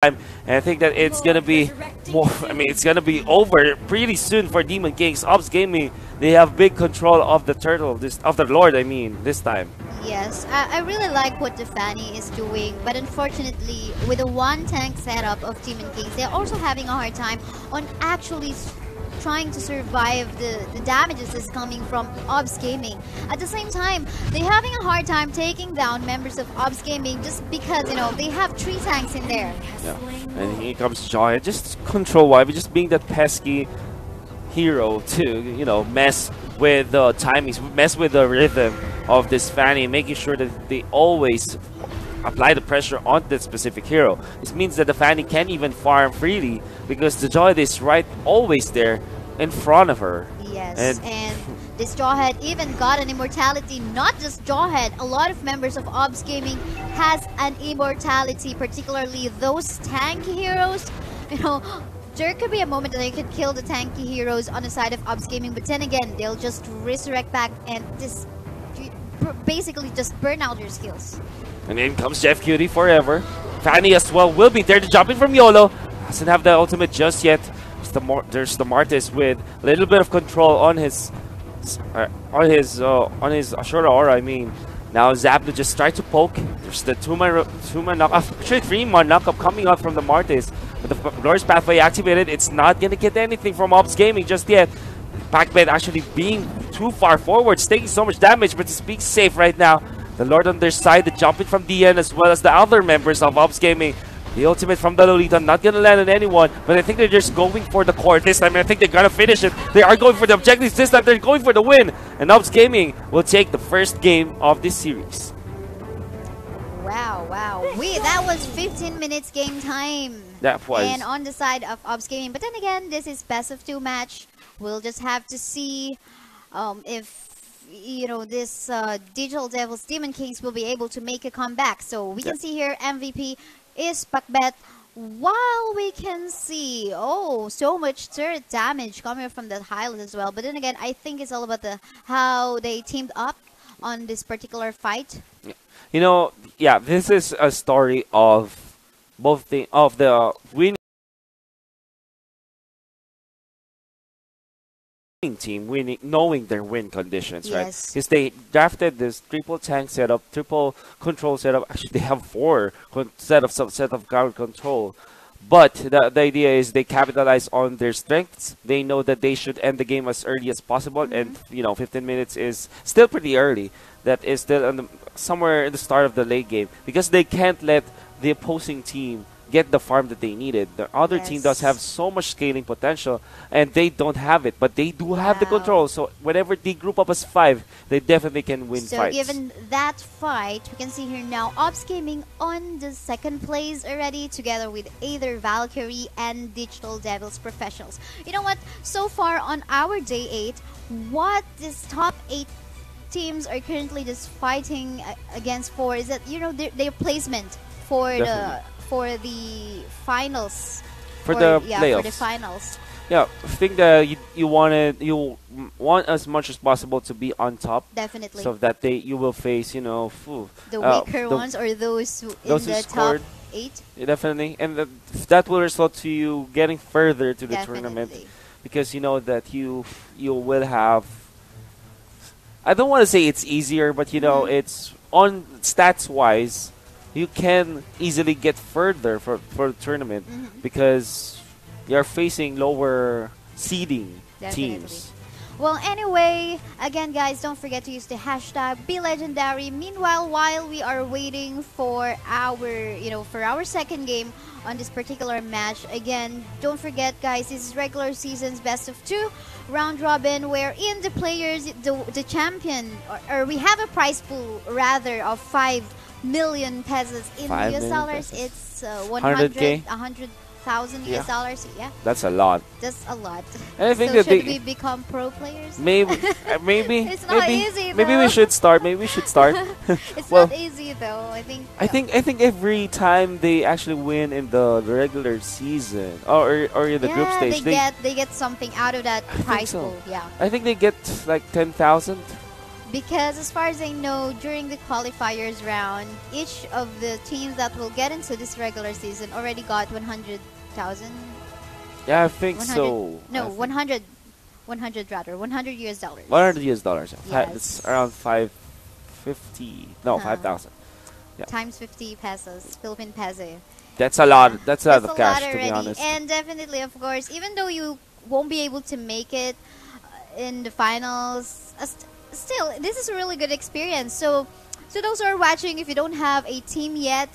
time, and I think that it's gonna be more. I mean, it's gonna be over pretty soon for Demon Kings. Ops Gaming, they have big control of the turtle, this of the Lord. I mean, this time. Yes, I really like what the Fanny is doing, but unfortunately, with the one tank setup of Demon Kings, they're also having a hard time on actually trying to survive the damages that's coming from Obs Gaming. At the same time, they're having a hard time taking down members of Obs Gaming just because, you know, they have 3 tanks in there. Yeah, and here comes Joy, just control-wise, just being that pesky hero to, you know, mess with the timings, mess with the rhythm of this Fanny, making sure that they always apply the pressure on that specific hero. This means that the Fanny can't even farm freely because the Joy is right always there in front of her. Yes, and this Jawhead even got an immortality. Not just Jawhead, a lot of members of Obs Gaming has an immortality, particularly those tanky heroes. You know, there could be a moment that they could kill the tanky heroes on the side of Obs Gaming, but then again, they'll just resurrect back and just basically just burn out your skills. And in comes Jeff Cutie forever. Fanny as well will be there to jump in from YOLO. Doesn't have the ultimate just yet. There's the Martis with a little bit of control on his Ashura Aura. I mean, now Zapdo just tried to poke. There's the two-man knock-up, actually 3-man knock-up coming out from the Martis. But the Glorious Pathway activated. It's not gonna get anything from Ops Gaming just yet. Pac-Man actually being too far forward, taking so much damage, but he's being safe right now. The Lord on their side, the jumping from DN as well as the other members of Ops Gaming. The ultimate from the Lolita, not gonna land on anyone, but I think they're just going for the core this time. I think they're gonna finish it. They are going for the objectives this time. They're going for the win. And Ops Gaming will take the first game of this series. Wow, wow. That was 15 minutes game time. That was. And on the side of Obs Gaming. But then again, this is best of 2 match. We'll just have to see if, you know, this Digital Devils Demon Kings will be able to make a comeback. So we can see here MVP is Pacbet. While we can see, so much turret damage coming from the highlight as well. But then again, I think it's all about how they teamed up on this particular fight. You know, yeah, this is a story of both the winning team knowing their win conditions, right? Because they drafted this triple tank setup, triple control setup. Actually, they have 4 set of ground control. But the idea is they capitalize on their strengths. They know that they should end the game as early as possible, and you know, 15 minutes is still pretty early. That is still somewhere in the start of the late game because they can't let the opposing team get the farm that they needed. The other team does have so much scaling potential, and they don't have it, but they do have the control. So whenever they group up as 5, they definitely can win fights. So given that fight, we can see here now Ops Gaming on the 2nd place already, together with either Valkyrie and Digital Devils Professionals. You know what? So far on our day 8, what this top 8 teams are currently just fighting against for is that, you know, their placement for the finals, for the playoffs. For the finals. Yeah, I think that you want as much as possible to be on top. Definitely. So that you will face, you know, the weaker ones or those in the top 8. Definitely, and that will result to you getting further to the tournament, because you know that you will have. I don't want to say it's easier, but you know, it's on stats wise. You can easily get further for the tournament because you're facing lower seeding teams. Well, anyway, again, guys, don't forget to use the hashtag #BeLegendary. Meanwhile, while we are waiting for our, for our 2nd game on this particular match, again, don't forget, guys, this is regular season's best of 2 round robin, wherein the players, the champion, or we have a prize pool rather of 5 million pesos in US dollars. It's 100,000 US dollars. Yeah, that's a lot. That's a lot. And I think so should we become pro players? Maybe. It's not easy. Maybe we should start. It's not easy though. I think every time they actually win in the regular season or in the group stage, they get something out of that prize pool. Yeah. I think they get like 10,000. Because as far as I know, during the qualifiers round, each of the teams that will get into this regular season already got 100,000. Yeah, I think 100, so. no, I think 100, 100 rather, $100 US. 100 US dollars. It's Yes. around 550. No, Huh. 5,000. Yeah. Times 50 pesos, Philippine peso. That's a lot. Yeah. That's a lot That's of a cash, lot to be already. honest. And definitely, of course, even though you won't be able to make it in the finals, still, this is a really good experience. So, to those who are watching, if you don't have a team yet,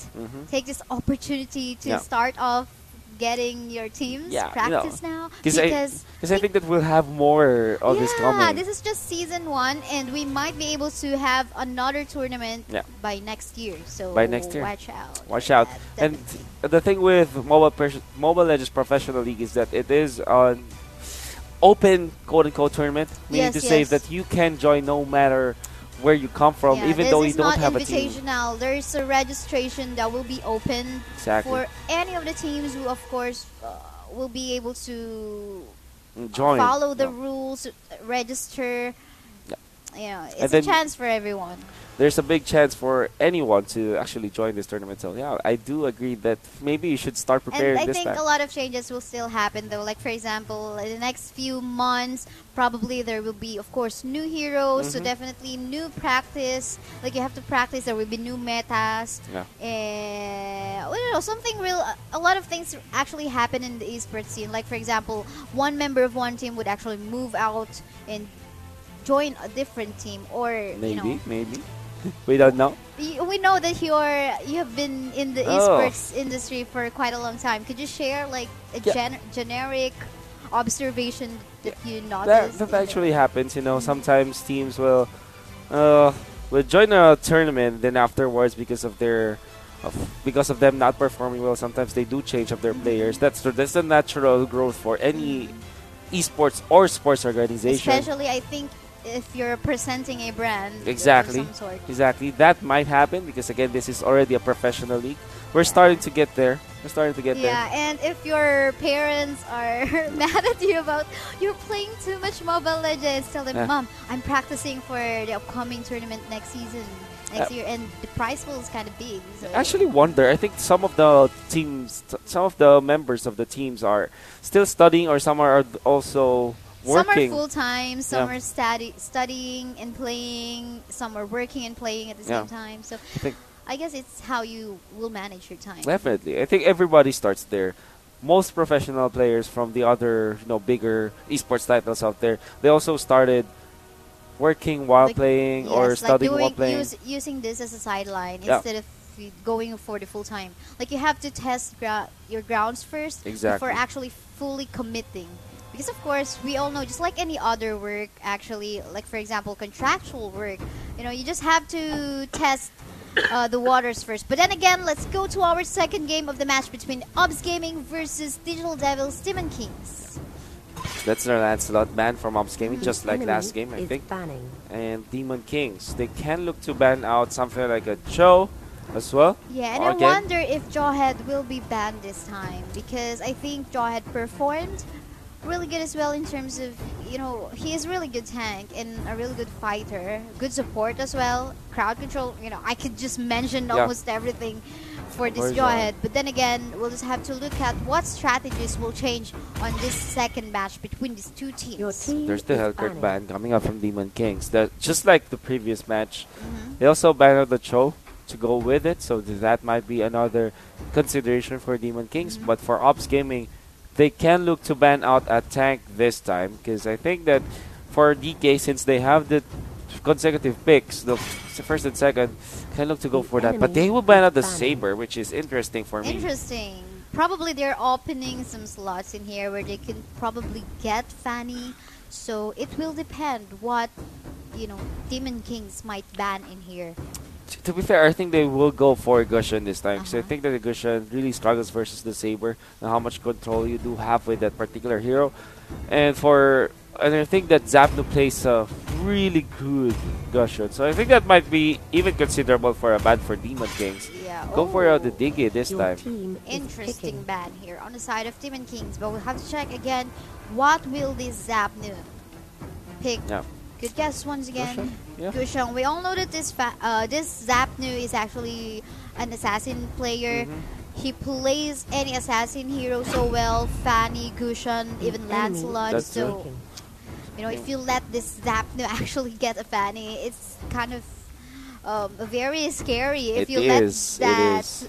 take this opportunity to Yeah. start off getting your teams Yeah, practice now. Because I think that we'll have more of this Yeah, coming. this is just season 1, and we might be able to have another tournament Yeah. by next year. So By next year. watch out. Watch out. Yeah, And the thing with Mobile Legends Professional League is that it is an open quote-unquote tournament, meaning Yes, to say yes. that you can join no matter where you come from, yeah, even this though you is don't not have a team. invitational. There's a registration that will be open Exactly. for any of the teams who, of course, will be able to Join. follow the Yeah. rules, register. Yeah. You know, And it's a then- chance for everyone. There's a big chance for anyone to actually join this tournament. So yeah, I do agree that maybe you should start preparing And I this think time. a lot of changes will still happen, though. Like, for example, in the next few months, probably there will be, of course, new heroes. So Mhm. definitely new practice. Like, you have to practice. There will be new metas. Yeah. And I don't know, something real. A lot of things actually happen in the esports scene. Like, for example, one member of one team would actually move out and join a different team, or Maybe. We don't know. we know that you have been in the Oh. esports industry for quite a long time. Could you share like a generic observation that you noticed? That actually happens. Sometimes teams will join a tournament, then afterwards, because of them not performing well, sometimes they do change up their players. That's the natural growth for any esports or sports organization. Especially, I think, if you're presenting a brand Exactly. of some sort. Exactly. That might happen because again, this is already a professional league. We're starting to get there. Yeah, and if your parents are mad at you about you're playing too much Mobile Legends, tell them, Yeah. Mom, I'm practicing for the upcoming tournament next year, and the prize pool is kind of big. So. I actually wonder. I think some of the members of the teams are still studying, or some are also working. Some are full time, some Yeah. are studying and playing, some are working and playing at the Yeah. same time. So I think I guess it's how you will manage your time. definitely. I think everybody starts there. Most professional players from the other, bigger esports titles out there, they also started working while Like, playing Yes, or like studying while playing. using this as a sideline Yeah. instead of going for the full time. Like, you have to test your grounds first Exactly. before actually fully committing. Because of course, we all know, just like any other work, actually, like for example, contractual work, you just have to test the waters first. But then again, let's go to our second game of the match between Obs Gaming versus Digital Devils Demon Kings. That's their Lancelot ban from Ops Gaming, just like Enemy last game, I is think. banning. And Demon Kings, they can look to ban out something like a Cho as well. Yeah, and I Again. wonder if Jawhead will be banned this time, because I think Jawhead performed really good as well in terms of, he is really good tank and a really good fighter, good support as well, crowd control. I could just mention Yeah. almost everything for this Where's Jawhead. But then again, we'll just have to look at what strategies will change on this second match between these two teams. Your team There's the is Hellcurt banning. ban coming up from Demon Kings. That just like the previous match, Mhm. they also banned out the Cho to go with it, so that might be another consideration for Demon Kings. Mhm. But for Ops Gaming, they can look to ban out a tank this time, because I think that for DK, since they have the consecutive picks, the first and second, can look to go The for that. But enemy they will ban out the is banning. Saber, which is interesting for me. Interesting. Probably they're opening some slots in here where they can probably get Fanny. So it will depend what, Demon Kings might ban in here. To be fair, I think they will go for Gushan this time, because I Uh-huh. think that the Gushan really struggles versus the Saber and how much control you do have with that particular hero. And I think that Z4PNU plays a really good Gushan, so I think that might be even considerable for a ban for Demon Kings. Yeah. Go for the Diggy this Your time. team is Interesting picking. ban here on the side of Demon Kings, but we'll have to check again. What will this Z4PNU pick Yeah. Good guess once Gushan? again. Yeah. Gusheng. We all know that this Z4PNU is actually an assassin player. Mm-hmm. He plays any assassin hero so well. Fanny, Gusheng, even Lancelot. That's true. So if you let this Z4PNU actually get a Fanny, it's kind of very scary if It you let is. It that is.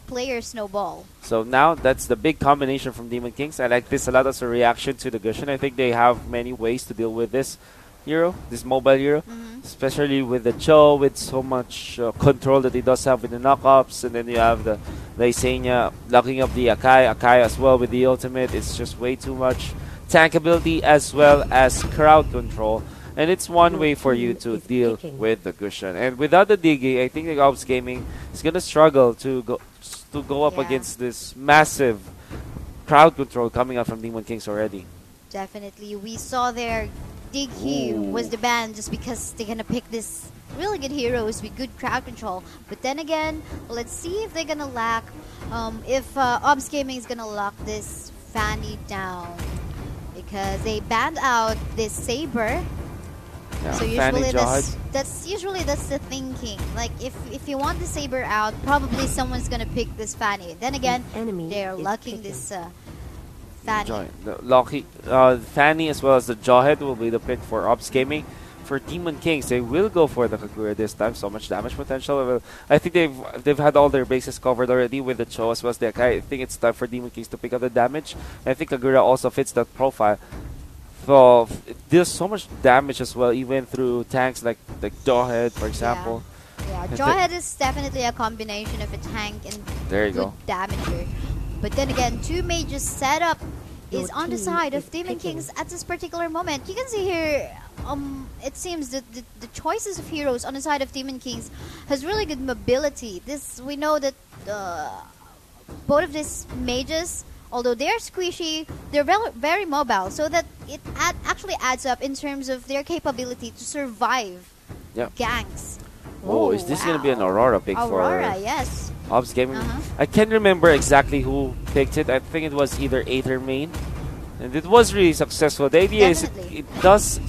player snowball. So now that's the big combination from Demon Kings. I like this a lot as a reaction to the Gushan. I think they have many ways to deal with this hero, this mobile hero, especially with the Cho, with so much control that he does have with the knockups, and then you have the Lysania locking up the Akai as well with the ultimate. It's just way too much tank ability as well as crowd control. And it's one way for you to deal with the Gushan. And without the digging, I think the Ops Gaming is gonna struggle to go up Yeah. against this massive crowd control coming out from Demon Kings already. Definitely. We saw their Dig Hue Ooh. was the ban just because they're gonna pick this really good heroes with good crowd control. But then again, let's see if they're gonna lack, if Obs Gaming is gonna lock this Fanny down. Because they banned out this Saber. Yeah, So Fanny usually Jihad. that's the thinking. Like if you want the Saber out, probably someone's gonna pick this Fanny. Then again, they're locking this Fanny. Fanny as well as the Jawhead will be the pick for Ops Gaming. For Demon Kings, they will go for the Kagura this time. So much damage potential. Well, I think they've had all their bases covered already with the Cho as well as the Akai. I think it's time for Demon Kings to pick up the damage. I think Kagura also fits that profile. So it deals so much damage as well, even through tanks like Jawhead, for example. Yeah, And Jawhead is definitely a combination of a tank and There you good go. damager. But then again, two mages setup is Your on the team side of is Demon picking. Kings at this particular moment. You can see here, it seems that the choices of heroes on the side of Demon Kings has really good mobility. We know that both of these mages, although they're squishy, they're very mobile, so that it actually adds up in terms of their capability to survive Yep. ganks. Oh, is this going to be an wow. Aurora pick Aurora, for yes. Ops Gaming? Uh-huh. I can't remember exactly who picked it. I think it was either Aether main. And it was really successful. The idea Definitely. is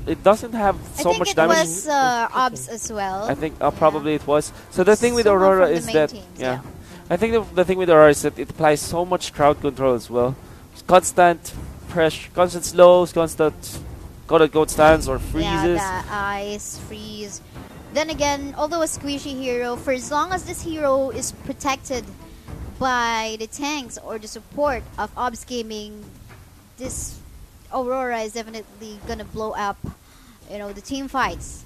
it doesn't have so I think much it damage. was Obs as well. I think probably it was. So the thing with Someone Aurora from the is main that teams, yeah. I think the thing with Aurora is that it applies so much crowd control as well. Constant pressure, constant slows, constant quote stands or freezes. Yeah, the ice, freeze. Then again, although a squishy hero, for as long as this hero is protected by the tanks or the support of Obs Gaming, this Aurora is definitely gonna blow up, the team fights.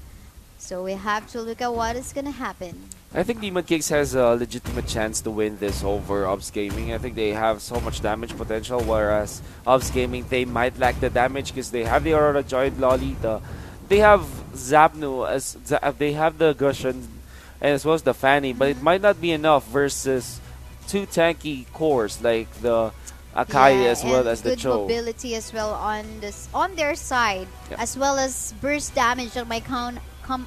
So we have to look at what is gonna happen. I think Demon Kings has a legitimate chance to win this over Obs Gaming. I think they have so much damage potential, whereas Obs Gaming, they might lack the damage because they have the Aurora Joy Lolly, they have Z4PNU, they have the Gushan, and as well as the Fanny, but it might not be enough versus two tanky cores like the Akai as well and as the good Cho. mobility as well on their side, Yep. as well as burst damage that might come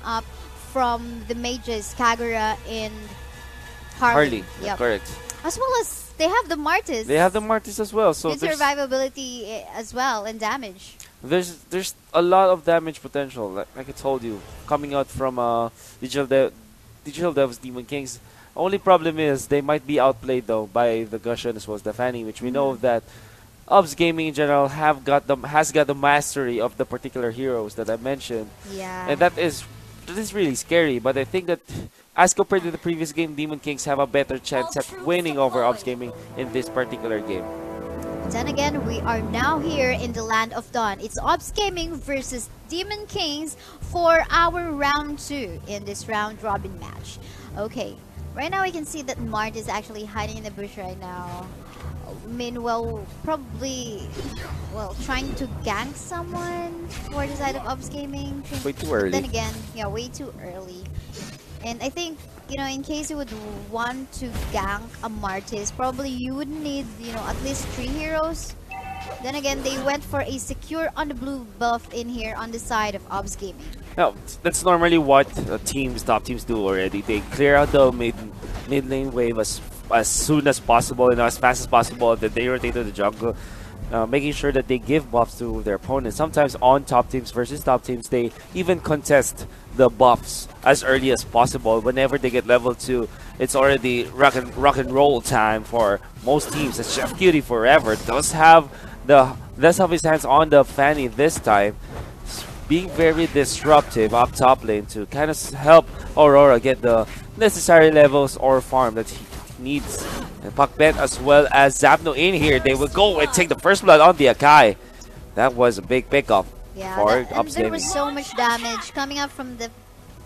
up from the mages Kagura and Harley. Yeah, Yep. correct. As well as they have the Martis. They have the Martis as well, so good there's survivability as well and damage. there's a lot of damage potential. Like I told you, coming out from Digital Devs Demon Kings. Only problem is they might be outplayed though by the Gushan as well as the Fanny, which we know that Obs Gaming in general has got the mastery of the particular heroes that I mentioned, Yeah. and that is really scary. But I think that as compared to the previous game, Demon Kings have a better chance at winning over Obs Gaming in this particular game. Then again, we are now here in the Land of Dawn. It's Obs Gaming versus Demon Kings for our round 2 in this round robin match. Okay, right now we can see that Mart is actually hiding in the bush right now. Meanwhile, probably, trying to gank someone for the side of Obs Gaming. Way too But early. then again, yeah, way too early. And I think, in case you would want to gank a Martis, probably you would need, at least 3 heroes. Then again, they went for a secure on the blue buff in here on the side of Obs Gaming. Now, that's normally what top teams do already. They clear out the mid lane wave as soon as possible and as fast as possible. Then they rotate to the jungle. making sure that they give buffs to their opponents. Sometimes on top teams versus top teams, they even contest the buffs as early as possible. Whenever they get level 2, it's already rock and roll time for most teams. As Chef Cutie forever does have his hands on the Fanny this time, being very disruptive up top lane to kind of help Aurora get the necessary levels or farm that he needs. And Pakbet as well as Zapno in here. They will go and take the first blood on the Akai. That was a big pickup for and there was so much damage coming up from the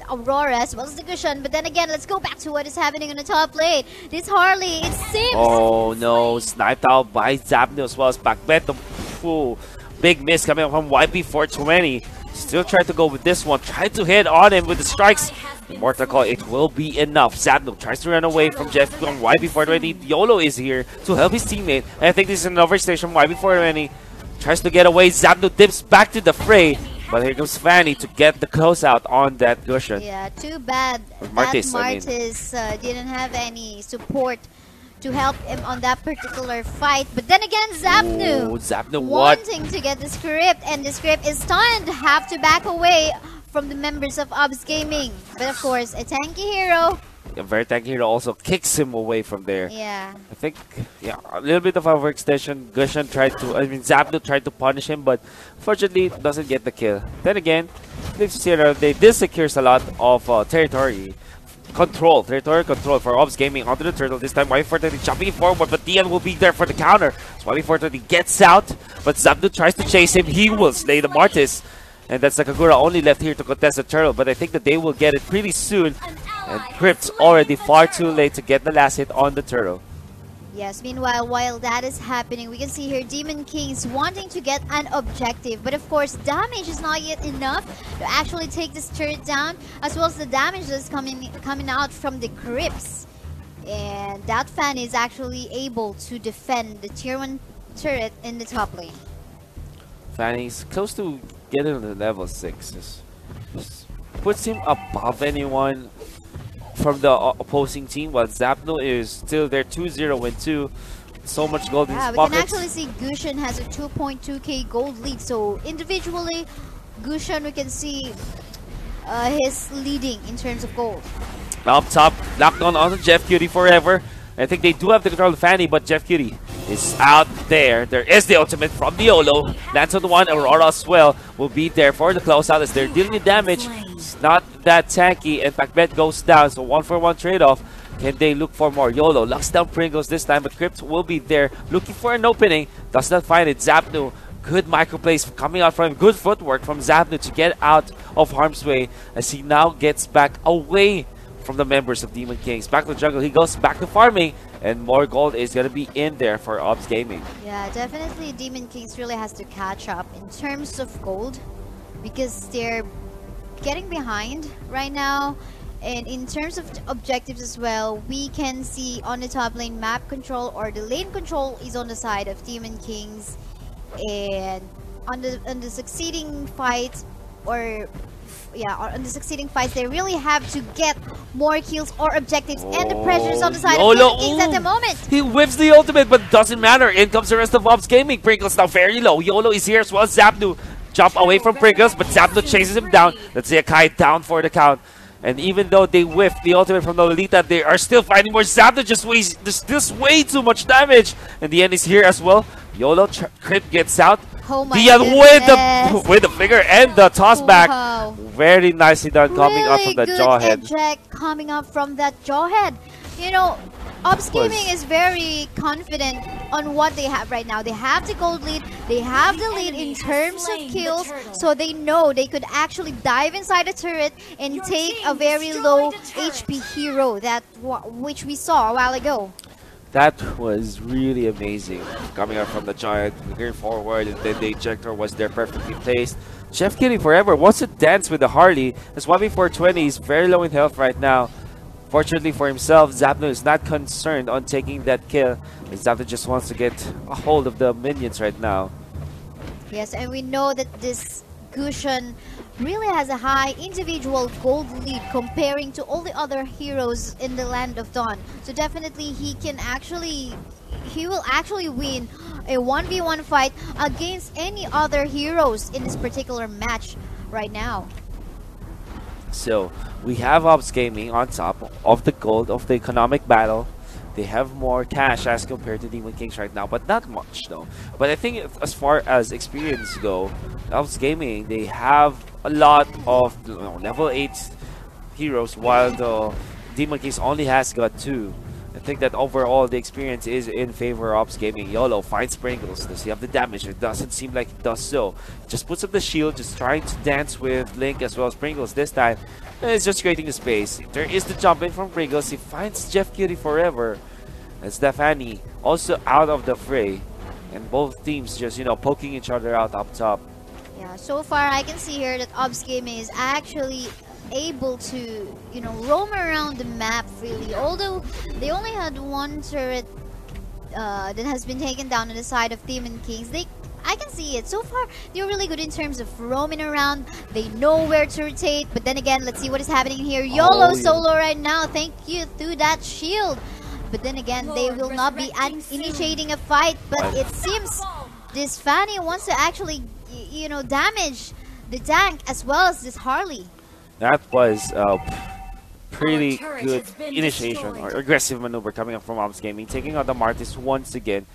Aurora as well as the Gushan. But then again, let's go back to what is happening on the top lane. This Harley, it seems... Oh no, sniped out by Zapno as well as Pakbet. Big miss coming up from YP420. Still trying to go with this one. Trying to hit on him with the strikes. Mortal Call, it will be enough. Zapno tries to run away from Jeff from YP420. YOLO is here to help his teammate. And I think this is an overstage from YP420. Tries to get away. Zapno dips back to the fray. But here comes Fanny to get the closeout on that Gushan. Yeah, too bad Martis, that Martis didn't have any support to help him on that particular fight. But then again, Zapno wanting to get the script, and the script is stunned, have to back away from the members of Obs Gaming. But of course, a tanky hero. A very tanky hero also kicks him away from there. Yeah. I think, yeah, a little bit of overextension. Zapno tried to punish him, but fortunately doesn't get the kill. Then again, this secures a lot of territory control for Obs Gaming onto the turtle. This time YP420 jumping forward, but Dian will be there for the counter. So YP420 gets out, but Zapno tries to chase him. He will slay the Martis. And that's Nakagura only left here to contest the turtle, but I think that they will get it pretty soon. And Crypt's already far too late to get the last hit on the turtle. Yes, meanwhile, while that is happening, we can see here Demon Kings wanting to get an objective. But of course, damage is not yet enough to actually take this turret down, as well as the damage that's coming out from the Crypts. And that fan is actually able to defend the tier 1 turret in the top lane. Fanny's close to getting to level 6. Just puts him above anyone from the opposing team, while Zapno is still there 2-0-2. So much gold in his pockets. We can actually see Gushan has a 2.2k gold lead. So individually, Gushan, we can see his leading in terms of gold. Up top, locked on Jeff Cutie forever. I think they do have to control Fanny, but Jeff Cutie is out there. There is the ultimate from the YOLO. Lands on the one. Aurora as well will be there for the closeout as they're dealing the damage. It's not that tanky, and Pakbet goes down, so 1-for-1 trade-off. Can they look for more? YOLO locks down Pringles this time, but Crypt will be there looking for an opening. Does not find it. Zapno, good microplays coming out from him. Good footwork from Zapno to get out of harm's way as he now gets back away from the members of Demon Kings. Back to the jungle, he goes back to farming, and more gold is going to be in there for Obs Gaming. Yeah, definitely Demon Kings really has to catch up in terms of gold, because they're getting behind right now. And in terms of objectives as well, we can see on the top lane map control, or the lane control, is on the side of Demon Kings. And on the succeeding fights, on the succeeding fights, they really have to get more kills or objectives, and the pressure's on the side of Demon Kings at the moment. He whips the ultimate, but doesn't matter. In comes the rest of Obs Gaming. Pringles now very low. YOLO is here as well as Zapno. Jump away from Pringles, but Zapno chases him down. Let's see Akai down for the count. And even though they whiffed the ultimate from Lolita, they are still fighting more. Zapno there's just way too much damage. And the end is here as well. YOLO Crypt gets out. Oh my Dian with the figure and the toss back. Wow. Very nicely done, coming up from the jawhead. Eject coming up from that jawhead. You know, Obs Gaming is very confident on what they have right now. They have the gold lead, they have the lead in terms of kills, so they know they could actually dive inside the turret and take a very low HP hero which we saw a while ago. That was really amazing. Coming out from the giant, going forward, and then the ejector was there perfectly placed. Chef Kitty forever wants to dance with the Harley. As YP420 is very low in health right now. Fortunately for himself, Zapno is not concerned on taking that kill. Zapno just wants to get a hold of the minions right now. Yes, and we know that this Gushan really has a high individual gold lead comparing to all the other heroes in the Land of Dawn. So definitely he will actually win a 1v1 fight against any other heroes in this particular match right now. So we have Ops Gaming on top of the gold of the economic battle. They have more cash as compared to Demon Kings right now, but not much though. But I think as far as experience go, Ops Gaming, they have a lot of level 8 heroes, while the Demon Kings only has got 2. I think that overall the experience is in favor of Ops Gaming. YOLO finds Pringles. Does he have the damage? It doesn't seem like it does so. Just puts up the shield, just trying to dance with Link as well as Pringles this time. And it's just creating the space. There is the jump in from Pringles. He finds Jeff Cutie forever. And Stephanie also out of the fray. And both teams just, poking each other out up top. Yeah, so far I can see here that Ops Gaming is actually able to, roam around the map freely. Although they only had one turret that has been taken down on the side of Demon Kings. I can see it. So far, they're really good in terms of roaming around. They know where to rotate. But then again, let's see what is happening here. YOLO solo right now. Thank you to that shield. But then again, they will not be initiating a fight. But it seems this Fanny wants to actually, damage the tank as well as this Harley. That was pretty good initiation or aggressive maneuver coming up from Ops Gaming. Taking out the Martis once again.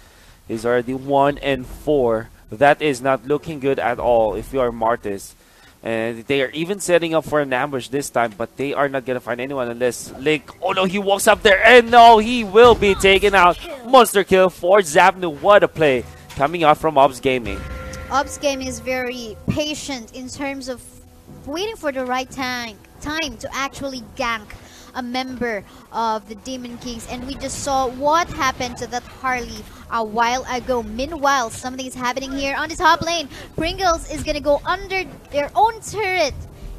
Is already 1 and 4. That is not looking good at all if you are Martis. And they are even setting up for an ambush this time, but they are not going to find anyone unless Link. Oh no, he walks up there and no, he will be taken out. Monster kill for Z4PNU. What a play coming out from Ops Gaming. Ops Gaming is very patient in terms of waiting for the right time to actually gank a member of the Demon Kings, and we just saw what happened to that Harley a while ago. Meanwhile, something is happening here on the top lane. Pringles is gonna go under their own turret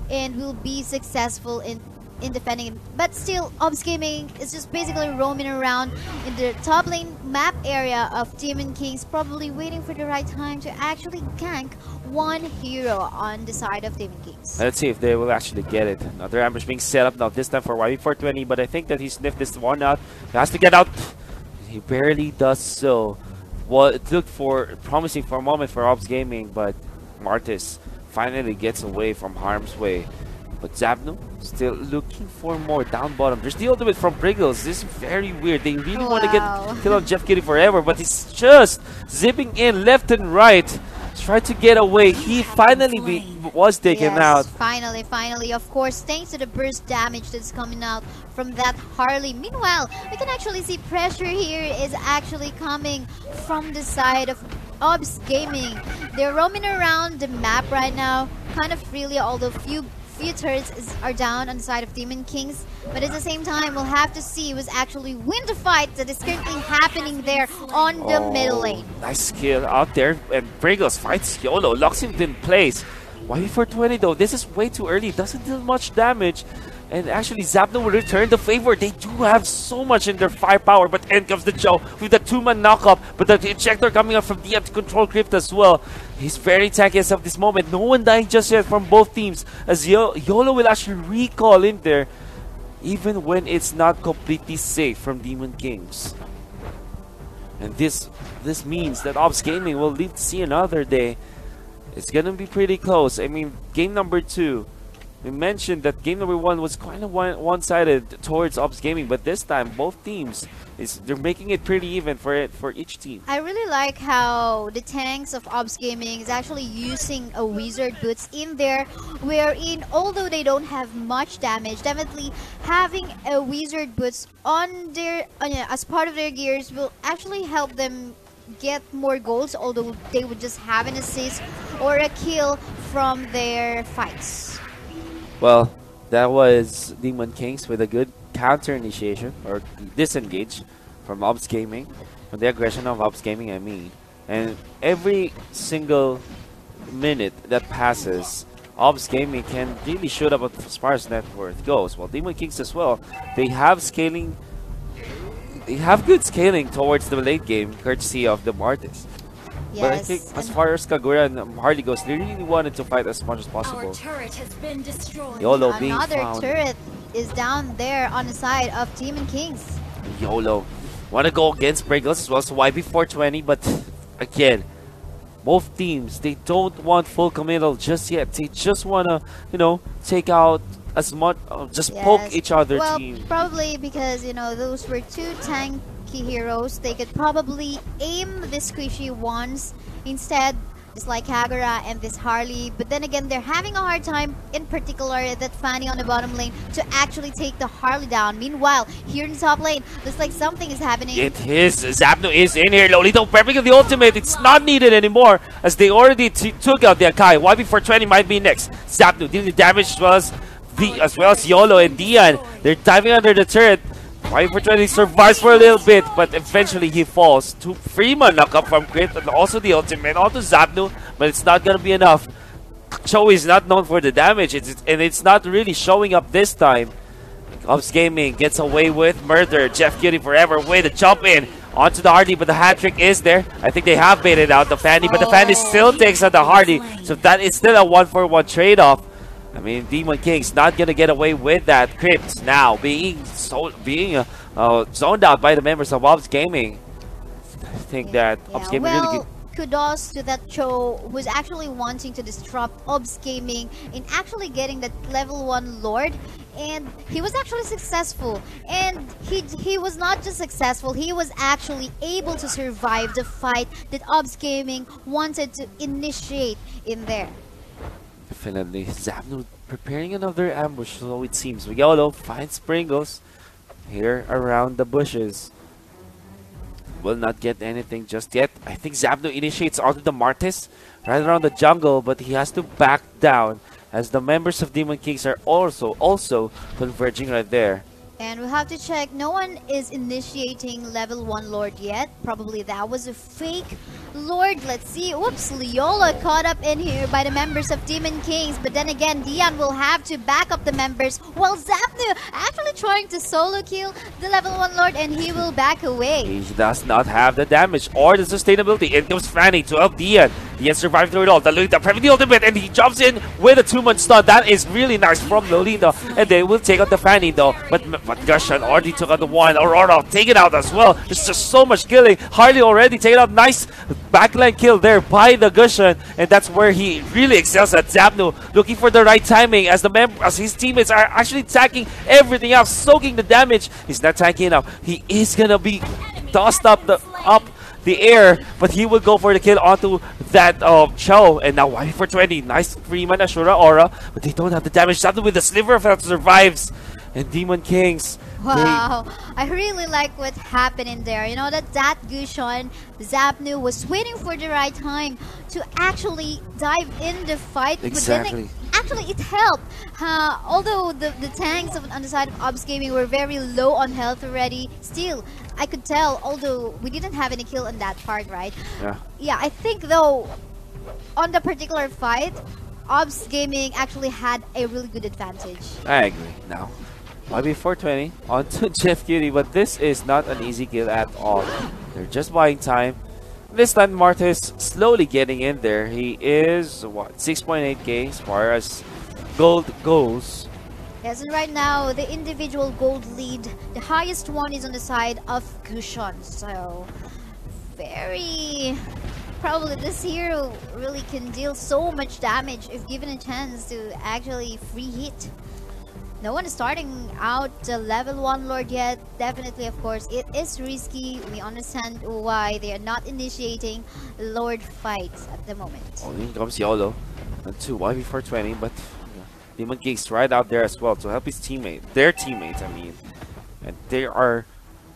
and will be successful in defending it. But still, Ops Gaming is just basically roaming around in the top lane map area of Demon Kings, probably waiting for the right time to actually gank one hero on the side of Demon Kings. Let's see if they will actually get it. Another ambush being set up now, this time for YB420, but I think that he sniffed this one out. He has to get out. He barely does so. Well, it looked promising for a moment for Ops Gaming, but Martis finally gets away from harm's way. But Z4PNU still looking for more down bottom. There's the ultimate from Pringles. This is very weird. They really want to get kill on Jeff Cutie forever, but he's just zipping in left and right. Try to get away. He finally was taken out. Finally. Of course, thanks to the burst damage that's coming out from that Harley. Meanwhile, we can actually see pressure here is actually coming from the side of Ops Gaming. They're roaming around the map right now, kind of freely, although few turrets are down on the side of Demon Kings. But at the same time, we'll have to see who's actually win the fight that is currently happening there on the middle lane. Nice kill out there, and Pringles fights YOLO, locks him in place. YB420 though, this is way too early, doesn't deal much damage. And actually, Z4PNU will return the favor. They do have so much in their firepower, but in comes the Joe with the 2-man knockup. But the ejector coming up from the control crypt as well. He's very tanky as of this moment. No one dying just yet from both teams, as YOLO will actually recall in there, even when it's not completely safe from Demon Kings. And this means that Ops Gaming will live to see another day. It's gonna be pretty close. I mean, game number 2. We mentioned that game number 1 was kind of one-sided towards Ops Gaming, but this time both teams they're making it pretty even for each team. I really like how the tanks of Ops Gaming is actually using a wizard boots in there, wherein although they don't have much damage, definitely having a wizard boots on their as part of their gears will actually help them get more goals, although they would just have an assist or a kill from their fights. Well, that was Demon Kings with a good counter initiation or disengage from Ops Gaming, from the aggression of Ops Gaming, I mean. And every single minute that passes, Ops Gaming can really shoot up as far as net worth goes. Well, Demon Kings as well, they have scaling. They have good scaling towards the late game, courtesy of the Martis. Yes. But I think as far as Kagura and Harley goes, they really wanted to fight as much as possible. Our turret has been destroyed. YOLO being Another found. turret is down there on the side of Demon Kings. YOLO want to go against Pringles as well, so YB420, but again, both teams, they don't want full committal just yet. They just want to, take out as much, just poke Yes. each other Well, team. probably because, those were two tanky heroes. They could probably aim the squishy ones instead, just like Kagura and this Harley. But then again, they're having a hard time, in particular, that Fanny on the bottom lane, to actually take the Harley down. Meanwhile, here in the top lane, looks like something is happening. It is. Z4PNU is in here. Lolito prepping the ultimate. It's not needed anymore as they already took out the Akai. YB420 might be next. Z4PNU dealing the damage as well as YOLO and Dian. They're diving under the turret. YB420 survives for a little bit, but eventually he falls. To Freeman knock up from Crit and also the ultimate onto Z4PNU, but it's not gonna be enough. Cho is not known for the damage, and it's not really showing up this time. Ops Gaming gets away with murder. Jeff Cutie forever way to jump in onto the Hardy, but the hat trick is there. I think they have baited out the Fanny, but the Fanny still takes out the Hardy, so that is still a 1-for-1 trade-off. I mean, Demon King's not gonna get away with that. Crypt now being zoned out by the members of Ops Gaming. I think that Ops Gaming really well, kudos to that Cho who's actually wanting to disrupt Ops Gaming in actually getting that level 1 Lord, and he was actually successful. And he was not just successful, he was actually able to survive the fight that Ops Gaming wanted to initiate in there. Definitely. Z4PNU preparing another ambush, so it seems. YOLO finds Pringles here around the bushes. Will not get anything just yet. I think Z4PNU initiates onto the Martis right around the jungle, but he has to back down as the members of Demon Kings are also converging right there. And we have to check, no one is initiating level 1 Lord yet. Probably that was a fake Lord. Let's see. Oops, Leola caught up in here by the members of Demon Kings. But then again, Dian will have to back up the members, while Z4PNU actually trying to solo kill the level 1 Lord, and he will back away. He does not have the damage or the sustainability. In comes Fanny to help Dian. Dian survived through it all. The Lolita prepping the ultimate, and he jumps in with a 2-month stun. That is really nice from Lolita. And they will take out the Fanny though. But Gushan already took out the one. Aurora taken out as well. There's just so much killing. Harley already taken out. Nice backline kill there by the Gushan. And that's where he really excels at. Z4PNU looking for the right timing as his teammates are actually attacking everything else, soaking the damage. He's not tanking enough. He is gonna be tossed up the air, but he will go for the kill onto that Cho. And now YB420, nice Freeman Ashura Aura, but they don't have the damage. Z4PNU with the sliver of health survives. And Demon Kings. Wow, I really like what happened in there. You know that Gushon, Z4PNU was waiting for the right time to actually dive in the fight. Exactly. But then actually it helped. Although the tanks on the side of Ops Gaming were very low on health already, still I could tell, although we didn't have any kill on that part, right? Yeah. Yeah, I think though on the particular fight, Ops Gaming actually had a really good advantage. I agree. Now, YB420 onto Jeff Cutie, but this is not an easy kill at all. They're just buying time. This time Martis slowly getting in there. He is, what, 6.8k as far as gold goes. Yes, and right now, the individual gold lead, the highest one is on the side of Gushon. So, probably this hero really can deal so much damage if given a chance to actually free hit. No one is starting out the level 1 Lord yet. Definitely, of course, it is risky. We understand why they are not initiating Lord fights at the moment. Oh, in comes YOLO to YB420, but Demon King's right out there as well to help his their teammates, I mean. And they are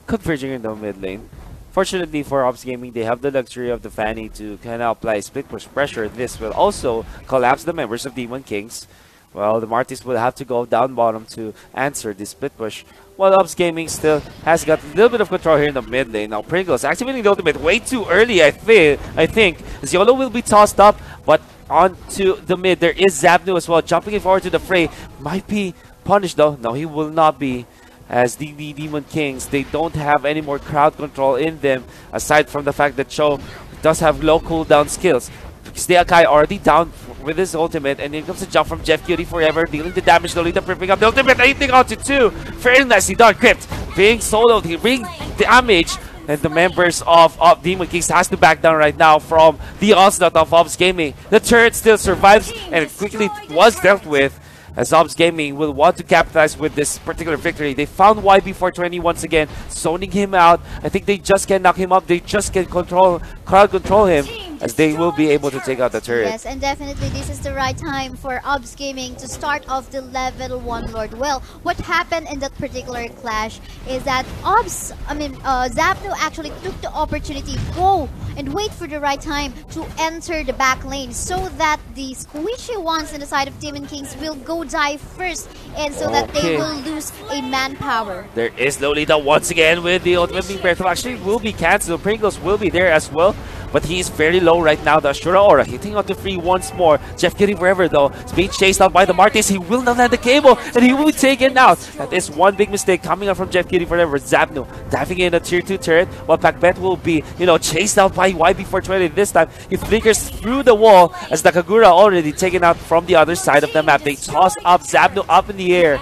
converging in the mid lane. Fortunately for Ops Gaming, they have the luxury of the Fanny to kind of apply split push pressure. This will also collapse the members of Demon Kings. Well, the Martis will have to go down bottom to answer this split push. While Ops Gaming still has got a little bit of control here in the mid lane. Now Pringles activating the ultimate way too early, I think. YOLO will be tossed up, but onto the mid. There is Z4PNU as well, jumping in forward to the fray. Might be punished though. No, he will not be. As the Demon Kings, they don't have any more crowd control in them, aside from the fact that Cho does have low cooldown skills. Because the Akai already down with his ultimate, and here comes a jump from Jeff Cutie forever, dealing the damage. Lolita prepping up the ultimate, anything onto 2. Very nicely done, Crypt being soloed, he being damaged. And the members of Demon Kings has to back down right now from the onslaught of Obs Gaming. The turret still survives and quickly was dealt with, as Obs Gaming will want to capitalize with this particular victory. They found YB420 once again, zoning him out. I think they just can knock him up. They just can crowd control him, as they will be able to take out the turret. Yes, and definitely this is the right time for Obs Gaming to start off the level 1 Lord. Well, what happened in that particular clash is that Zapno actually took the opportunity, go and wait for the right time to enter the back lane so that the squishy ones in the side of Demon Kings will go die first, and so that they will lose a manpower. There is Lolita once again with the ultimate being breath. Actually, will be cancelled. Pringles will be there as well, but he is very low right now. The Ashura Aura hitting onto free once more. Jeff getting forever though. He's being chased out by the Martis. He will not land the cable, and he will be taken out. That is one big mistake coming out from Jeff getting forever. Zapno diving in a tier 2 turret, while Pacbet will be, chased out by YB420. This time, he flickers through the wall as the Kagura already taken out from the other side of the map. They toss up Zapno up in the air,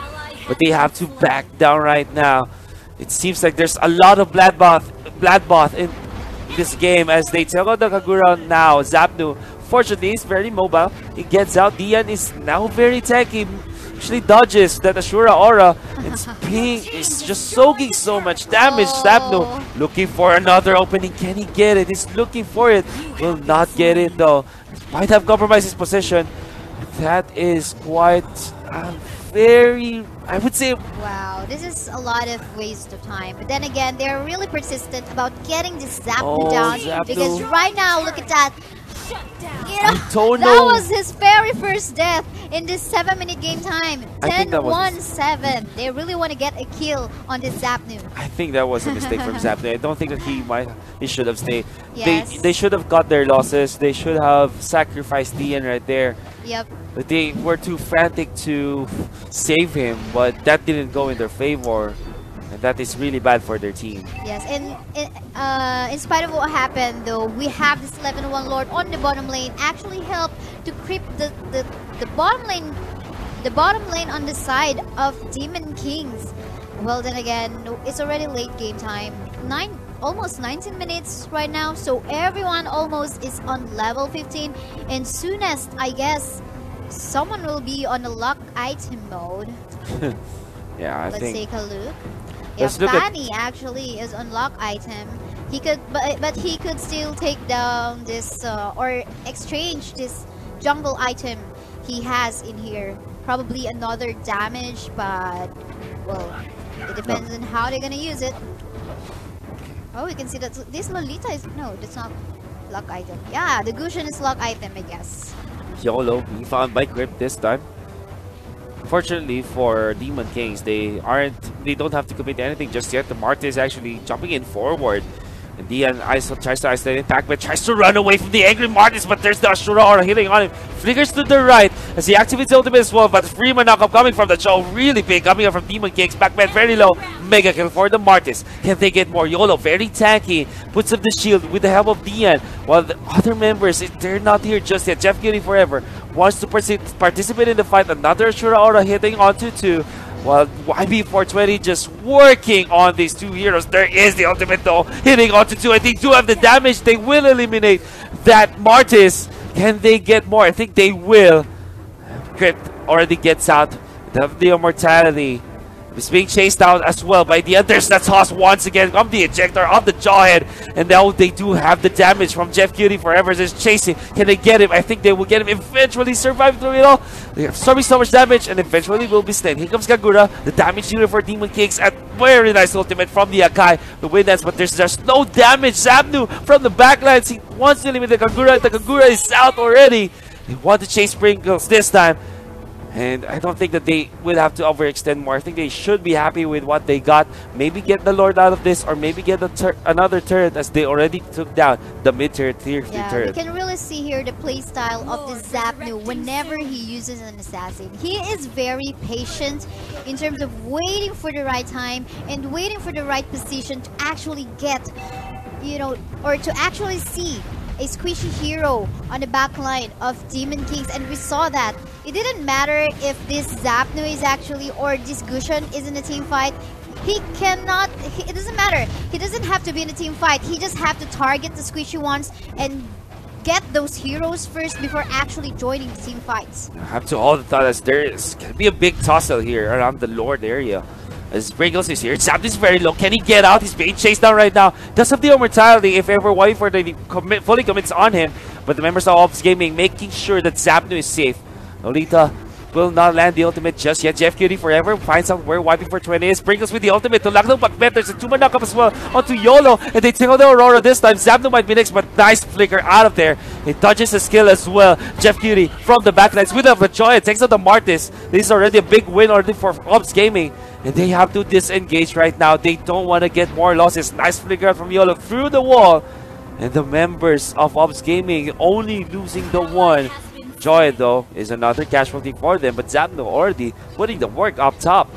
but they have to back down right now. It seems like there's a lot of bloodbath in this game as they take out the Kagura now. Zapno, fortunately, is very mobile. He gets out. Dian is now very tanky. Actually dodges that Ashura Aura. It's just soaking so much damage. Zapno looking for another opening. Can he get it? He's looking for it. Will not get it though. Might have compromised his position. That is quite very, I would say. Wow, this is a lot of waste of time. But then again, they're really persistent about getting this Zapno down. Zapno. Because right now, look at that. Don't that know. was his very first death in this 7-minute game time. 10-1-7. They really want to get a kill on this Zapno. I think that was a mistake from Zapno. I don't think that he should have stayed. Yes. They should have got their losses. They should have sacrificed Dian right there. Yep. But they were too frantic to save him, but that didn't go in their favor. And that is really bad for their team. Yes, and in spite of what happened though, we have this 11-1 Lord on the bottom lane actually helped to creep the bottom lane on the side of Demon Kings. Well, then again, it's already late game time. Almost 19 minutes right now, so everyone almost is on level 15, and soonest, I guess, someone will be on the lock item mode. Yeah, Let's take a look. Yeah, Let's look at- Fanny actually is on lock item. He could, but he could still take down this or exchange this jungle item he has in here. Probably another damage, but well, it depends on how they're gonna use it. Oh, you can see that this Lolita is that's not lock item. Yeah, the Gushin is lock item, I guess. YOLO being found by Grip this time. Fortunately for Demon Kings, they don't have to commit anything just yet. The Marta is actually jumping in forward. And Dian tries to isolate impact, but tries to run away from the angry Martis, but there's the Ashura Aura hitting on him. Flickers to the right as he activates the ultimate as well, but Freeman knockup coming from the show, really big, coming up from Demon Kings. Backman very low, mega kill for the Martis. Can they get more? YOLO very tanky, puts up the shield with the help of Dian, while the other members, they're not here just yet. Jeff Cutie forever wants to participate in the fight. Another Ashura Aura hitting onto 2. While YB420 just working on these 2 heroes. There is the ultimate though, hitting onto 2. I think 2 have the damage. They will eliminate that Martis. Can they get more? I think they will. Crypt already gets out. They have the immortality. He's being chased out as well by the others. That's toss once again from the ejector of the jawhead. And now they do have the damage from Jeff Cutie forever. Just chasing. Can they get him? I think they will get him. Eventually survive through it all. They have so much damage and eventually will be slain. Here comes Kagura. The damage dealer for Demon Kings. At very nice ultimate from the Akai. The win dance, but there's just no damage. Zapnu from the backlines. He wants to eliminate the Kagura. The Kagura is out already. They want to chase Sprinkles this time. And I don't think that they will have to overextend more. I think they should be happy with what they got. Maybe get the Lord out of this, or maybe get another turret, as they already took down the mid-turret, tier 3 turret. We can really see here the playstyle of the Zapnu whenever he uses an assassin. He is very patient in terms of waiting for the right time and waiting for the right position to actually get, or to actually see a squishy hero on the back line of Demon Kings, and we saw that. It didn't matter if this Zapnu is actually, or this Gushan is in a team fight. He cannot, it doesn't matter. He doesn't have to be in a team fight. He just have to target the squishy ones and get those heroes first before actually joining the team fights. I have to hold the thought as there is going to be a big tussle here around the Lord area. As Pringles is here, Zapdo is very low. Can he get out? He's being chased down right now. Does have the immortality if ever Y4 fully commits on him. But the members of Ops Gaming making sure that Zapdo is safe. Lolita will not land the ultimate just yet. Jeff Cutie forever finds out where YP420 is. Pringles with the ultimate to lock down Backbet. There's a 2-man knockup as well onto YOLO. And they take out the Aurora this time. Zapdo might be next, but nice flicker out of there. He dodges the skill as well. Jeff Cutie from the backlines with a Joy takes out the Martis. This is already a big win already for Ops Gaming. And they have to disengage right now. They don't want to get more losses. Nice flicker out from YOLO through the wall. And the members of Ops Gaming only losing the one. Joy, though, is another casualty for them, but Zapdo already putting the work up top.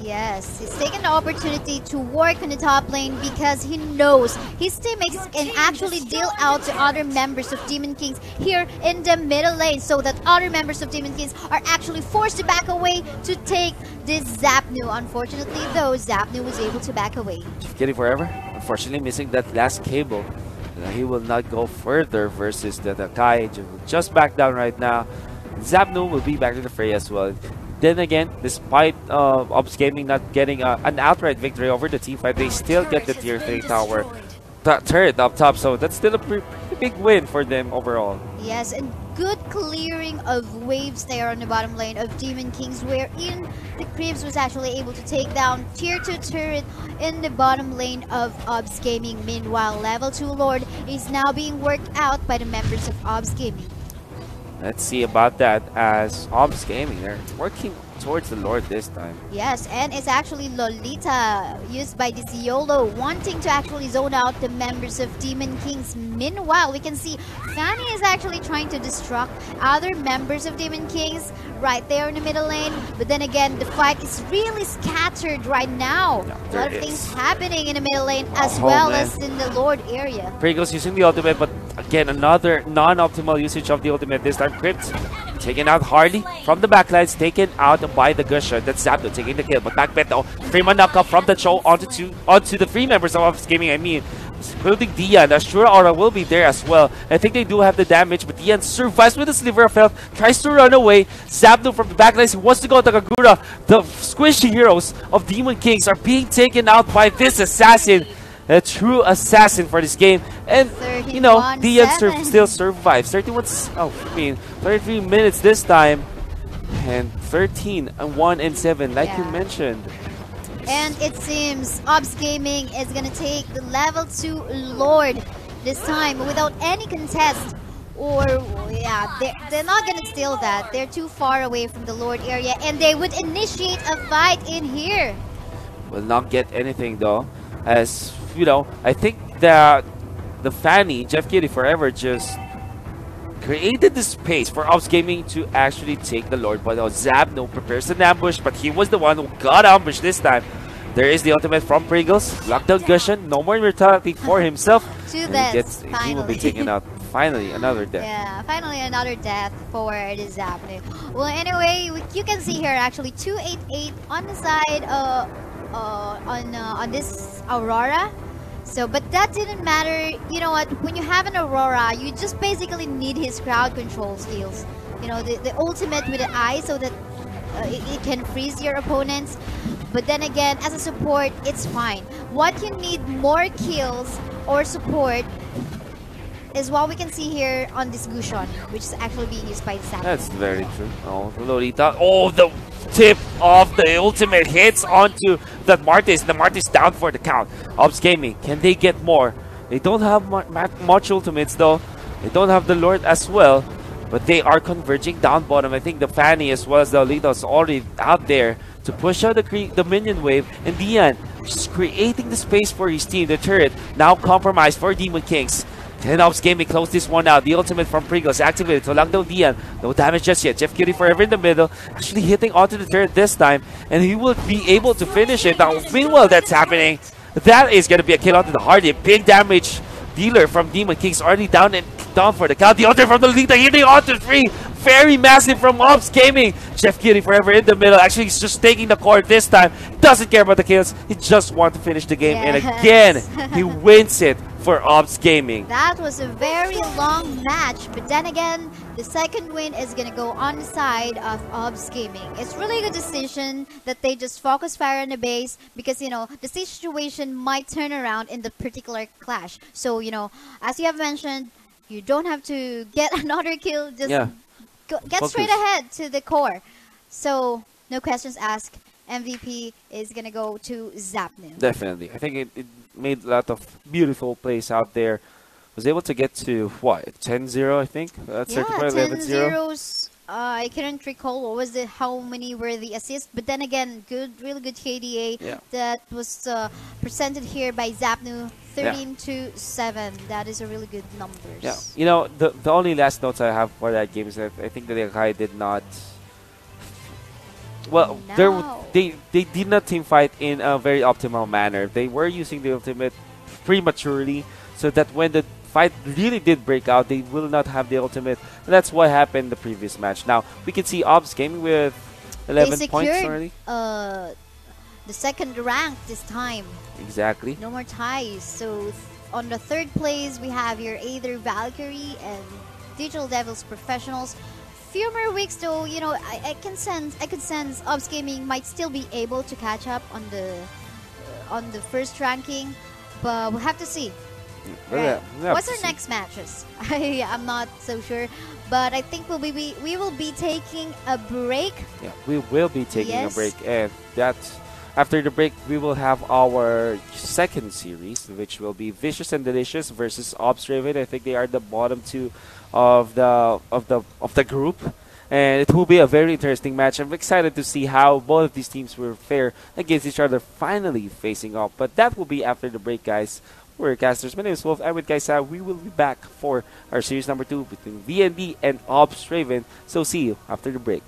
Yes, he's taking the opportunity to work on the top lane because he knows his teammates can actually deal out to other members of Demon Kings here in the middle lane, so that other members of Demon Kings are actually forced to back away to take this Z4PNU. Unfortunately, though, Z4PNU was able to back away. Getting forever, unfortunately missing that last cable. He will not go further versus the Takai. Just back down right now. Z4PNU will be back to the fray as well. Then again, despite Ops Gaming not getting an outright victory over the Team 5, they still get the tier 3 tower. Turret up top, so that's still a pretty big win for them overall. Yes, and good clearing of waves there on the bottom lane of Demon Kings, wherein the Creeps was actually able to take down tier 2 turret in the bottom lane of Ops Gaming. Meanwhile, level 2 Lord is now being worked out by the members of Ops Gaming. Let's see about that as Ops Gaming, they're working towards the Lord this time. Yes, and it's actually Lolita used by this YOLO wanting to actually zone out the members of Demon Kings. Meanwhile, we can see Fanny is actually trying to distract other members of Demon Kings right there in the middle lane. But then again, the fight is really scattered right now. A lot of things happening in the middle lane as well as in the Lord area. Pringles using the ultimate, but again, another non-optimal usage of the ultimate this time. Crypt taken out Harley from the backlines, taken out by the Gusher. That's Zapdo taking the kill, but Backbet though, Freeman knockup from the show onto the three members of Ops Gaming. I mean, including Dian. The Ashura Aura will be there as well. I think they do have the damage, but Dian survives with a sliver of health, tries to run away. Zapdo from the backlines, he wants to go to Kagura. The squishy heroes of Demon Kings are being taken out by this assassin. A true assassin for this game. And, you know, Dian still survives. 33 minutes this time. And 13-1-7, like you mentioned. And it seems Ops Gaming is going to take the level 2 Lord this time without any contest. Or, yeah, they're not going to steal that. They're too far away from the Lord area. And they would initiate a fight in here. Will not get anything though. As, you know, I think that the Fanny, Jeff Kitty Forever, just created the space for Ops Gaming to actually take the Lord. But Z4PNU prepares an ambush, but he was the one who got ambushed this time. There is the ultimate from Pringles. Lockdown Gushan, no more mortality for himself. Two deaths, he will be taken out. Finally, another death. Yeah, finally another death for the Z4PNU. Well, anyway, you can see here actually 288 on the side on this Aurora. So, but that didn't matter. You know what? When you have an Aurora, you just basically need his crowd control skills. You know, the ultimate with the eye, so that it can freeze your opponents. But then again, as a support, it's fine. What you need more kills or support is what we can see here on this Gushon, which is actually being used by the Z4PNU. That's very true. Oh, Lolita. Oh, the tip of the ultimate hits onto that Martis. The Martis down for the count. Ops Gaming, can they get more? They don't have much ultimates though. They don't have the Lord as well. But they are converging down bottom. I think the Fanny as well as the Lolita is already out there to push out the minion wave. And Dian just creating the space for his team. The turret now compromised for Demon Kings. Then Ops Gaming close this one out. The ultimate from Pringles activated to lock down Dian. No damage just yet. Jeff Cutie forever in the middle. Actually hitting onto the turret this time. And he will be able to finish it. Now, meanwhile, that's happening. That is going to be a kill onto the Hardy. Big damage dealer from Demon King's already down and down for the count. The other from the lead, hitting on to 3. Very massive from Ops Gaming. Chef Kitty forever in the middle. Actually, he's just taking the core this time. Doesn't care about the kills. He just wants to finish the game. And again, he wins it for Ops Gaming. That was a very long match, but then again, the second win is gonna go on the side of Ops Gaming. It's really a good decision that they just focus fire on the base because, you know, the situation might turn around in the particular clash. So, you know, as you have mentioned, you don't have to get another kill, just get straight ahead to the core. So, no questions asked. MVP is gonna go to Z4PNU. Definitely. I think it made a lot of beautiful plays out there. Was able to get to, what, 10-0, I think? That's 10 zeros. I couldn't recall what was how many were the assists, but then again, really good KDA that was presented here by Z4PNU. 13-7. That is a really good numbers. Yeah, you know, the only last notes I have for that game is that I think that the Kai did not. Well, they did not team fight in a very optimal manner. They were using the ultimate prematurely, so that when the fight really did break out, they will not have the ultimate. And that's what happened in the previous match. Now we can see Ops Gaming with 11 points already. The second rank this time. Exactly. No more ties. So on the third place, we have here either Valkyrie and Digital Devils Professionals. Few more weeks though, you know, I could sense Ops Gaming might still be able to catch up on the first ranking, but we'll have to see. Right. What's our next matches? I'm not so sure, but I think we will be taking a break. Yeah, we will be taking a break, and that's after the break we will have our second series, which will be Vicious and Delicious versus Ops Raven. I think they are the bottom two of the group, and it will be a very interesting match. I'm excited to see how both of these teams will fare against each other, finally facing off. But that will be after the break, guys. We're casters. My name is Wolf. I'm with Kaisa. We will be back for our series number 2 between VND and Ops Raven. So see you after the break.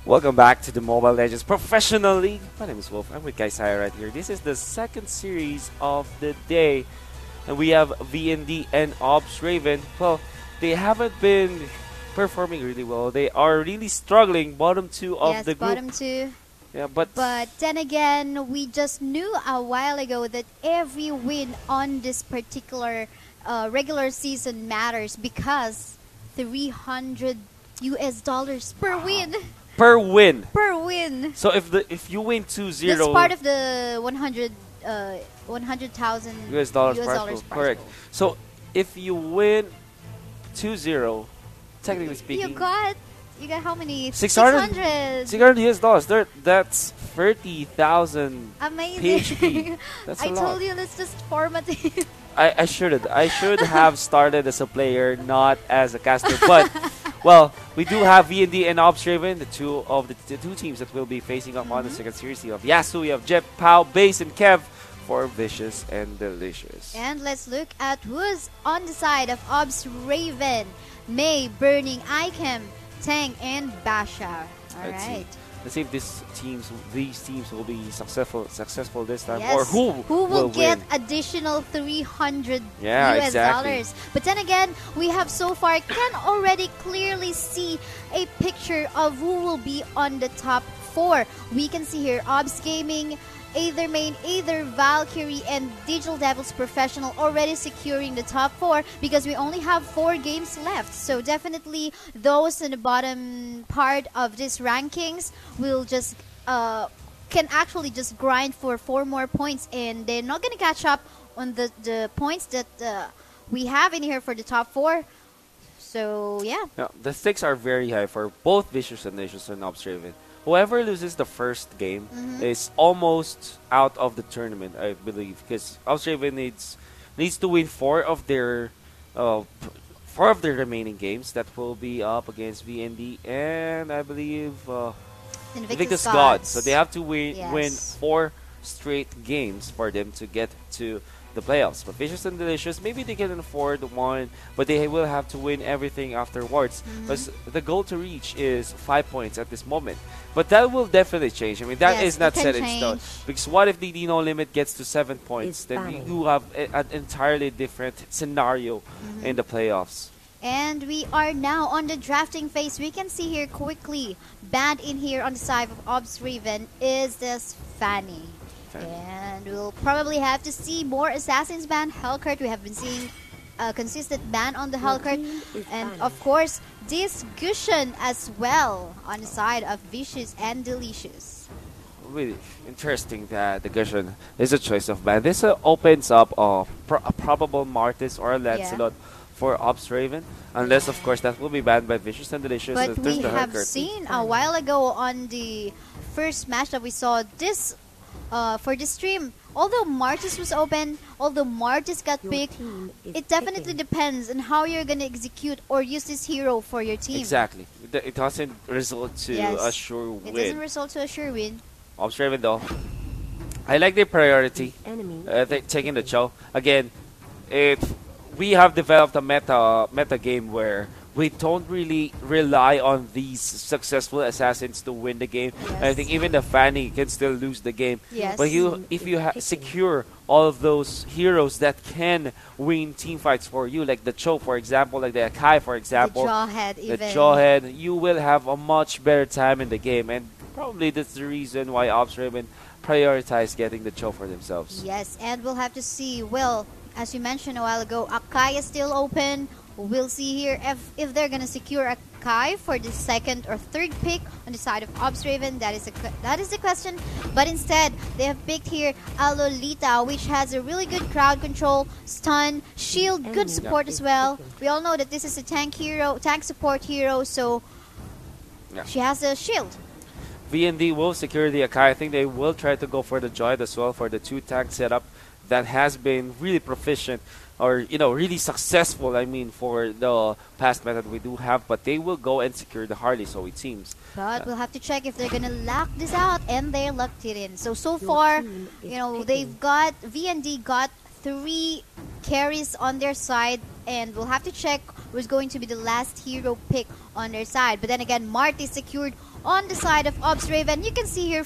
Welcome back to the Mobile Legends Professional League. My name is Wolf. I'm with Kaisai right here. This is the second series of the day. And we have VND and Ops Raven. Well, they haven't been performing really well. They are really struggling. Bottom two of Yes, the group. bottom two. Yeah, But then again, we just knew a while ago that every win on this particular regular season matters because 300 US dollars per win. per win. Per win. So if you win 2-0, That's part of the 100,000 US dollars, US prize dollars pool. prize Correct. pool. So if you win 2-0, technically speaking, You got how many? 600 600 US dollars. That's 30,000 Amazing. PHP. That's a I lot. told you, let's just format it. I should have started as a player, not as a caster. But well, we do have VND and Ops Raven, the two teams that will be facing up on the second series. You have Yasu, you have Jet, Pau, Base, and Kev for Vicious and Delicious. And let's look at who's on the side of Ops Raven. May, Burning, Ikem, Tang, and Basha. Alright. Let's see if these teams will be successful this time, Yes. or who will get win. additional 300 Yeah, US exactly. dollars. But then again, we have so far can already clearly see a picture of who will be on the top 4. We can see here Obs Gaming, Aether Main, Aether, Valkyrie, and Digital Devils Professional already securing the top 4 because we only have 4 games left. So definitely those in the bottom part of these rankings will just can actually just grind for 4 more points, and they're not going to catch up on the points that we have in here for the top 4. So yeah. Yeah, the stakes are very high for both Vicious and Delicious and Ops Raven. Whoever loses the first game is almost out of the tournament, I believe, because Ops Raven needs to win 4 of their remaining games that will be up against VND and I believe Invictus God. Gods. So they have to win Yes. 4 straight games for them to get to the playoffs. But Vicious and Delicious, maybe they can afford one, but they will have to win everything afterwards. Because the goal to reach is 5 points at this moment. But that will definitely change. I mean, that Yes, is not it can set in stone. change. Because what if the no limit gets to 7 points? It's Then fine. you have an entirely different scenario in the playoffs. And we are now on the drafting phase. We can see here quickly, banned in here on the side of Obs Raven is this Fanny. And we'll probably have to see more Assassins ban. Hellcurt, we have been seeing a consistent ban on the Hellcurt. And of course, this Gushen as well on the side of Vicious and Delicious. Really interesting that the Gushen is a choice of ban. This opens up a probable Martis or a Lancelot for Ops Raven. Unless, of course, that will be banned by Vicious and Delicious. But and there's we the have Hellcurt. seen a while ago on the first match that we saw this for the stream, although Martis was open, although Martis got picked, it definitely depends on how you're going to execute or use this hero for your team. Exactly. It doesn't result to Yes. a sure It win. doesn't result to a sure win. Ops Raven, though, I like their priority. Enemy. Taking the show. Again, we have developed a meta game where we don't really rely on these successful assassins to win the game. Yes. I think even the Fanny can still lose the game. Yes. But if you secure all of those heroes that can win team fights for you, like the Cho, for example, like the Akai, for example, the Jawhead even. the Jawhead, you will have a much better time in the game. And probably that's the reason why Ops Raven prioritize getting the Cho for themselves. Yes, and we'll have to see. Well, as you mentioned a while ago, Akai is still open. We'll see here if they're gonna secure Akai for the second or third pick on the side of Ops Raven. That is the question. But instead, they have picked here Alolita, which has a really good crowd control, stun, shield, good Enemy support as well. We all know that this is a tank support hero, so Yeah. she has a shield. VND will secure the Akai. I think they will try to go for the Joy as well for the 2-tank setup that has been really proficient or really successful. I mean, for the past method we do have, but they will go and secure the Harley. So it seems. But we'll have to check if they're gonna lock this out, and they locked it in. So far, they've got VND got 3 carries on their side, and we'll have to check who's going to be the last hero pick on their side. But then again, Marty secured on the side of Obs Raven. You can see here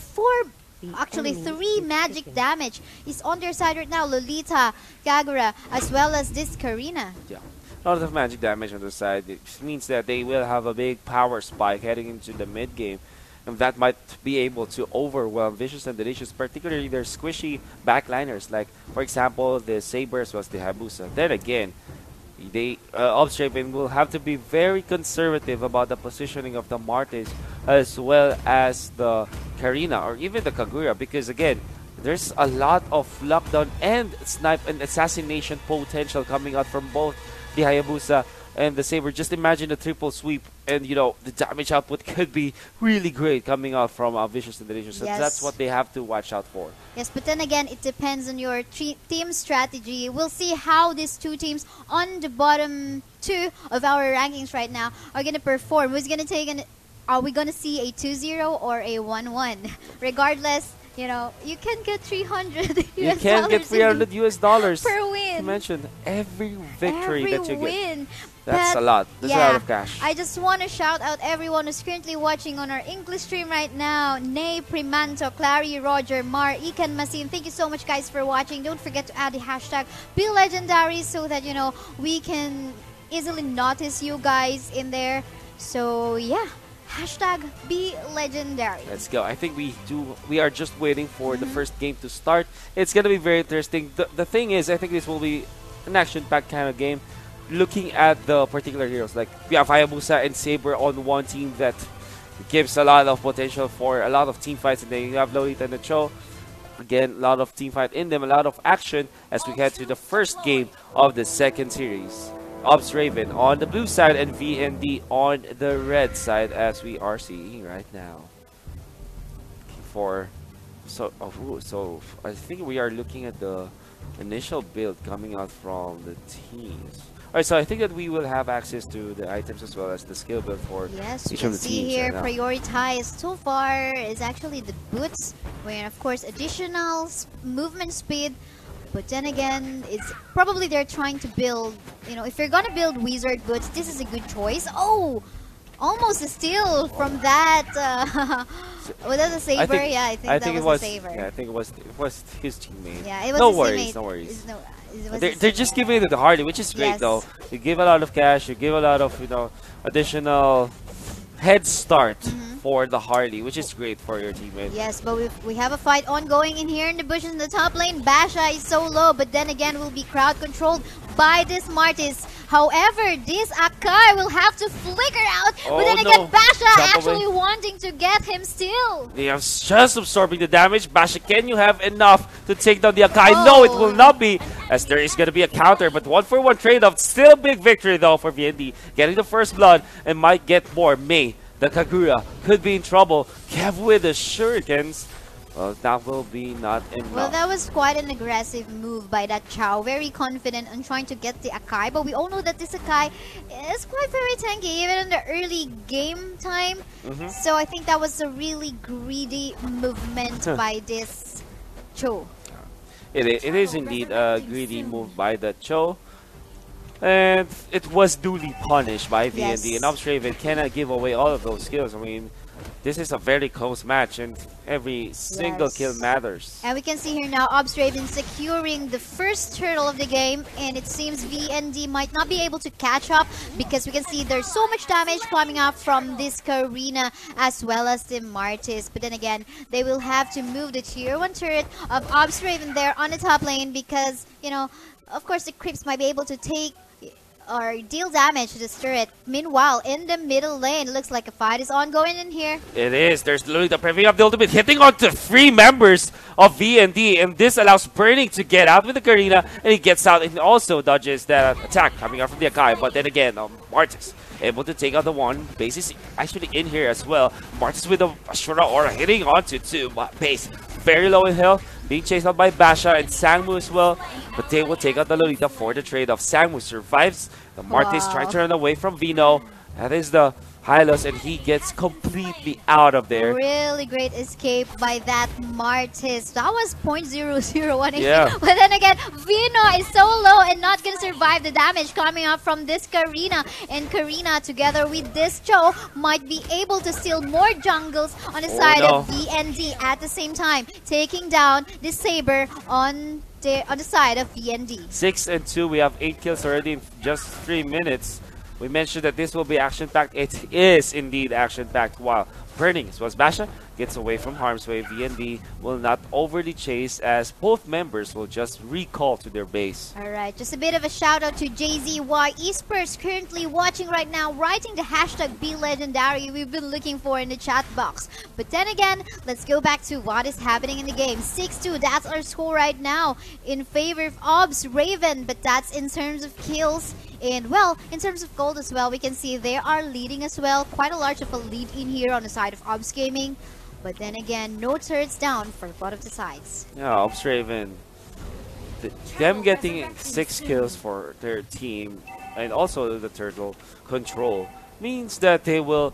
actually 3 magic damage is on their side right now. Lolita, Kagura, as well as this Karina. Yeah. A lot of magic damage on the side. It means that they will have a big power spike heading into the mid game. And that might be able to overwhelm Vicious and Delicious, particularly their squishy backliners. Like, for example, the Sabers was the Hayabusa. Then again, Obstraven will have to be very conservative about the positioning of the Martis as well as the Karina or even the Kagura, because again, there's a lot of lockdown and snipe and assassination potential coming out from both the Hayabusa and the Saber. Just imagine a triple sweep, and you know the damage output could be really great coming out from Vicious and Delicious. So that's what they have to watch out for. Yes, but then again, it depends on your team strategy. We'll see how these two teams on the bottom 2 of our rankings right now are going to perform. Who's going to take an... Are we going to see a 2-0 or a 1-1? Regardless, you know, you can get 300 US You can get 300 US dollars per win. To mention every victory that you win. get. That's a lot. That's a lot of cash. I just want to shout out everyone who's currently watching on our English stream right now. Nay, Primanto, Clary, Roger, Mar, Ikan, Masin. Thank you so much, guys, for watching. Don't forget to add the hashtag #BeLegendary so that, you know, we can easily notice you guys in there. So, yeah. Hashtag #BeLegendary. Let's go. I think we are just waiting for the first game to start. It's going to be very interesting. The thing is, I think this will be an action-packed kind of game. Looking at the particular heroes, like we have Hayabusa and Saber on one team that gives a lot of potential for a lot of team fights, and then you have Lolita and the Cho. Again, a lot of team fight in them, a lot of action as we head to the first game of the second series. Obs Raven on the blue side and VND on the red side, as we are seeing right now. So I think we are looking at the initial build coming out from the teams. Alright, so I think that we will have access to the items as well as the skill build for each of the teams. See here, prioritized so far is actually the boots, where of course additional movement speed. But then again, it's probably they're trying to build, you know, if you're gonna build wizard boots, this is a good choice. Oh, almost a steal from that. Was that a Saber? I think that was a Saber. Yeah, I think it was his teammate. Yeah, it was no his worries, teammate. no worries. They're just giving it to the Harley, which is great though. You give a lot of cash, you give a lot of, you know, additional head start for the Harley, which is great for your teammate. Yes, but we have a fight ongoing in here in the bushes in the top lane. Basha is so low, but then again will be crowd controlled by this Martis. However, this Akai will have to flicker out, but then again Basha actually wanting to get him still. They are just absorbing the damage. Basha, can you have enough to take down the Akai? No, it will not be, as there is going to be a counter, but 1-for-1 trade-off. Still a big victory though for VND. Getting the first blood and might get more. May, the Kagura, could be in trouble. Kev with the shurikens. Well, that will be not enough. Well, that was quite an aggressive move by that Chow. Very confident on trying to get the Akai. But we all know that this Akai is quite very tanky, even in the early game time. So I think that was a really greedy movement by this Cho. It is indeed a greedy move by the Cho. And it was duly punished by VND. And Obs Raven cannot give away all of those skills. I mean, this is a very close match, and every single kill matters. And we can see here now Obs Raven securing the first turtle of the game, and it seems VND might not be able to catch up because we can see there's so much damage coming up from this Karina as well as the Martis. But then again, they will have to move the tier 1 turret of Obs Raven there on the top lane because, you know, of course the creeps might be able to take or deal damage to this turret. Meanwhile, in the middle lane, it looks like a fight is ongoing in here. It is. There's literally the preview of the ultimate hitting onto 3 members of VND, and this allows Burning to get out with the Karina, and he gets out and also dodges that attack coming out from the Akai. But then again, Martis able to take out the one. Base is actually in here as well. Martis with a Ashura Aura hitting onto 2. Base very low in health, being chased out by Basha and Sangmu as well. But they will take out the Lolita for the trade-off. Sangmu survives. The Martis trying to run away from Vino. That is the Hylos, and he gets completely out of there. Really great escape by that Martis. That was 0.001. Yeah. But then again, Vino is so low and not going to survive the damage coming up from this Karina. And Karina, together with this Cho, might be able to steal more jungles on the side of VND at the same time, taking down the Saber on the side of VND. 6 and 2. We have 8 kills already in just 3 minutes. We mentioned that this will be action-packed. It is indeed action-packed. While burning as well as Basha gets away from harm's way, VND will not overly chase as both members will just recall to their base. Alright, just a bit of a shout out to JZY Esports currently watching right now, writing the hashtag BeLegendary we've been looking for in the chat box. But then again, let's go back to what is happening in the game. 6-2, that's our score right now in favor of Obs Raven, but that's in terms of kills. And well, in terms of gold as well, we can see they are leading as well. Quite a large of a lead in here on the side of Obs Gaming. But then again, no turrets down for both of the sides. Yeah, Obs Raven, them getting 6 kills for their team and also the turtle control means that they will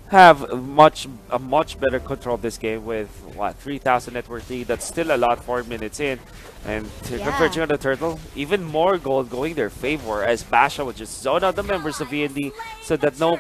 have a much better control of this game with what 3,000 network lead. That's still a lot 4 minutes in, and converging on the turtle, even more gold going their favor as Basha will just zone out the members of VND so that no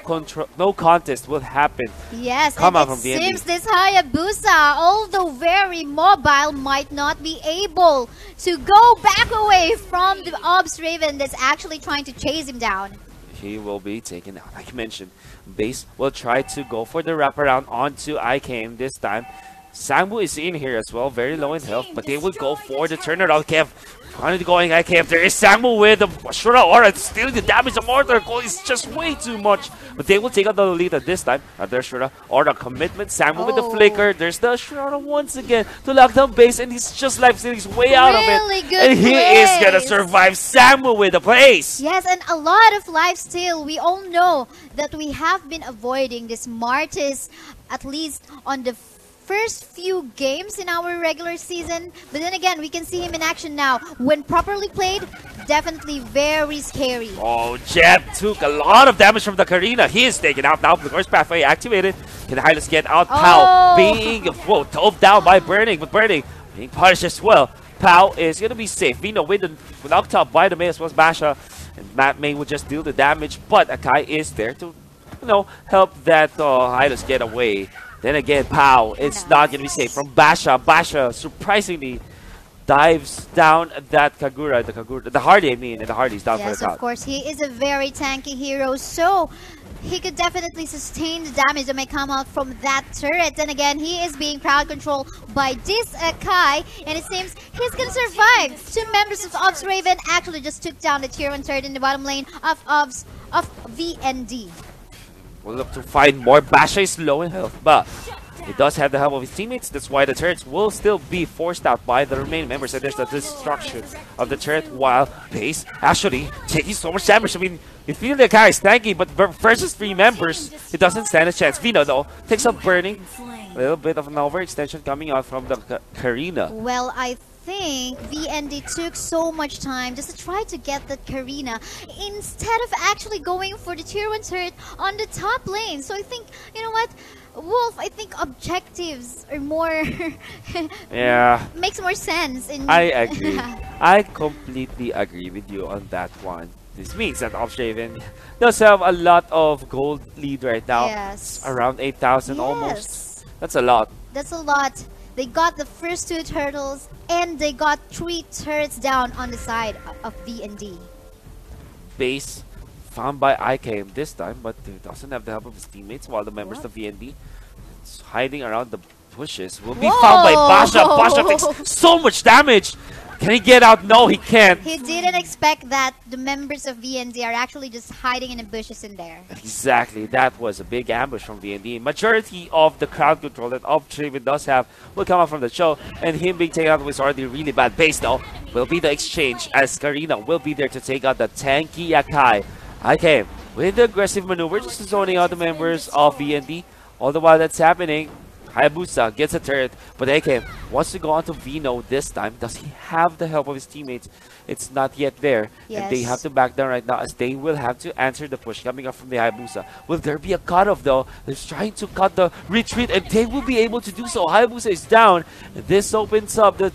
contest will happen. Yes, Come and out from it VND. seems this Hayabusa, although very mobile, might not be able to go back away from the Obs Raven that's actually trying to chase him down. He will be taken out. Like I mentioned, Base will try to go for the wraparound onto IKM this time. Sambu is in here as well, very low in health, but they will go for the turnaround. Kev, finally going IKM. There is Sambu with the Shura Aura, stealing the damage. The Mortar Goal is just way too much, but they will take out the lead at this time. There's Shura Aura commitment. Sambu with the flicker. There's the Shura Aura once again to lock down Base, and he's just life stealing his way out of it. Good and he is gonna survive. Sambu with the place. Yes, and a lot of lifesteal. We all know that we have been avoiding this Martis at least on the first few games in our regular season, but then again we can see him in action now. When properly played, definitely very scary. Oh, Jeb took a lot of damage from the Karina. He is taken out now. The first pathway activated. Can Hylos get out? Pao being dove down by Burning, but Burning being punished as well. Pao is gonna be safe. Vino with the knocked out by the May as well as Basha, and Matt May will just deal the damage, but Akai is there to help that Hylos get away. Then again, Pao is not going to be safe from Basha. Basha surprisingly dives down that Kagura, the Hardy, and the Hardy's down for the count. Yes, of course, he is a very tanky hero, so he could definitely sustain the damage that may come out from that turret. Then again, he is being crowd controlled by this Akai, and it seems he's going to survive. 2 members of Obs Raven actually just took down the tier 1 turret in the bottom lane of VND. We'll look to find more. Basha is low in health, but he does have the help of his teammates. That's why the turrets will still be forced out by the remaining members. And there's the destruction of the turret while Base actually taking so much damage. I mean, you feel the guy is tanky, but versus 3 members, it doesn't stand a chance. Vino, though, takes up Burning. A little bit of an overextension coming out from the Karina. Well, I think VND took so much time just to try to get that Karina instead of actually going for the tier 1 turret on the top lane. So I think, you know what, Wolf, I think objectives are more makes more sense. I agree. I completely agree with you on that one. This means that Obs Raven does have a lot of gold lead right now. Yes. Around 8,000 almost. That's a lot. That's a lot. They got the first 2 turtles and they got 3 turrets down on the side of VND. Base found by IKM this time, but he doesn't have the help of his teammates, while the members of VND hiding around the bushes will be found by Basha. Basha takes so much damage. Can he get out? No, he can't. He didn't expect that the members of VND are actually just hiding in the bushes in there. Exactly. That was a big ambush from VND. Majority of the crowd control that Obs Raven does have will come out from the show, and him being taken out was already really bad. Base, though, will be the exchange as Karina will be there to take out the tanky Akai. IKM with the aggressive maneuver, just zoning out the members of VND. All the while that's happening, Hayabusa gets a turret, but AK wants to go on to Vino this time. Does he have the help of his teammates? It's not yet there. And they have Yes. to back down right now as they will have to answer the push coming up from the Hayabusa. Will there be a cutoff though? They're trying to cut the retreat and they will be able to do so. Hayabusa is down. This opens up the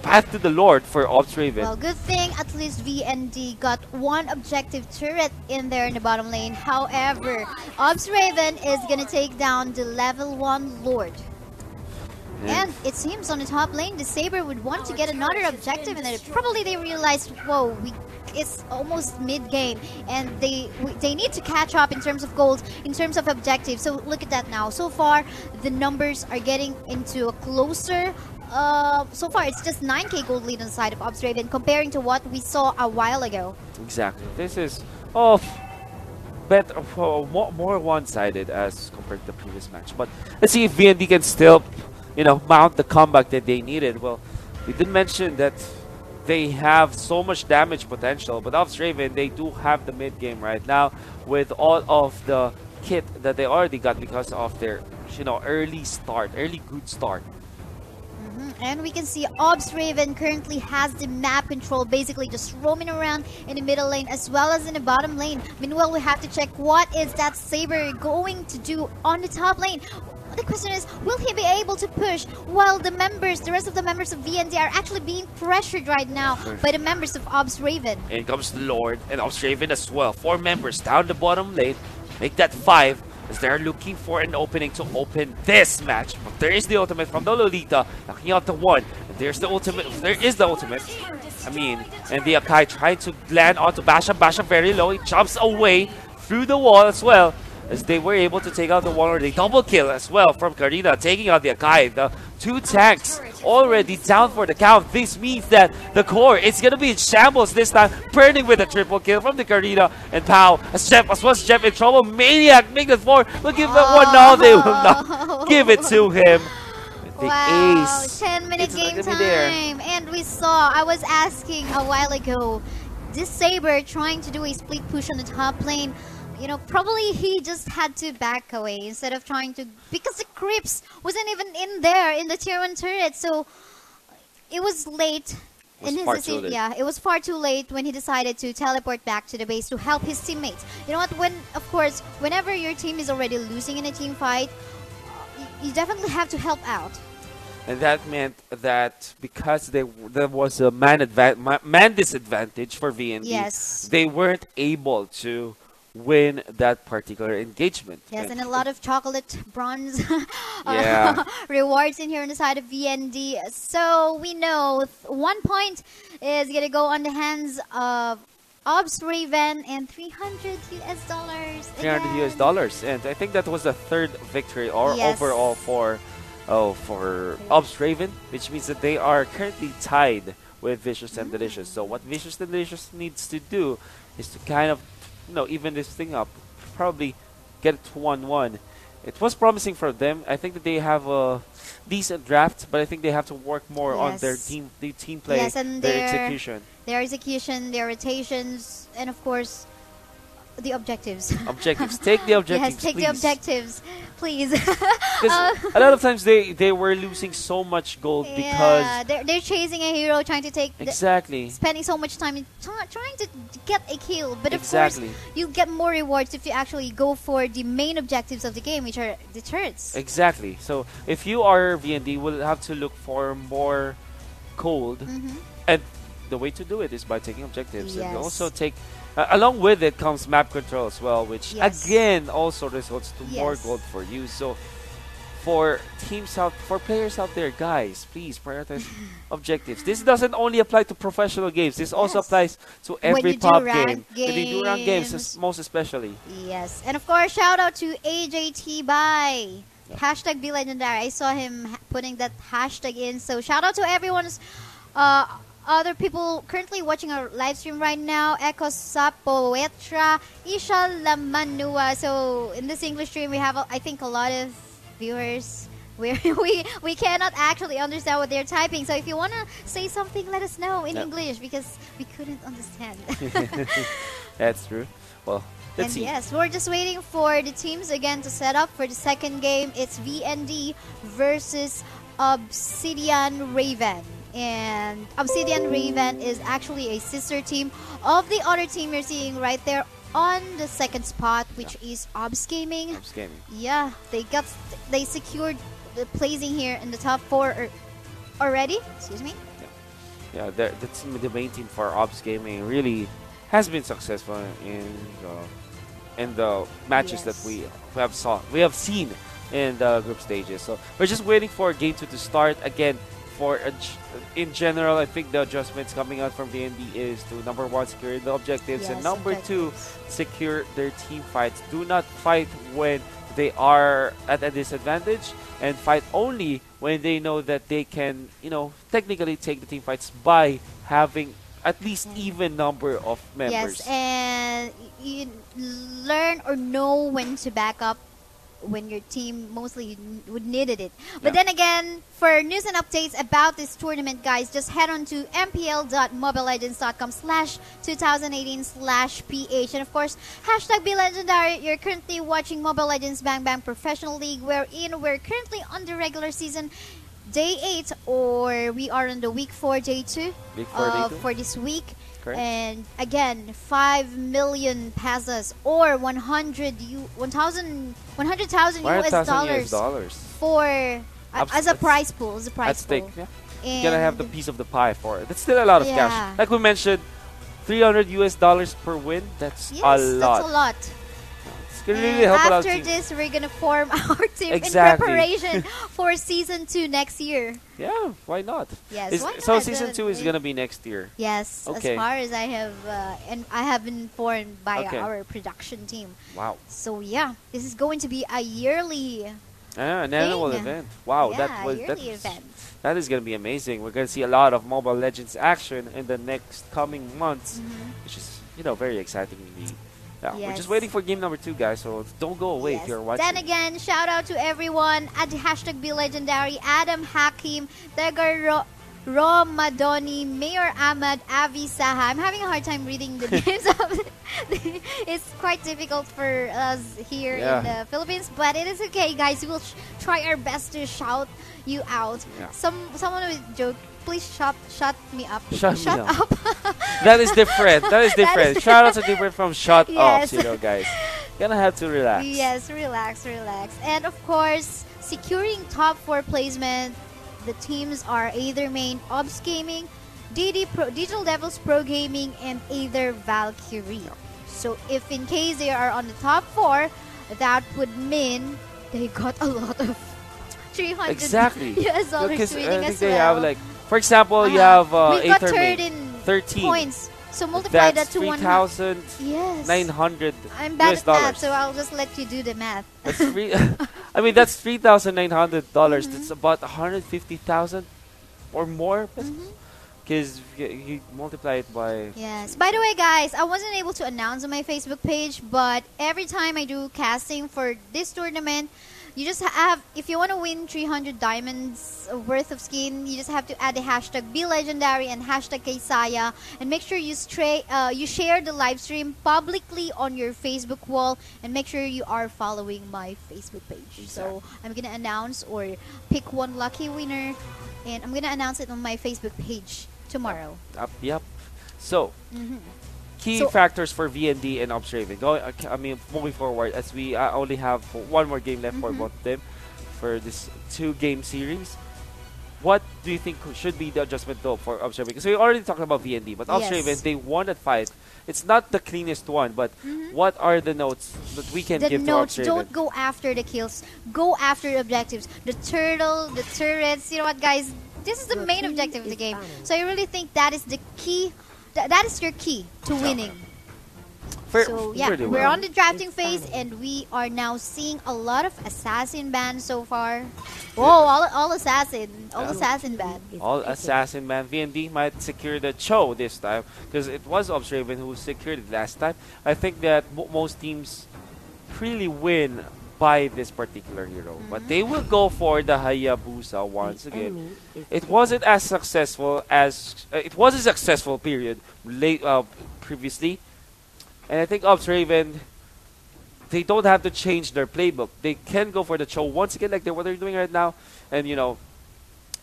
path to the Lord for Ops Raven. Well, good thing at least VND got one objective turret in there in the bottom lane. However, Ops Raven is gonna take down the level 1 Lord. And it seems on the top lane, the Saber would want to get another objective, and then probably they realized, whoa, it's almost mid-game, and they need to catch up in terms of gold, in terms of objectives. So look at that now. So far, the numbers are getting into a closer. So far, it's just 9k gold lead on the side of Ops Raven, comparing to what we saw a while ago. Exactly. This is more one-sided as compared to the previous match. But let's see if VND can still, mount the comeback that they needed. Well, we did mention that they have so much damage potential, but Ops Raven, they do have the mid game right now with all of the kit that they already got because of their, early good start. And we can see Ops Raven currently has the map control, basically just roaming around in the middle lane as well as in the bottom lane. Meanwhile, we have to check what is that Saber going to do on the top lane. The question is, will he be able to push while the rest of the members of VND are actually being pressured right now by the members of Ops Raven? In comes the Lord and Ops Raven as well. 4 members down the bottom lane. Make that 5 as they're looking for an opening to open this match. But there is the ultimate from the Lolita, knocking out the 1. And there's the ultimate. There is the ultimate. And the Akai trying to land onto Basha. Basha very low. He jumps away through the wall as well, as they were able to take out the one, or the double kill as well from Karina, taking out the Akai. The 2 tanks already down for the count. This means that the core is going to be in shambles this time, burning with a triple kill from the Karina and Pow. As Jeff in trouble. Maniac, make it 4. We'll give that one now. They will not give it to him. The ace. 10-minute game time. And I was asking a while ago, this Saber trying to do a split push on the top lane. Probably he just had to back away instead of trying to, because the creeps wasn't even in there in the tier 1 turret. So it was late in his decision. Yeah, it was far too late when he decided to teleport back to the base to help his teammates. You know what? Whenever your team is already losing in a team fight, you definitely have to help out. And that meant that because there was a man disadvantage for VND, yes, they weren't able to win that particular engagement. Yes, and a lot of chocolate bronze yeah. rewards in here on the side of VND. So we know 1 point is going to go on the hands of Ops Raven and $300 US. $300 US, and I think that was the 3rd victory overall for Ops Raven, which means that they are currently tied with Vicious and Delicious. So what Vicious and Delicious needs to do is to kind of even this thing up, probably get it to 1-1. It was promising for them. I think that they have a decent draft, but I think they have to work more on their team play, and their execution. Their rotations, and of course, the objectives. Objectives. Take the objectives, yes, take please. the objectives, please. Because a lot of times they were losing so much gold because they're chasing a hero, trying to take spending so much time in trying to get a kill. But of course, you get more rewards if you actually go for the main objectives of the game, which are the turrets. Exactly. So if you are VND, we'll have to look for more gold, and the way to do it is by taking objectives, and also take. Along with it comes map control as well, which again also results to more gold for you. So for players out there, guys, please prioritize objectives. This doesn't only apply to professional games. This also applies to every pub game. When they do rank games, most especially. Yes, and of course, shout out to AJT by hashtag Be Legendary. I saw him putting that hashtag in. So shout out to everyone's. Other people currently watching our live stream right now, Echo Sapoetra, Isha Lamanua. So in this English stream, we have, I think, a lot of viewers We cannot actually understand what they're typing. So if you wanna say something, let us know in Yep. English because we couldn't understand. That's true. Well, And let's see. yes, we're just waiting for the teams again to set up for the second game. It's VND versus Obsidian Raven. And Obsidian Raven is actually a sister team of the other team you're seeing right there on the second spot, which is Obs Gaming. Obs Gaming. Yeah, they secured the placing here in the top four already. Excuse me. Yeah, the main team for Obs Gaming really has been successful in the matches that Yes. we have seen in the group stages. So we're just waiting for game 2 to start again. In general, I think the adjustments coming out from VND is to number 1 secure the objectives, and Yes, number 2 objectives. secure their team fights. Do not fight when they are at a disadvantage, and fight only when they know that they can, technically take the team fights by having at least even number of members. Yes, and you learn or know when to back up when your team mostly would needed it. But Yeah. then again, for news and updates about this tournament, guys, just head on to mpl.mobilelegends.com/2018/ph. And of course, hashtag #BeLegendary. You're currently watching Mobile Legends Bang Bang Professional League, wherein we're currently on the regular season day 8, or we are on the week 4, day 2 Week 4, day 2. for this week. Correct. And again, 5 million pesos or 100,000 US dollars for as a prize pool. As a at prize stake. pool. Yeah. And You're gonna have the piece of the pie for it. That's still a lot of Yeah. cash. Like we mentioned, $300 US per win. That's yes, a lot. that's a lot. It's gonna And really help a lot of after teams. this, we're gonna form our team Exactly. in preparation for season 2 next year. Yeah, why not? Yes, why So not? season 2 is gonna be next year. Yes, Okay. as far as I have, and I have been informed by Okay. our production team. Wow. So yeah, this is going to be a yearly, An annual thing. event. Wow, yeah, yearly event. that is gonna be amazing. We're gonna see a lot of Mobile Legends action in the next coming months, which is very exciting indeed. Yeah, we're just Yes. waiting for game number 2, guys. So don't go away if Yes. you're watching. Then again, shout out to everyone at the hashtag #BeLegendary, Adam Hakim, Tegar Romadoni, Mayor Ahmad, Avi Saha. I'm having a hard time reading the names of it's quite difficult for us here Yeah. in the Philippines, but it is okay, guys. We'll try our best to shout you out. Yeah. Someone would joke, please shut me up. Shut me up. up. That is different. That is different. is Shout out to different from shut Yes. ups, guys. Gonna have to relax. Yes, relax. And of course, securing top 4 placement, the teams are either main Obs Gaming, Digital Devils Pro Gaming, and either Valkyrie. So if in case they are on the top 4, that would mean they got a lot of 300 Exactly. US dollars Because winning I think as they well. have for example, you Uh-huh. have we got Aether third main, in 13 points. So multiply that That's to 100. 3,900 Yes. I'm bad US at dollars. math, so I'll just let you do the math. That's I mean, that's $3,900. Mm-hmm. That's about 150,000 or more. Mm-hmm. Because you multiply it by. Yes. By the way, guys, I wasn't able to announce on my Facebook page, but every time I do casting for this tournament, you just have, if you want to win 300 diamonds worth of skin, you just have to add the hashtag #BeLegendary and hashtag Kaysaya, and make sure you share the live stream publicly on your Facebook wall, and make sure you are following my Facebook page. So I'm gonna announce or pick one lucky winner, and I'm gonna announce it on my Facebook page tomorrow. Yep. So, key So- factors for VND and Ops Raven. Moving forward, as we only have one more game left for both of them for this 2-game series. What do you think should be the adjustment though for Ops Raven? Because we already talked about VND, but Ops Yes. Raven, they won that fight. It's not the cleanest one, but what are the notes that we can The give to notes, Ops Raven? don't go after the kills. Go after the objectives. The turtle, the turrets. You know what, guys? This is the main objective of the game. So I really think that is the key. That is your key to winning. So yeah, Pretty we're well. on the drafting phase, and we are now seeing a lot of assassin bans so far. Whoa, all assassin ban. All assassin man. VND might secure the Cho this time because it was Ops Raven who secured it last time. I think that most teams really win by this particular hero. But they will go for the Hayabusa once again. It wasn't as successful as it was a successful period late previously, and I think Ops Raven, they don't have to change their playbook. They can go for the Cho once again, like what they're doing right now, and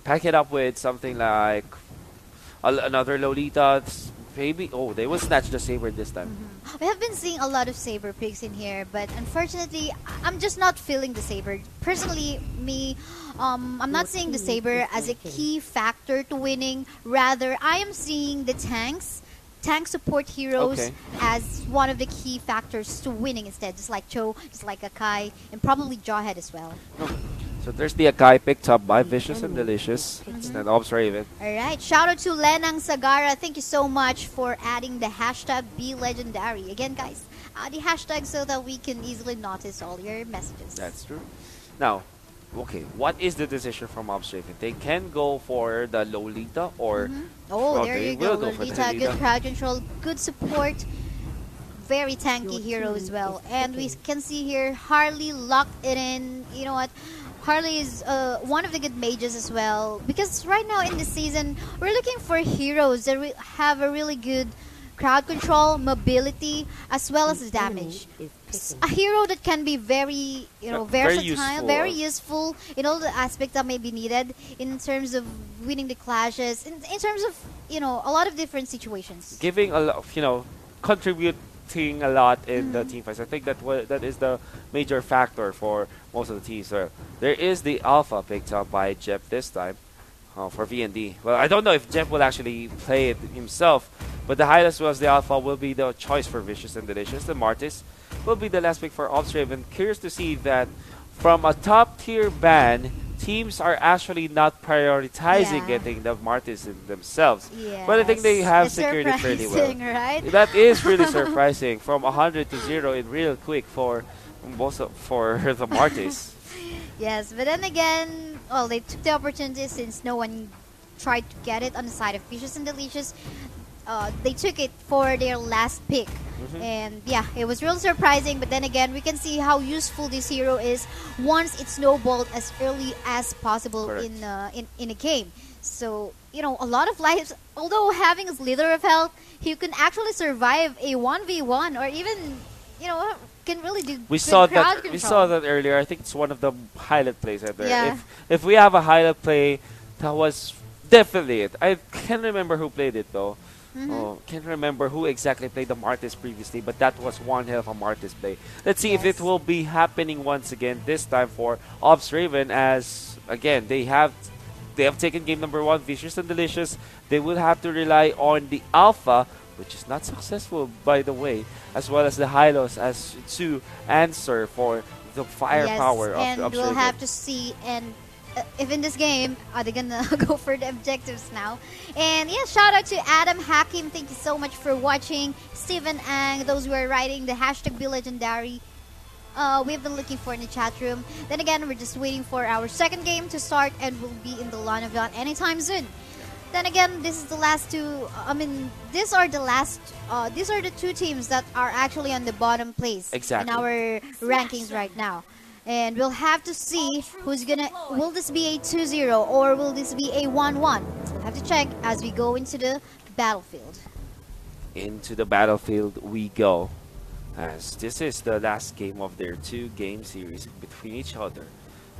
pack it up with something like another Lolita. Maybe they will snatch the saber this time. We have been seeing a lot of saber picks in here, but unfortunately, I'm just not feeling the saber. Personally, me, I'm not seeing the saber as a key factor to winning. Rather, I am seeing the tank support heroes as one of the key factors to winning instead, just like Cho, just like Akai, and probably Jawhead as well. So there's the Akai picked up by Vicious and Delicious. And Ops Raven. Alright, shout out to Lenang Sagara. Thank you so much for adding the hashtag #BeLegendary. Again, guys, add the hashtag so that we can easily notice all your messages. That's true. Now, what is the decision from Ops Raven? They can go for the Lolita or... Oh, there you go. Lolita, good crowd control, good support. Very tanky hero as well. And we can see here, Harley locked it in. You know what? Harley is one of the good mages as well, because right now in this season we're looking for heroes that have a really good crowd control, mobility, as well as damage. A hero that can be very versatile, very useful in all the aspects that may be needed in terms of winning the clashes, in terms of a lot of different situations. Giving a lot, contributing a lot in the team fights. I think that is the major factor for most of the teams. So there is the Alpha picked up by Jep this time for VND. Well, I don't know if Jep will actually play it himself, but the highest was the Alpha will be the choice for Vicious and Delicious. The Martis will be the last pick for Ops Raven. Curious to see that from a top tier ban, teams are actually not prioritizing getting the Martis in themselves. Yes. But I think they have secured it fairly well. Right? That is really surprising. From 100 to 0 in real quick for the Martis. Yes, but then again, well, they took the opportunity since no one tried to get it on the side of Vicious and Delicious. They took it for their last pick. And yeah, it was real surprising, but then again, we can see how useful this hero is once it's snowballed as early as possible in a game. So, a lot of lives, although having a slither of health, he can actually survive a 1v1 or even, can really do we saw that earlier. I think it's one of the highlight plays out there. Yeah. If we have a highlight play, that was definitely it. I can't remember who played it though. Can't remember who exactly played the Martis previously, but that was one hell of a Martis play. Let's see if it will be happening once again, this time for Ops Raven, as again they have taken game number 1, Vicious and Delicious. They will have to rely on the Alpha, which is not successful by the way, as well as the Hylos as to answer for the firepower of Ops Raven. And we'll have to see if in this game, are they gonna go for the objectives now? And yeah, shout out to Adam Hakim. Thank you so much for watching. Steven Ang, those who are writing the hashtag #BeLegendary. We've been looking for in the chat room. Then again, we're just waiting for our second game to start, and we'll be in the line of that anytime soon. Then again, this is the last two. These are the two teams that are actually on the bottom place in our rankings right now. And we'll have to see will this be a 2-0 or will this be a 1-1? We'll have to check as we go into the battlefield. Into the battlefield we go, as this is the last game of their 2-game series between each other.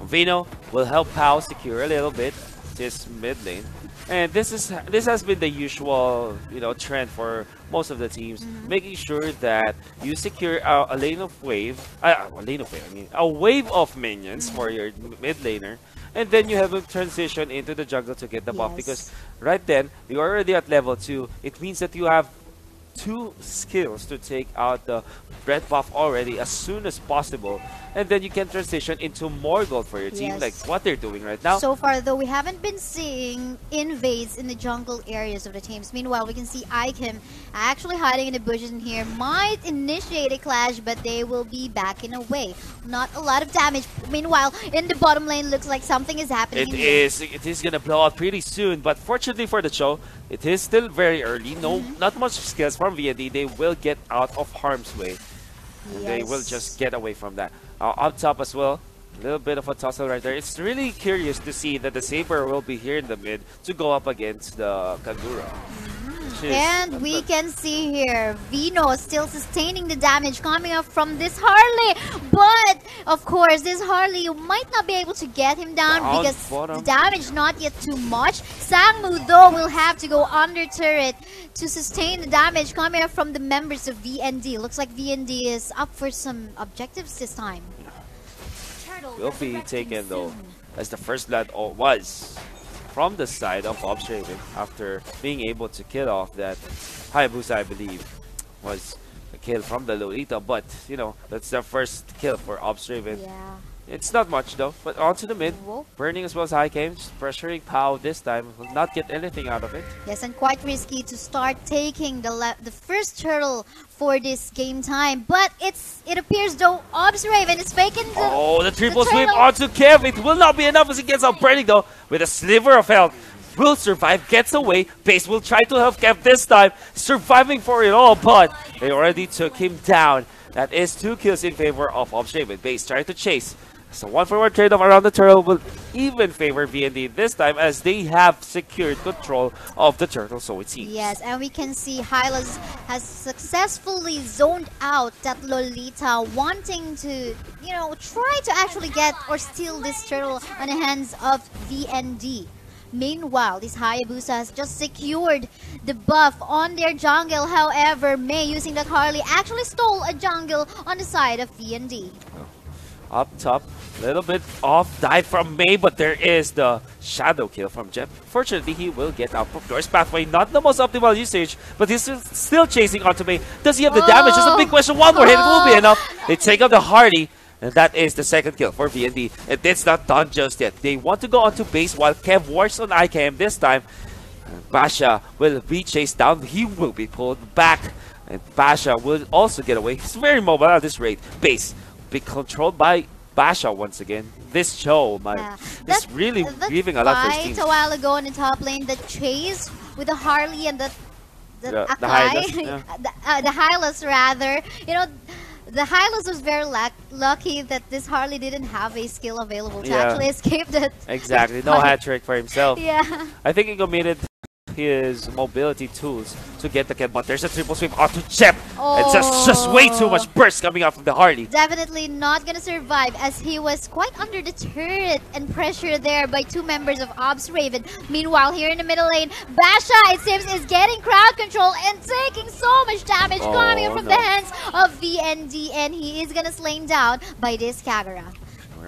Vino will help Pao secure a little bit this mid lane, and this has been the usual trend for most of the teams, making sure that you secure a wave of minions for your mid laner, and then you have a transition into the jungle to get the buff, because right then you're already at level 2. It means that you have 2 skills to take out the red buff already as soon as possible, and then you can transition into more gold for your team, like what they're doing right now. So far though, we haven't been seeing invades in the jungle areas of the teams. Meanwhile, we can see Ikem actually hiding in the bushes in here, might initiate a clash, but they will be backing away. Not a lot of damage. Meanwhile, in the bottom lane, looks like something is happening. It is gonna blow out pretty soon, but fortunately for the show, it is still very early. Not much skills from VND. They will get out of harm's way. And they will just Yes. get away from that. Up top as well, a little bit of a tussle right there. It's really curious to see that the Saber will be here in the mid to go up against the Kagura. And we can see here Vino still sustaining the damage coming up from this Harley. But of course, this Harley, you might not be able to get him down because the damage not yet too much. Sangmu though will have to go under turret to sustain the damage coming up from the members of VND. Looks like VND is up for some objectives this time. Will be taken though, as the first blood was from the side of Obstraven after being able to kill off that Hayabusa, I believe, was a kill from the Lolita. But, you know, that's the first kill for Obstraven. Yeah. It's not much though, but onto the mid. Whoa. Burning as well as High-Came, pressuring Pao this time. Will not get anything out of it. Yes, and quite risky to start taking the first turtle for this game time. But it appears though Obstraven is faking the triple sweep turtle. onto Kev. It will not be enough as he gets out Burning though with a sliver of health. Will survive, gets away. Base will try to help Kev this time, surviving for it all, but they already took him down. That is 2 kills in favor of Obstraven. Base trying to chase. So 1-for-1 trade-off around the turtle will even favor VND this time as they have secured control of the turtle, so it seems. Yes, and we can see Hylas has successfully zoned out that Lolita, wanting to, you know, try to actually get or steal this turtle on the hands of VND. Meanwhile, this Hayabusa has just secured the buff on their jungle. However, Mei, using that Harley, actually stole a jungle on the side of VND. Up top, little bit off dive from Mei, but there is the shadow kill from Jeff. Fortunately, he will get out of Door's pathway. Not the most optimal usage, but he's still chasing onto Mei. Does he have the damage? That's a big question. One more hit will be enough. They take out the Hardy, and that is the second kill for VND. And it's not done just yet. They want to go onto base while Kev works on IKM this time. Basha will be chased down. He will be pulled back, and Basha will also get away. He's very mobile at this rate. Base be controlled by Basha once again. This show is really giving a lot for his team. A while ago in the top lane, the chase with the Harley and the Hylas, yeah. the Hylas rather. You know, the Hylas was very lucky that this Harley didn't have a skill available to actually escape that. Exactly, no hat trick for himself. Yeah. I think he committed his mobility tools to get the kill, but there's a triple sweep onto Chep. It's just way too much burst coming out from the Harley. Definitely not gonna survive as he was quite under the turret and pressure there by 2 members of Obstraven. Meanwhile, here in the middle lane, Basha, it seems, is getting crowd control and taking so much damage coming from the hands of VND, and he is gonna slain down by this Kagura.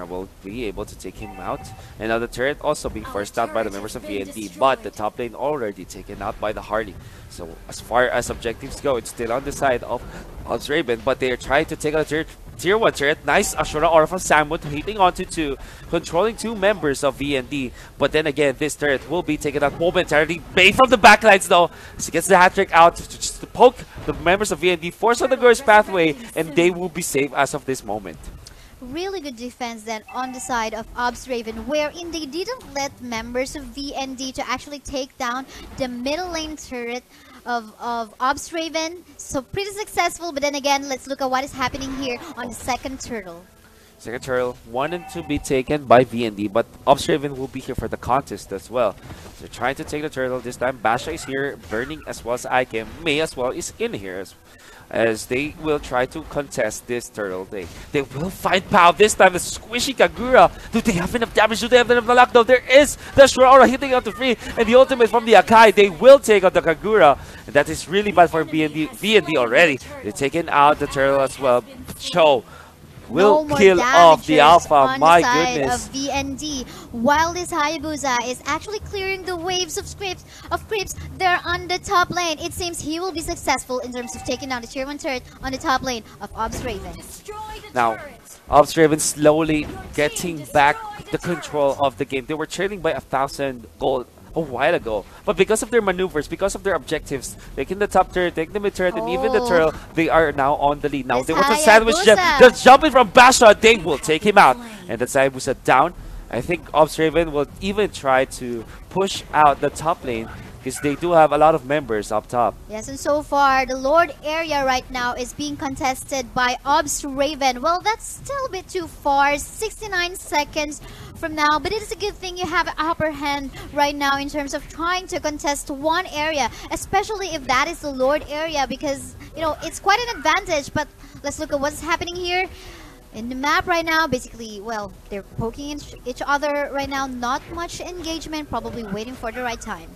Will be able to take him out. And now the turret also being forced out by the members of VND, but the top lane already taken out by the Harley. So as far as objectives go, it's still on the side of Raven, but they are trying to take out the tier 1 turret. Nice Ashura Aura from Samwood, hitting onto 2, controlling 2 members of VND. But then again, this turret will be taken out momentarily. Bay from the backlines though, as he gets the hat trick out to poke the members of VND, force on the girl's pathway, and they will be safe as of this moment. Really good defense then on the side of Obstraven, wherein they didn't let members of VND to actually take down the middle lane turret of Obstraven. So pretty successful, but then again, let's look at what is happening here on the second turtle. Second turtle wanted to be taken by VND, but Obstraven will be here for the contest as well. So they're trying to take the turtle. This time Basha is here, Burning as well as Ikem. Mei as well is in here as they will try to contest this turtle. They will find Pao this time. The squishy Kagura. Do they have enough damage? Do they have enough lockdown? There is the Shura hitting out the free, and the ultimate from the Akai. They will take out the Kagura, and that is really bad for VND already. They're taking out the turtle as well. Cho will kill off the Alpha. My goodness. Of VND, while this Hayabusa is actually clearing the waves of creeps, they're on the top lane. It seems he will be successful in terms of taking down the tier 1 turret on the top lane of Obstraven. Now, Obstraven slowly getting back the control of the game. They were trailing by 1,000 gold a while ago, but because of their maneuvers, because of their objectives, taking the top turret, taking the mid turret, and even the turtle, they are now on the lead. Now they want to sandwich them. They're jumping from Basha. They will take him out, and that's Hayabusa down. I think Obstraven will even try to push out the top lane because they do have a lot of members up top. Yes, and so far, the Lord area right now is being contested by Obs Raven. Well, that's still a bit too far, 69 seconds from now, but it is a good thing you have an upper hand right now in terms of trying to contest one area, especially if that is the Lord area, because, you know, it's quite an advantage. But let's look at what's happening here. In the map right now, basically, well, they're poking each other right now. Not much engagement, probably waiting for the right time.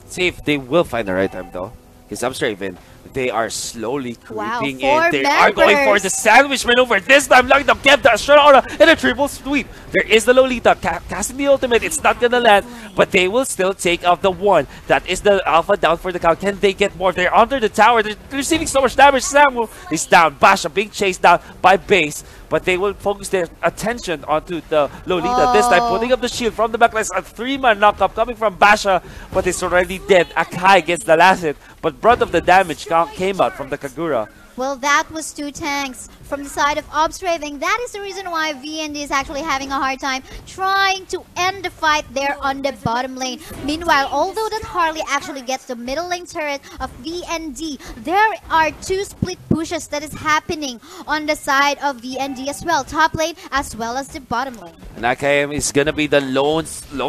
See if they will find the right time though. Because I'm sure even they are slowly creeping Wow, in. They are going for the sandwich maneuver. This time, like the Kev, the Astra Aura, and a triple sweep. There is the Lolita casting the ultimate. It's not gonna land, but they will still take out the one. That is the Alpha down for the count. Can they get more? They're under the tower. They're receiving so much damage. Samu is down. Basha being chased down by base. But they will focus their attention onto the Lolita. This time, putting up the shield from the backline. A 3-man knockup coming from Basha, but it's already dead. Akai gets the last hit, but brunt of the damage came out from the Kagura. Well, that was two tanks from the side of Obs Raven. That is the reason why VND is actually having a hard time trying to end the fight there on the bottom lane. Meanwhile, although that Harley actually gets the middle lane turret of VND, there are two split pushes that is happening on the side of VND as well. Top lane as well as the bottom lane. And AKM is going to be the lone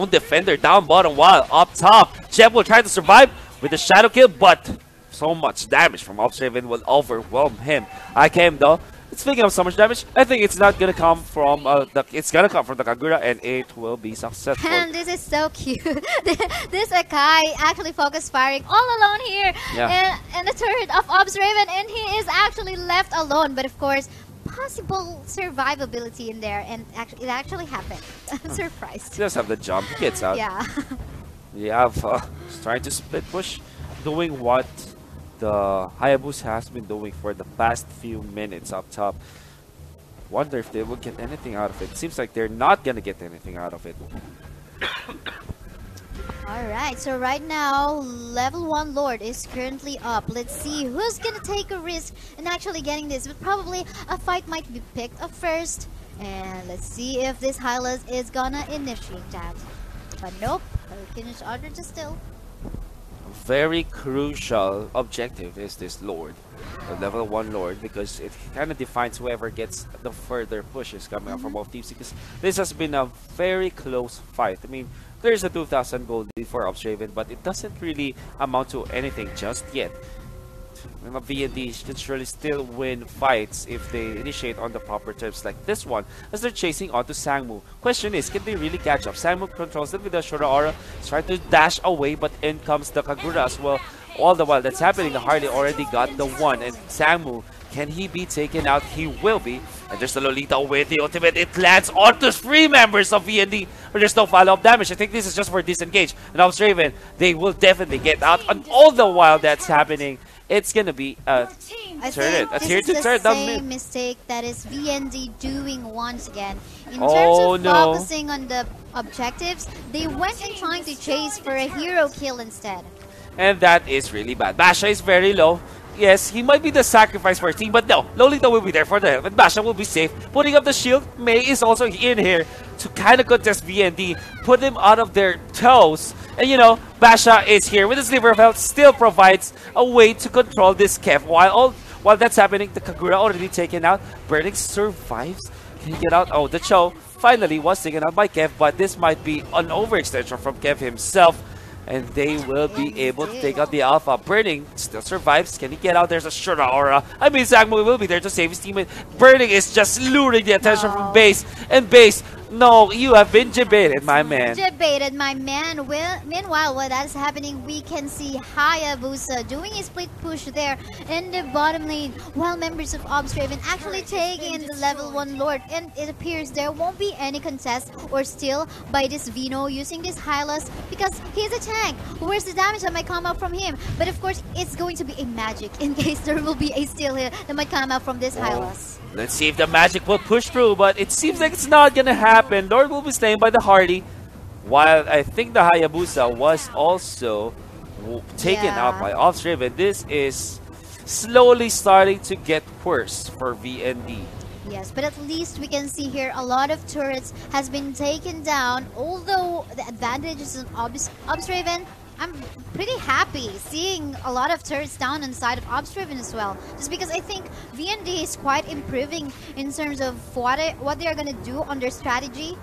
defender down bottom, while up top, Jeb will try to survive with the shadow kill, but so much damage from Obs Raven will overwhelm him. IKM though, speaking of so much damage, I think it's not gonna come from it's gonna come from the Kagura, and it will be successful. And this is so cute. This Akai actually focus firing all alone here in the turret of Obs Raven, and he is actually left alone. But of course, possible survivability in there, and it actually happened. I'm surprised. Just have the jump, he gets out. Yeah. We have trying to split push, doing what the Hayabusa has been doing for the past few minutes up top. Wonder if they will get anything out of it. Seems like they're not gonna get anything out of it. Alright, so right now, level 1 Lord is currently up. Let's see who's gonna take a risk in actually getting this. But probably a fight might be picked up first. And let's see if this Hylas is gonna initiate that. But nope, Hurricane is ordered to still. Very crucial objective is this Lord, the level 1 Lord, because it kind of defines whoever gets the further pushes coming out from both teams, because this has been a very close fight. I mean, there's a 2,000 gold lead for Obs Raven, but it doesn't really amount to anything just yet. VND can surely still win fights if they initiate on the proper terms like this one, as they're chasing onto Sangmu. Question is, can they really catch up? Sangmu controls them with the Shura Aura, trying to dash away, but in comes the Kagura as well. All the while that's happening, the Harley already got the one, and Sangmu, can he be taken out? He will be. And there's the Lolita with the ultimate. It lands onto 3 members of VND, but there's no follow-up damage. I think this is just for disengage. And Obs Raven, they will definitely get out. And all the while that's happening, it's gonna be a turret. A tier 2 turret down mid. This is the same mistake that is VND doing once again. In terms of focusing on the objectives, they went and trying to chase for a hero kill instead. And that is really bad. Basha is very low. Yes, he might be the sacrifice for his team, but no, Lolita will be there for the help, and Basha will be safe. Putting up the shield, Mei is also in here to kind of contest VND, put them out of their toes. And you know, Basha is here with his liver of health, still provides a way to control this Kev. While that's happening, the Kagura already taken out. Burning survives. Can he get out? Oh, the Cho finally was taken out by Kev, but this might be an overextension from Kev himself. And they will be able to take out the Alpha. Burning still survives. Can he get out? There's a Shura Aura. I mean, Zagmo will be there to save his teammate. Burning is just luring the attention from Base. And Base, no, you have been debated, my man. Debated, my man. Well, meanwhile, while that is happening, we can see Hayabusa doing a split push there in the bottom lane, while members of Obs Raven actually taking in the level 1 Lord. And it appears there won't be any contest or steal by this Vino using this Hylas, because he's a tank. Where's the damage that might come out from him? But of course, it's going to be a magic in case there will be a steal here that might come out from this Hylas. Let's see if the magic will push through, but it seems like it's not gonna happen. Lord will be slain by the Hardy, while I think the Hayabusa was also taken out by Obs Raven. This is slowly starting to get worse for VND. Yes, but at least we can see here a lot of turrets has been taken down, although the advantage is on Obs Raven. I'm pretty happy seeing a lot of turrets down on the side of Obstriven as well. Just because I think VND is quite improving in terms of what they are gonna do on their strategy.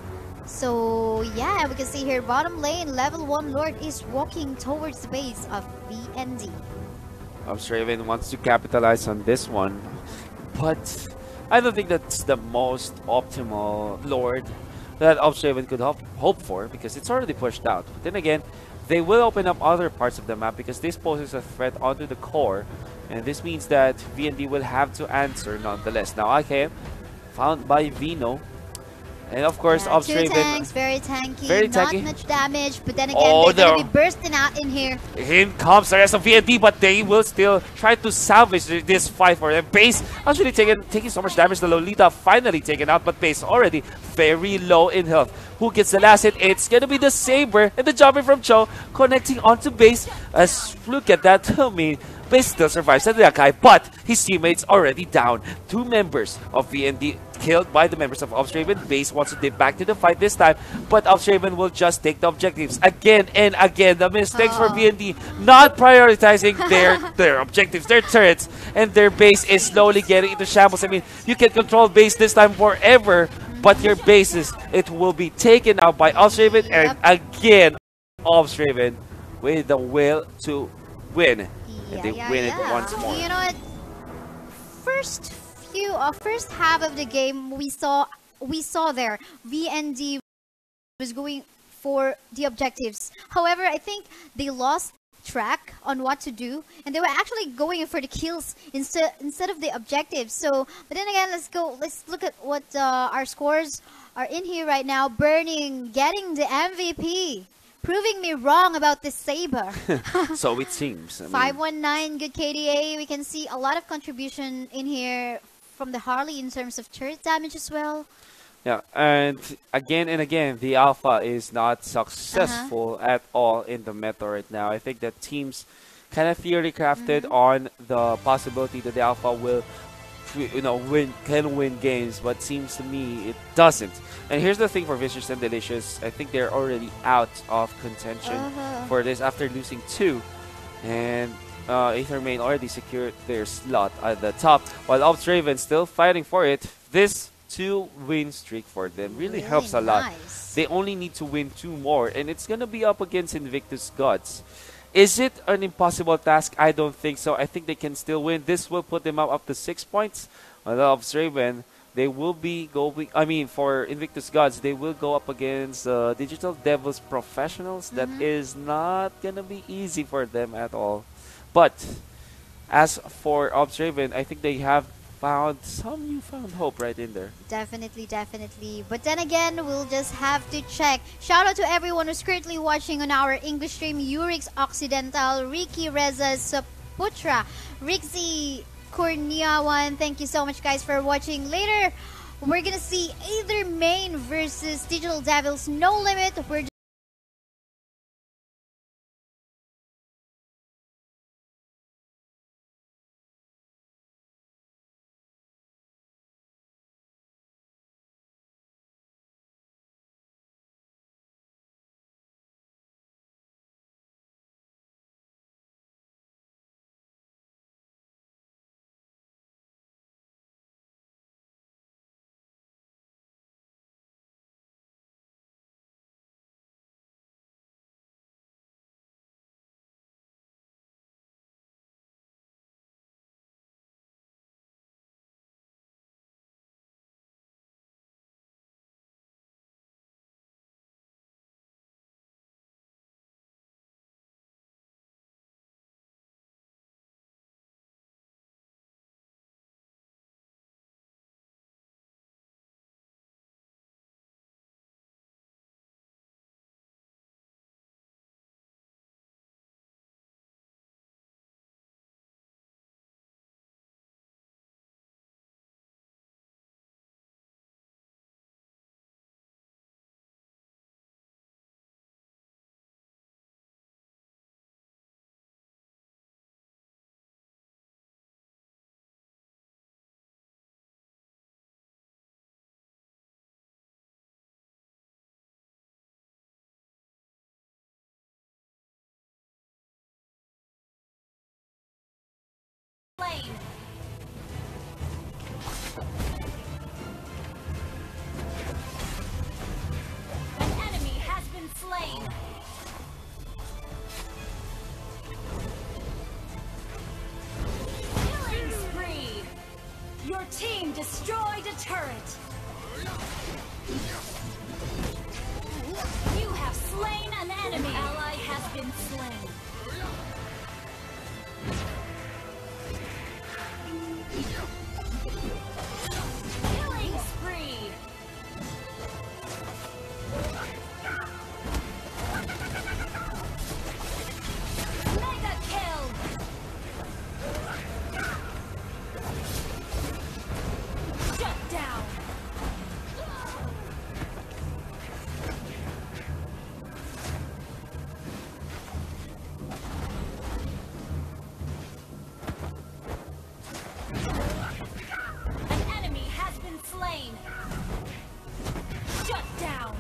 So yeah, we can see here bottom lane, level 1 Lord is walking towards the base of VND. Raven wants to capitalize on this one, but I don't think that's the most optimal Lord that Raven could hope for, because it's already pushed out. But then again, they will open up other parts of the map because this poses a threat onto the core, and this means that VND will have to answer nonetheless. Now, okay, found by Vino. And of course, Yeah, two Raven, tanks, very tanky, not much damage, but then again, oh, they're gonna be bursting out in here. In comes the rest of VND, but they will still try to salvage this fight for them. Base actually taking so much damage. The Lolita finally taken out, but Base already very low in health. Who gets the last hit? It's gonna be the Saber, and the jumping from Cho connecting onto Base. As look at that, I mean, Base still survives that guy, but his teammates already down. 2 members of VND killed by the members of Obstraven. Base wants to dip back to the fight this time, but Obstraven will just take the objectives again and again. The mistakes for VND, not prioritizing their objectives, their turrets, and their base is slowly getting into shambles. I mean, you can control base this time forever, but your bases, it will be taken out by Obstraven, and again, Obstraven with the will to win. And they win it once more. You know what? First half of the game, we saw there VND was going for the objectives. However, I think they lost track on what to do, and they were actually going for the kills instead of the objectives. So, but then again, let's look at what our scores are in here right now. Burning getting the MVP, proving me wrong about this Saber. So it seems. 519, good KDA. We can see a lot of contribution in here from the Harley in terms of turret damage as well. Yeah, and again, the Alpha is not successful at all in the meta right now. I think that teams kind of theory crafted on the possibility that the Alpha will, can win games, but seems to me it doesn't. And here's the thing for Vicious and Delicious, I think they're already out of contention for this after losing 2, and Aethermain already secured their slot at the top, while Obstraven still fighting for it. This 2-win streak for them really helps a lot. They only need to win 2 more, and it's gonna be up against Invictus Gods. Is it an impossible task? I don't think so. I think they can still win. This will put them up to 6 points. While Obstraven, they will be going, for Invictus Gods, they will go up against Digital Devils Professionals. That is not gonna be easy for them at all. But as for Obstraven, I think they have found some newfound hope right in there. Definitely. But then again, we'll just have to check. Shout out to everyone who's currently watching on our English stream. Urix Occidental, Ricky Reza Saputra, Rixie Kurniawan. Thank you so much, guys, for watching. Later, we're gonna see either main versus Digital Devils. No limit. We're An enemy has been slain. Killing spree. Your team destroyed a turret. You have slain an enemy. Ally has been slain. Killing spree. Mega kill. Shut down. An enemy has been slain. Shut down.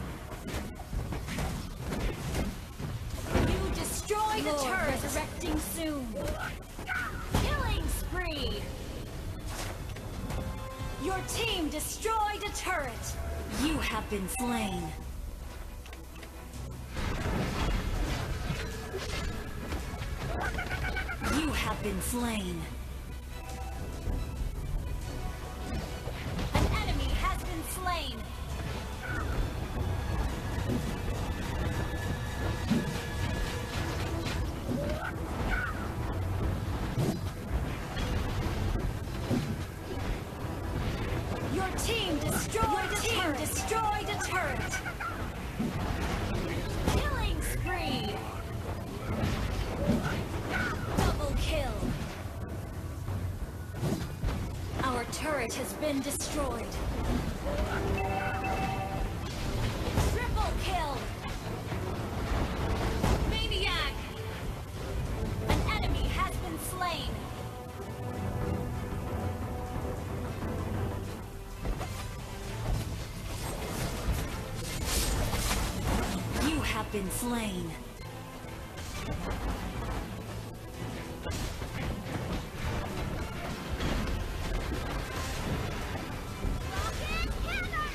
You destroy the turret. Resurrecting soon. Killing spree. Your team destroyed a turret. You have been slain. You have been slain. An enemy has been slain. Your team destroyed a turret. Killing spree. Double kill. Our turret has been destroyed. Triple kill. Maniac. An enemy has been slain. You have been slain.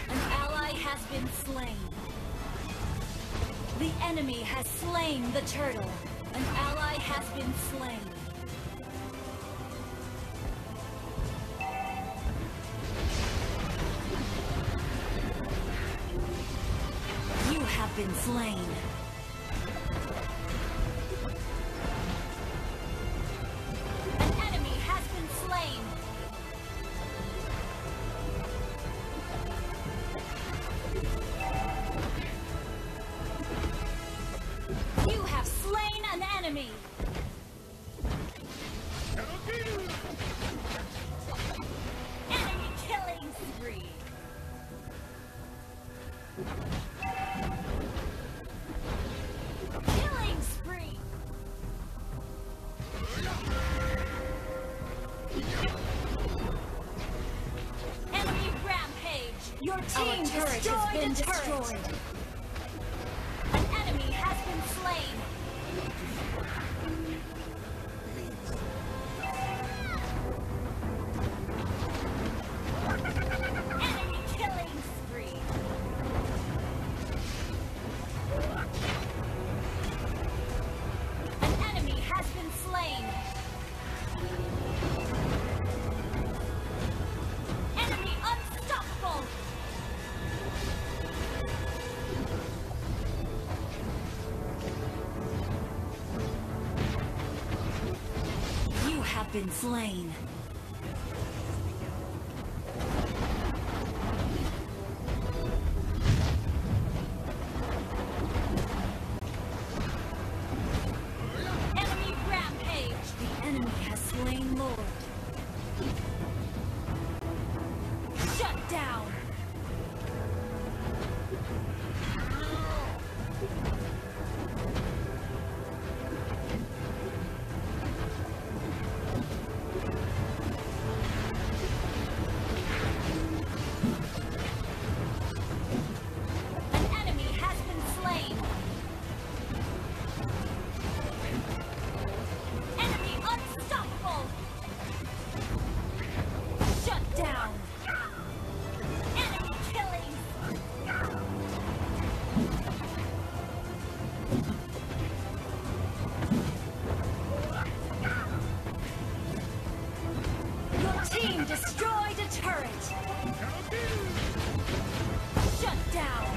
An ally has been slain. The enemy has slain the turtle. An ally has been slain. You have been slain. An enemy has been slain. You have slain an enemy. Enemy killing spree. Killing spree. Enemy rampage. Your team turret has been destroyed. An enemy has been slain. Enemy killing spree. An enemy has been slain. Enemy unstoppable. You have been slain. Enemy rampage. The enemy has slain Lord. Shut down. An enemy has been slain. Enemy unstoppable. Shut down. destroyed a turret. Shut down.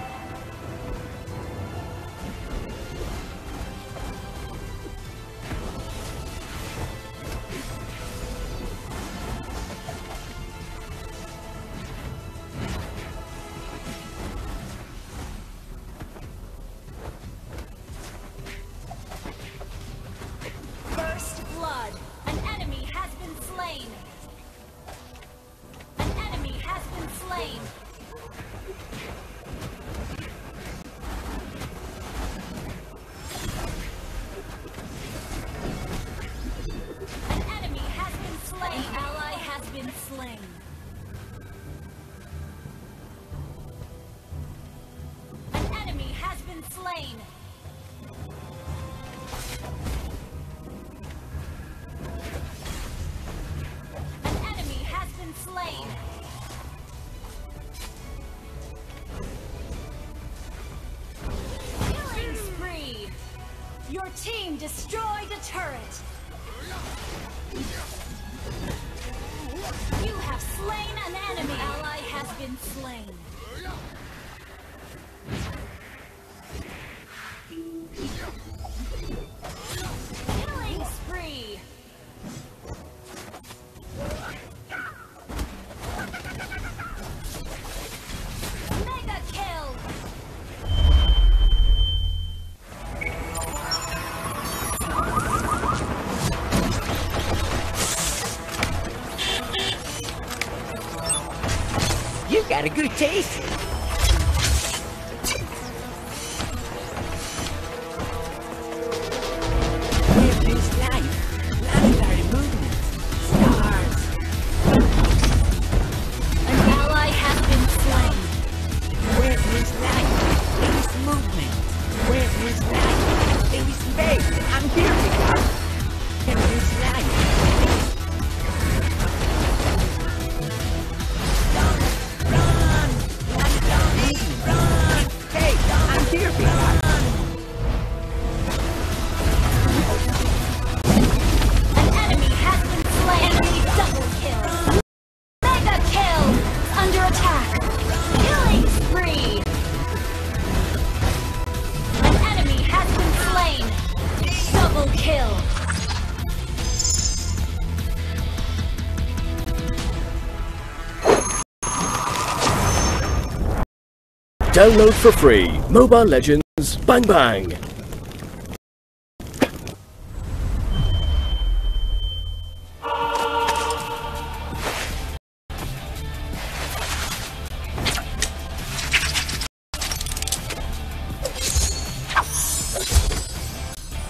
First blood. An enemy has been slain. An enemy has been slain. An enemy has been slain. An ally has been slain. An enemy has been slain. An enemy has been slain. Killing spree. Your team destroyed a turret. You have slain an enemy. Ally has been slain. Killing spree. Mega kill. You got a good taste. Where is life? Planetary movement. Stars. An ally has been slain. Where is life? There is movement. Where is life? There is space. I'm here, Picard. Where is life? Run! Run! Hey, I'm here, Picard. An enemy has been slain. Enemy double kill. Mega kill. Under attack. Killing spree. An enemy has been slain. Double kill. Download for free Mobile Legends Bang Bang.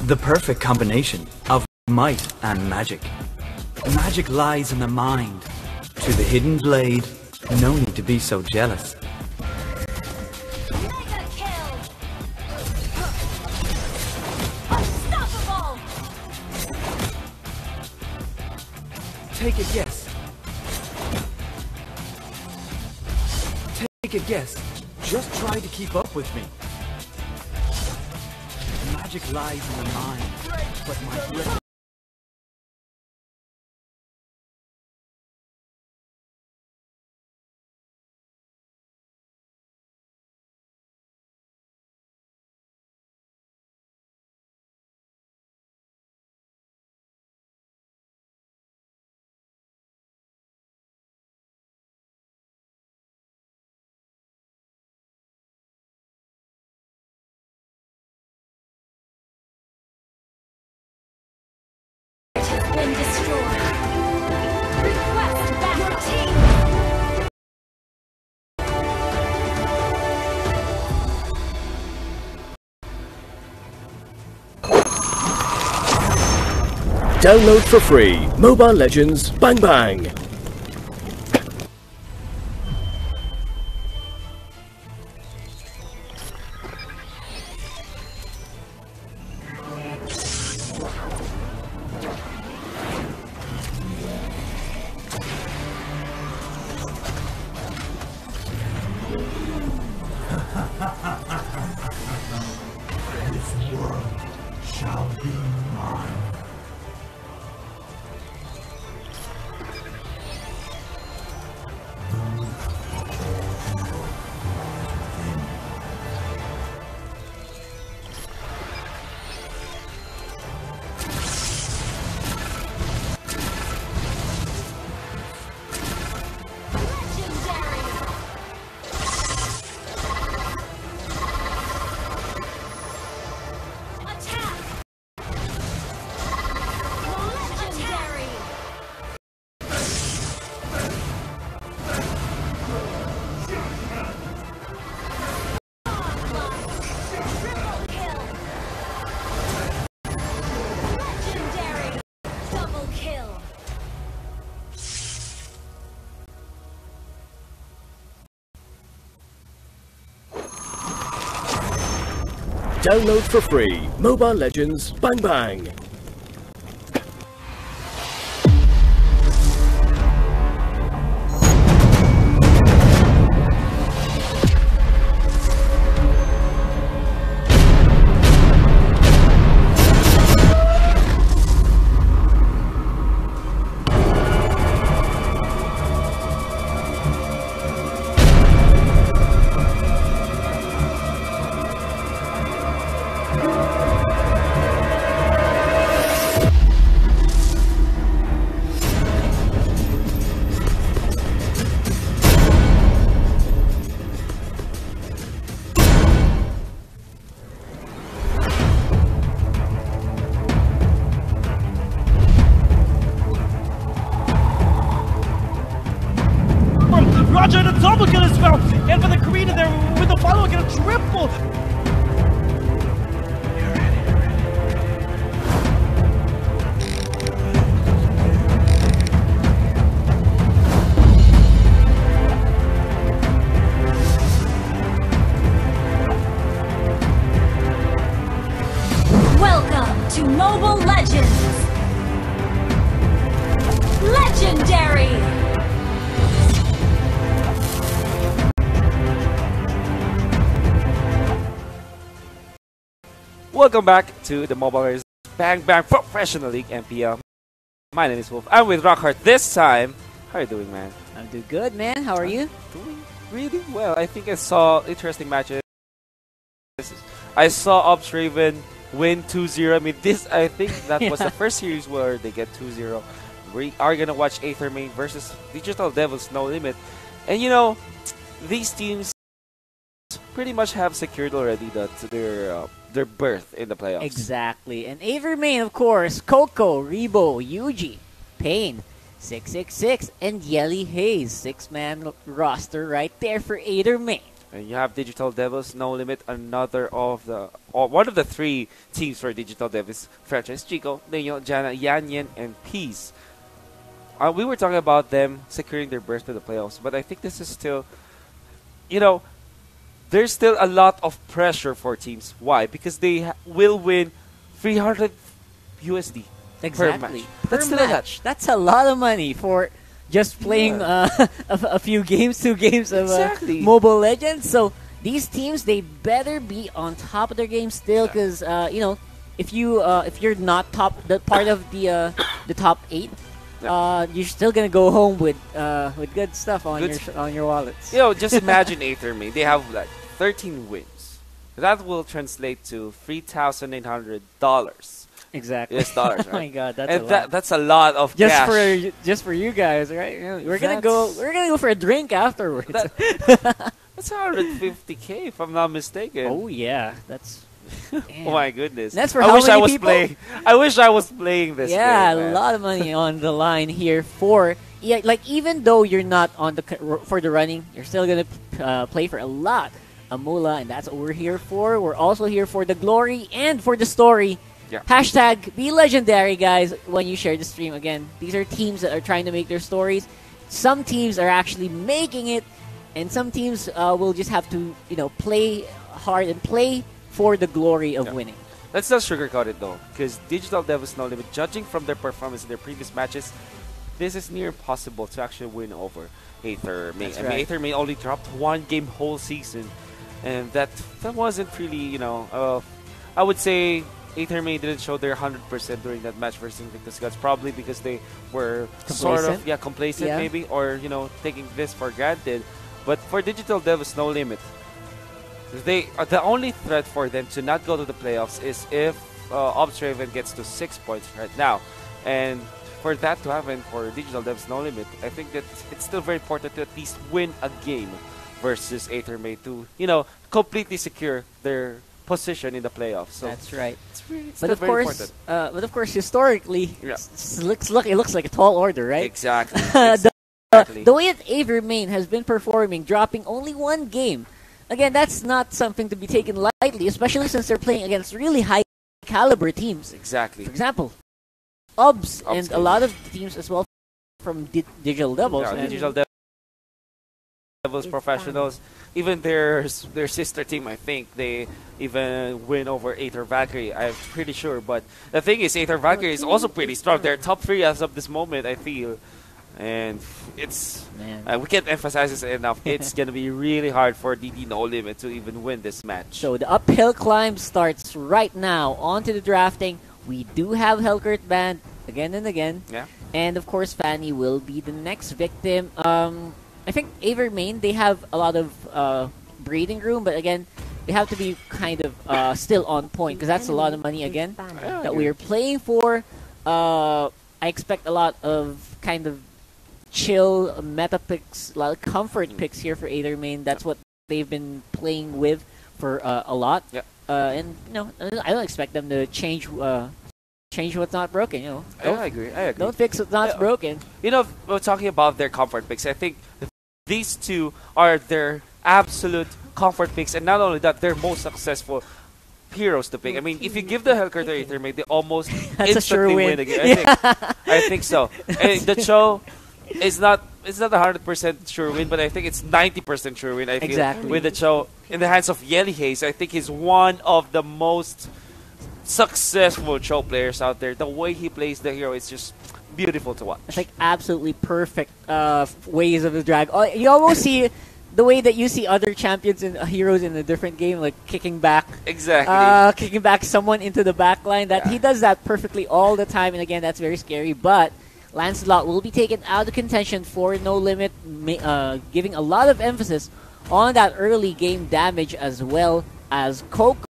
The perfect combination of might and magic. Magic lies in the mind. To the hidden blade, no need to be so jealous. Mega kill. Unstoppable. Take a guess. Take a guess. Just try to keep up with me. Magic lies in the mind, but my breath. Has been destroyed. Request back your team. Download for free Mobile Legends Bang Bang. Download for free. Mobile Legends Bang Bang. Roger, the double kill as well. And for the Karina there with the follow, get a triple. Welcome to Mobile Legends! Legendary! Welcome back to the Mobile Legends Bang Bang Professional League MPL. My name is Wolf. I'm with Rockhart this time. How are you doing, man? I'm doing good, man. How are you? Doing really well. I think I saw interesting matches. I saw Ops Raven win 2-0. I mean, I think that was the first series where they get 2-0. We are going to watch Aether Main versus Digital Devils No Limit. And you know, these teams pretty much have secured already their berth in the playoffs. Exactly. And Avermain, of course, Coco, Rebo, Yuji, Pain, 666, and Yelly Hayes. 6-man roster right there for Avermain. And you have Digital Devils No Limit, one of the three teams for Digital Devils franchise: Chico, Neo, Jana, Yan Yen, and Peace. We were talking about them securing their berth to the playoffs, but I think this is still, there's still a lot of pressure for teams. Why? Because they will win 300 USD per match. That's still a lot. That's a lot of money for just playing a few games, 2 games of Mobile Legends. So these teams, they better be on top of their game still, because if you're not part of the top 8. You're still gonna go home with good stuff on your wallets. Just imagine Aethermain. They have like 13 wins. That will translate to $3,800. Exactly. US dollars, right? Oh my God, that's and a lot. That's a lot of cash. Just for you guys, right? We're gonna go for a drink afterwards. That's 150K if I'm not mistaken. Oh yeah, that's. Oh my goodness. That's for how many people? I wish I was playing this game. Yeah, a lot of money on the line here for even though you're not on for the running, you're still gonna play for a lot of moolah, and that's what we're here for. We're also here for the glory and for the story. Yeah. Hashtag be legendary, guys. When you share the stream, again, these are teams that are trying to make their stories. Some teams are actually making it, and some teams will just have to play hard and play for the glory of winning. Let's not sugarcoat it though, because Digital Devils No Limit, judging from their performance in their previous matches, this is near impossible to actually win over Aethermain. Right. Aethermain only dropped 1 game whole season, and that wasn't really, I would say Aethermain didn't show their 100% during that match versus Invictus Gods, probably because they were complacent maybe, or taking this for granted. But for Digital Devils No Limit, the only threat for them to not go to the playoffs is if Ops Raven gets to 6 points right now. And for that to happen for Digital Devs No Limit, I think that it's still very important to at least win a game versus Aethermain to, completely secure their position in the playoffs. So that's right. It's but very important. But of course, historically, it looks like a tall order, right? Exactly. The way that Avermain has been performing, dropping only 1 game. Again, that's not something to be taken lightly, especially since they're playing against really high-caliber teams. Exactly. For example, OBS and a lot of teams as well from Digital Devils. Yeah, Digital Devils Devils professionals. Even their sister team, I think they even win over Aether Valkyrie. I'm pretty sure. But the thing is, Aether Valkyrie is also pretty strong. They're top 3 as of this moment, I feel. And it's we can't emphasize this enough. It's gonna be really hard for DD No Limit to even win this match. So the uphill climb starts right now. On to the drafting. We do have Hellkurt banned again and again. Yeah. And of course, Fanny will be the next victim. I think Aver Main, they have a lot of breathing room, but again, they have to be kind of still on point because that's a lot of money again that we are playing for. I expect a lot of kind of chill meta picks, a lot of comfort picks here for Aether Main. That's what they've been playing with for a lot. Yeah. And I don't expect them to change what's not broken. I agree. Don't fix what's not broken. We're talking about their comfort picks. I think these two are their absolute comfort picks, and not only that, they're most successful heroes to pick. I mean, if you give the Hellkurt to Aether Main, they almost instantly win again. I think so. And the show is not 100% sure win, but I think it's 90% sure win. I feel Exactly. with the show in the hands of Yeli Hayes. I think he's one of the most successful Cho players out there. The way he plays the hero is just beautiful to watch. It's like absolutely perfect ways of the drag. You almost see the way that you see other champions and heroes in a different game, like kicking back. Exactly. Kicking back someone into the back line. He does that perfectly all the time, and again, that's very scary. But Lancelot will be taken out of contention for No Limit, giving a lot of emphasis on that early game damage as well as Coco,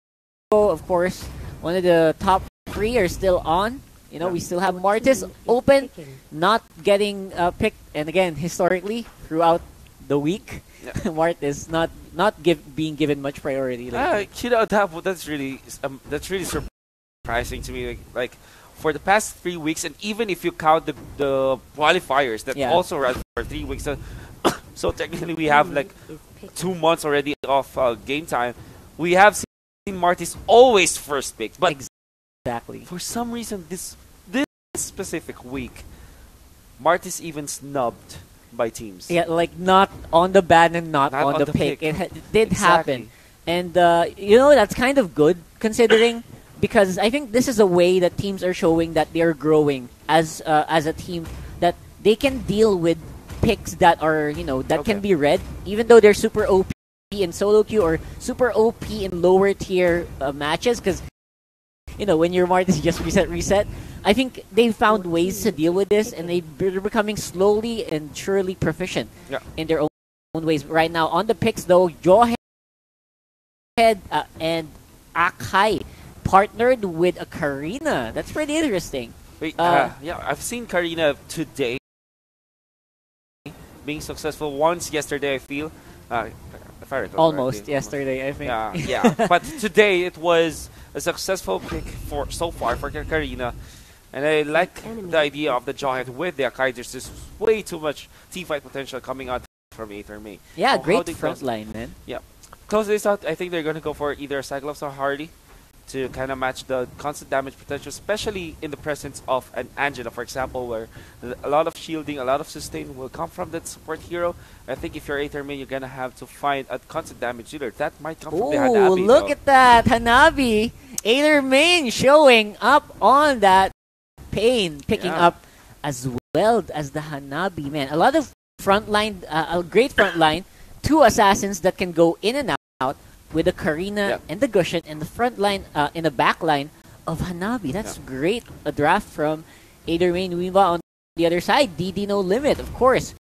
of course. One of the top 3 are still on. We still have Martis open, not getting picked. And again, historically, throughout the week, Martis not being given much priority. That's really surprising to me. Like for the past 3 weeks, and even if you count the qualifiers that also ran for 3 weeks, so technically we have like 2 months already of game time. We have seen Martis always first pick, but exactly for some reason this specific week, Martis even snubbed by teams. Yeah, like not on the ban and not on the pick. It did happen. And, that's kind of good considering because I think this is a way that teams are showing that they're growing as a team, that they can deal with picks that are, can be read, even though they're super OP in solo queue or super OP in lower tier matches because, when your Martis just reset, I think they found ways to deal with this, and they're becoming slowly and surely proficient in their own ways. Right now, on the picks, though, Jawhead and Akai partnered with a Karina. That's pretty interesting. I've seen Karina today being successful once yesterday, I feel. If I recall almost correctly. yesterday, I think. Yeah. But today, it was a successful pick so far for Karina. And I like the idea of the Jawhead with the Akai. There's just way too much teamfight potential coming out from Aether Main. Yeah, great front line, man. Yeah. Close this out, I think they're going to go for either Cyclops or Hardy to kind of match the constant damage potential, especially in the presence of an Angela, for example, where a lot of shielding, a lot of sustain will come from that support hero. I think if you're Aether Main, you're going to have to find a constant damage dealer. That might come from the Hanabi. Look at that. Hanabi. Aether Main showing up on that pain, picking up as well as the Hanabi. Man, a lot of frontline, a great frontline. 2 assassins that can go in and out with the Karina and the Gushin and the front line, in the back line of Hanabi. That's great. A draft from Aether Main. Meanwhile, on the other side, DD No Limit, of course.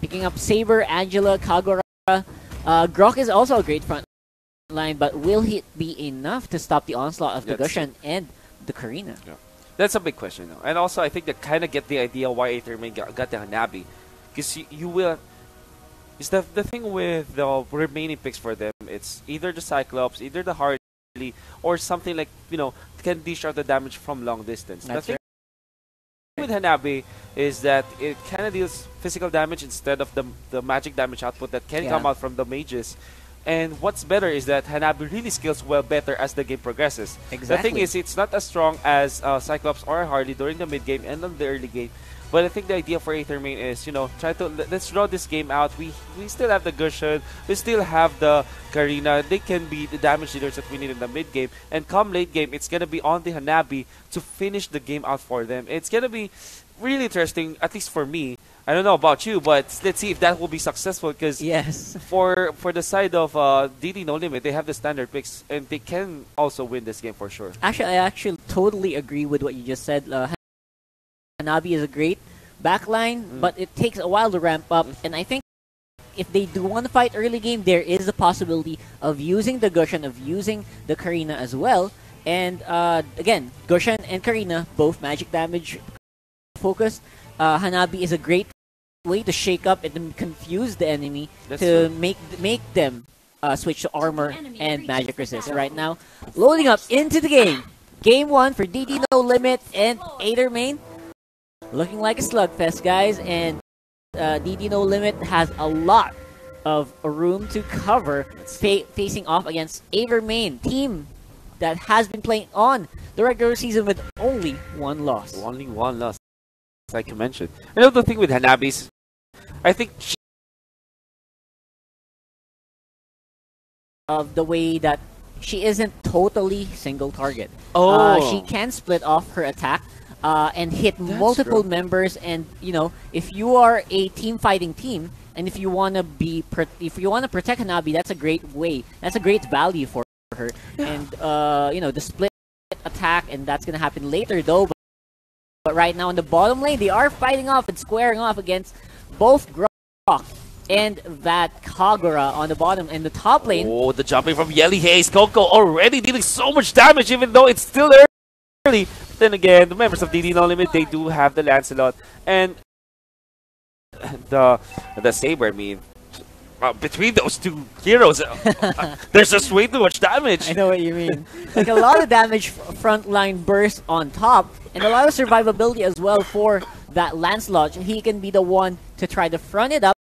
Picking up Saber, Angela, Kagura. Grok is also a great front line, but will it be enough to stop the onslaught of the Gushin and the Karina? Yeah. That's a big question, though. And also, I think they kind of get the idea why Aether Main got the Hanabi. Because you will... It's the thing with the remaining picks for them. It's either the Cyclops, either the Harley, or something like, can dish out the damage from long distance. The thing with Hanabi is that it kind of deals physical damage instead of the magic damage output that can come out from the mages. And what's better is that Hanabi really scales well better as the game progresses. Exactly. The thing is, it's not as strong as Cyclops or Harley during the mid game and on the early game. But I think the idea for Aether Main is, try to let's draw this game out. We still have the Gusion, we still have the Karina. They can be the damage dealers that we need in the mid game. And come late game, it's gonna be on the Hanabi to finish the game out for them. It's gonna be really interesting, at least for me. I don't know about you, but let's see if that will be successful. Because yes, for the side of DD No Limit, they have the standard picks, and they can also win this game for sure. Actually, I actually totally agree with what you just said. Hanabi is a great backline, but it takes a while to ramp up. And I think if they do want to fight early game, there is a possibility of using the Gusion, of using the Karina as well. And again, Gusion and Karina, both magic damage focused. Hanabi is a great way to shake up and confuse the enemy. That's to true. make them switch to armor and magic resist. Right now, loading up into the game. Game 1 for DD No Limit and Aether Main. Looking like a slugfest, guys. And DD No Limit has a lot of room to cover, facing off against Aether Main, team that has been playing on the regular season with only one loss. Only one loss, like you mentioned. Another thing with Hanabi's, I think of the way that she isn't totally single target. She can split off her attack and hit multiple members. And if you are a team fighting team, and if you want to protect Hanabi, that's a great way. That's a great value for her. And the split attack, and that's gonna happen later though. But right now in the bottom lane, they are fighting off and squaring off against both Grok and that Kagura on the bottom. And the top lane. Oh, the jumping from Yelly Haze. Coco already dealing so much damage, even though it's still early. Then again, the members of DD No Limit, they do have the Lancelot and the Saber. I mean, between those two heroes, there's just way too much damage. I know what you mean. Like a lot of damage frontline burst on top, and a lot of survivability as well for that Lancelot. He can be the one to try to front it up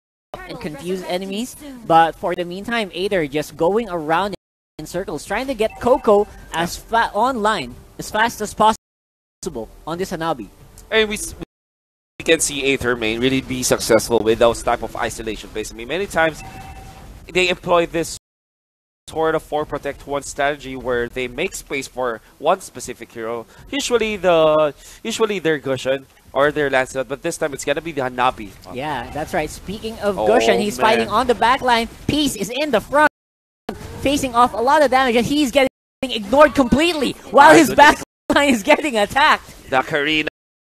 and confuse enemies. But for the meantime, Aether just going around in circles, trying to get Coco online as fast as possible on this Hanabi. And we can see Aether Main really be successful with those type of isolation plays. I mean, many times they employ this sort of 4 protect 1 strategy where they make space for one specific hero. Usually their Gusion or their Lancelot, but this time it's gonna be the Hanabi. Yeah, that's right. Speaking of Gusion, he's fighting on the back line. Peace is in the front, facing off a lot of damage, and he's getting ignored completely while his back line is getting attacked. The Karina,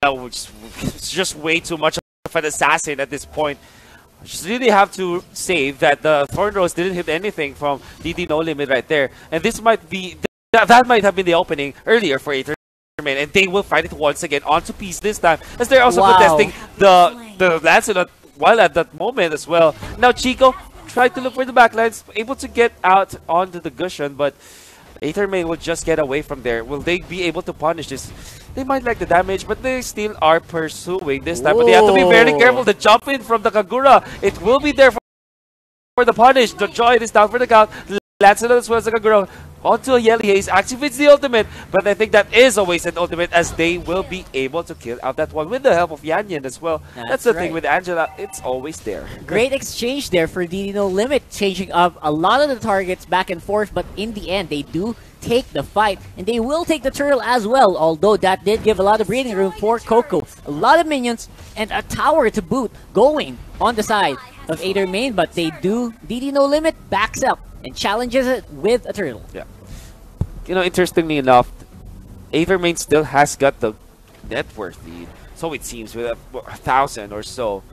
which is just way too much of an assassin at this point. Just really have to say that the Thorn Rose didn't hit anything from DD No Limit right there. And this might be, that might have been the opening earlier for Aether Main. And they will fight it once again onto Peace this time, as they're also contesting the Lancelot while at that moment as well. Now Chico tried to look for the backlines, able to get out onto the Gusion, but Aether Main will just get away from there. Will they be able to punish this? They might like the damage, but they still are pursuing this time. But they have to be very careful. The jump in from the Kagura, it will be there for the punish. The Joy is down for the count. Lancelot as well as the Kagura onto a Yelly Haze activates the ultimate, but I think that is a wasted ultimate, as they will be able to kill out that one with the help of Yanyan as well. That's the thing with Angela, it's always there. Great exchange there for DD No Limit, changing up a lot of the targets back and forth, but in the end they do take the fight, and they will take the turtle as well, although that did give a lot of breathing room for Coco. A lot of minions and a tower to boot going on the side of Aether Main, but they do. DD No Limit backs up and challenges it with a turtle. Yeah. Interestingly enough, Aether Main still has got the net worth lead, so it seems, with 1,000 or so.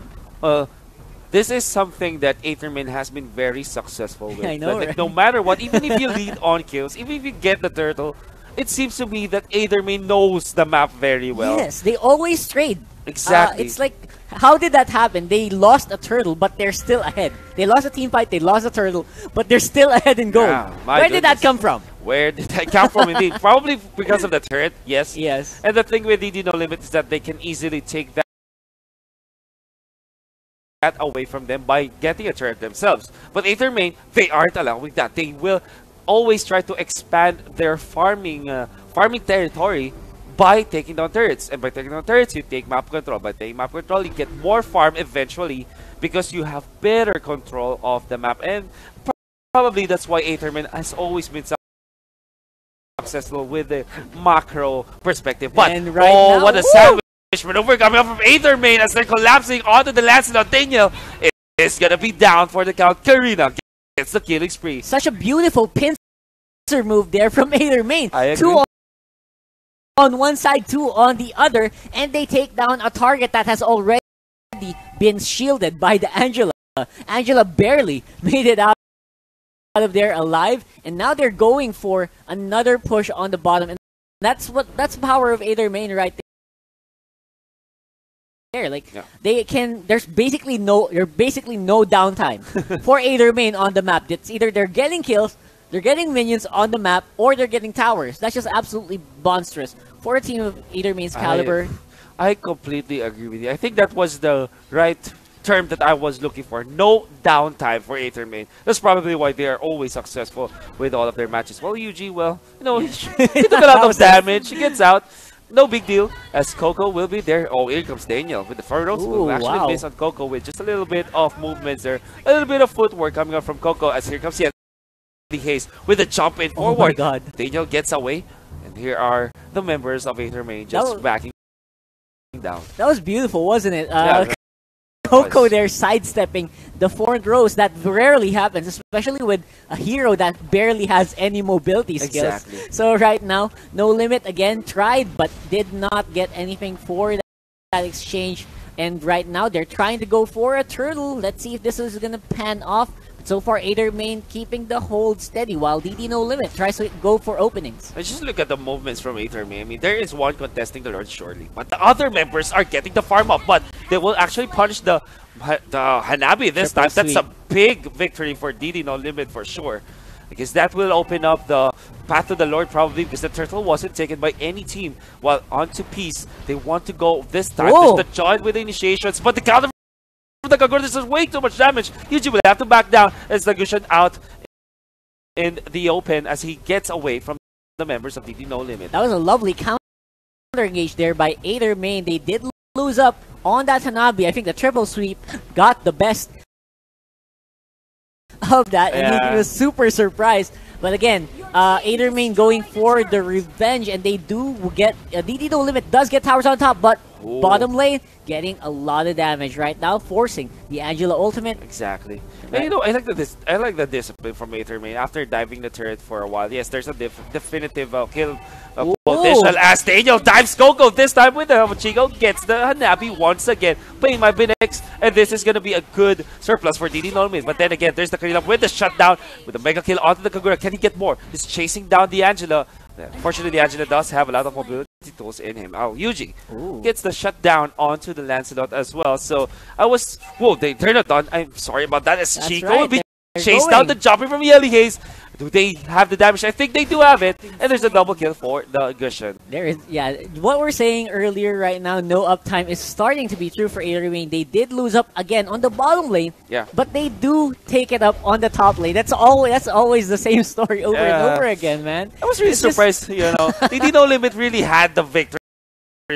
This is something that Aether Main has been very successful with. I know, right? No matter what, even if you lead on kills, even if you get the turtle, it seems to me that Aether Main knows the map very well. Yes, they always trade. Exactly. It's like, how did that happen? They lost a turtle, but they're still ahead. They lost a team fight, they lost a turtle, but they're still ahead in gold. Where did that come from? Where did that come from, indeed? Probably because of the turret, yes. Yes. And the thing with DD No Limit is that they can easily take that away from them by getting a turret themselves. But Aether Main, they aren't allowing that. They will always try to expand their farming territory by taking down turrets. And by taking down turrets, you take map control. By taking map control, you get more farm eventually because you have better control of the map. And probably that's why Aetherman has always been successful with the macro perspective. But, now, what a sandwich maneuver coming up from Aetherman as they're collapsing onto the Lancelot. Daniel is going to be down for the count. Karina gets the killing spree. Such a beautiful pincer move there from Aetherman. I agree. 2 on one side, 2 on the other, and they take down a target that has already been shielded by the Angela. Angela barely made it out of there alive, and now they're going for another push on the bottom, and that's the power of Aetherman right there. Like there's basically no downtime for Aetherman on the map. It's either they're getting kills, they're getting minions on the map, or they're getting towers. That's just absolutely monstrous for a team of Aetherman's caliber. I completely agree with you. I think that was the right term that I was looking for. No downtime for Aetherman. That's probably why they are always successful with all of their matches. Well, Yuji, he took a lot of damage. He gets out. No big deal, as Coco will be there. Oh, here comes Daniel with the Furrows. We'll actually miss on Coco with just a little bit of movements there. A little bit of footwork coming up from Coco, as here comes the Haze with a jump in forward. Oh my God. Daniel gets away, and here are the members of Aetherman just backing down. That was beautiful, wasn't it? Coco there sidestepping the front rows. That rarely happens, especially with a hero that barely has any mobility skills. Exactly. So right now, No Limit again tried but did not get anything for that exchange. And right now, they're trying to go for a turtle. Let's see if this is going to pan off. So far, Aetherman keeping the hold steady while DD No Limit tries to go for openings. Let's just look at the movements from Aetherman. I mean, there is one contesting the Lord surely, but the other members are getting the farm up. But they will actually punish the Hanabi this time. That's a big victory for DD No Limit for sure. Because that will open up the path to the Lord probably, because the turtle wasn't taken by any team. While onto Peace, they want to go this time. Whoa. There's the join with the initiations, but the counter the Kagura, this is way too much damage. Yuji will have to back down as the Gushan out in the open as he gets away from the members of DD No Limit. That was a lovely counter engage there by Aetherman. They did lose up on that Hanabi. I think the triple sweep got the best of that, and he was super surprised. But again, Aetherman going for the revenge, and they do get DD No Limit does get towers on top, but bottom lane getting a lot of damage right now, forcing the Angela ultimate. Exactly. And I like the discipline from Aetherman after diving the turret for a while. Yes, there's a definitive kill potential as Daniel dives Coco this time with the Chico, gets the Hanabi once again, playing my Binex, and this is gonna be a good surplus for DD No Limit. But then again, there's the Karina with the shutdown, with the mega kill onto the Kagura. Can he get more? He's chasing down the Angela. Fortunately, the Angela does have a lot of mobility tools in him. Oh, Yuji gets the shutdown onto the Lancelot as well. So I was, they're not done. I'm sorry about that. As Chico will be chased down the jumping from Yelly Haze. Do they have the damage? I think they do have it. And there's a double kill for the Gushan. There is, what we're saying earlier right now, no uptime is starting to be true for Aetherman. They did lose up again on the bottom lane, but they do take it up on the top lane. That's always the same story over and over again, man. I was really surprised, DD No Limit really had the victory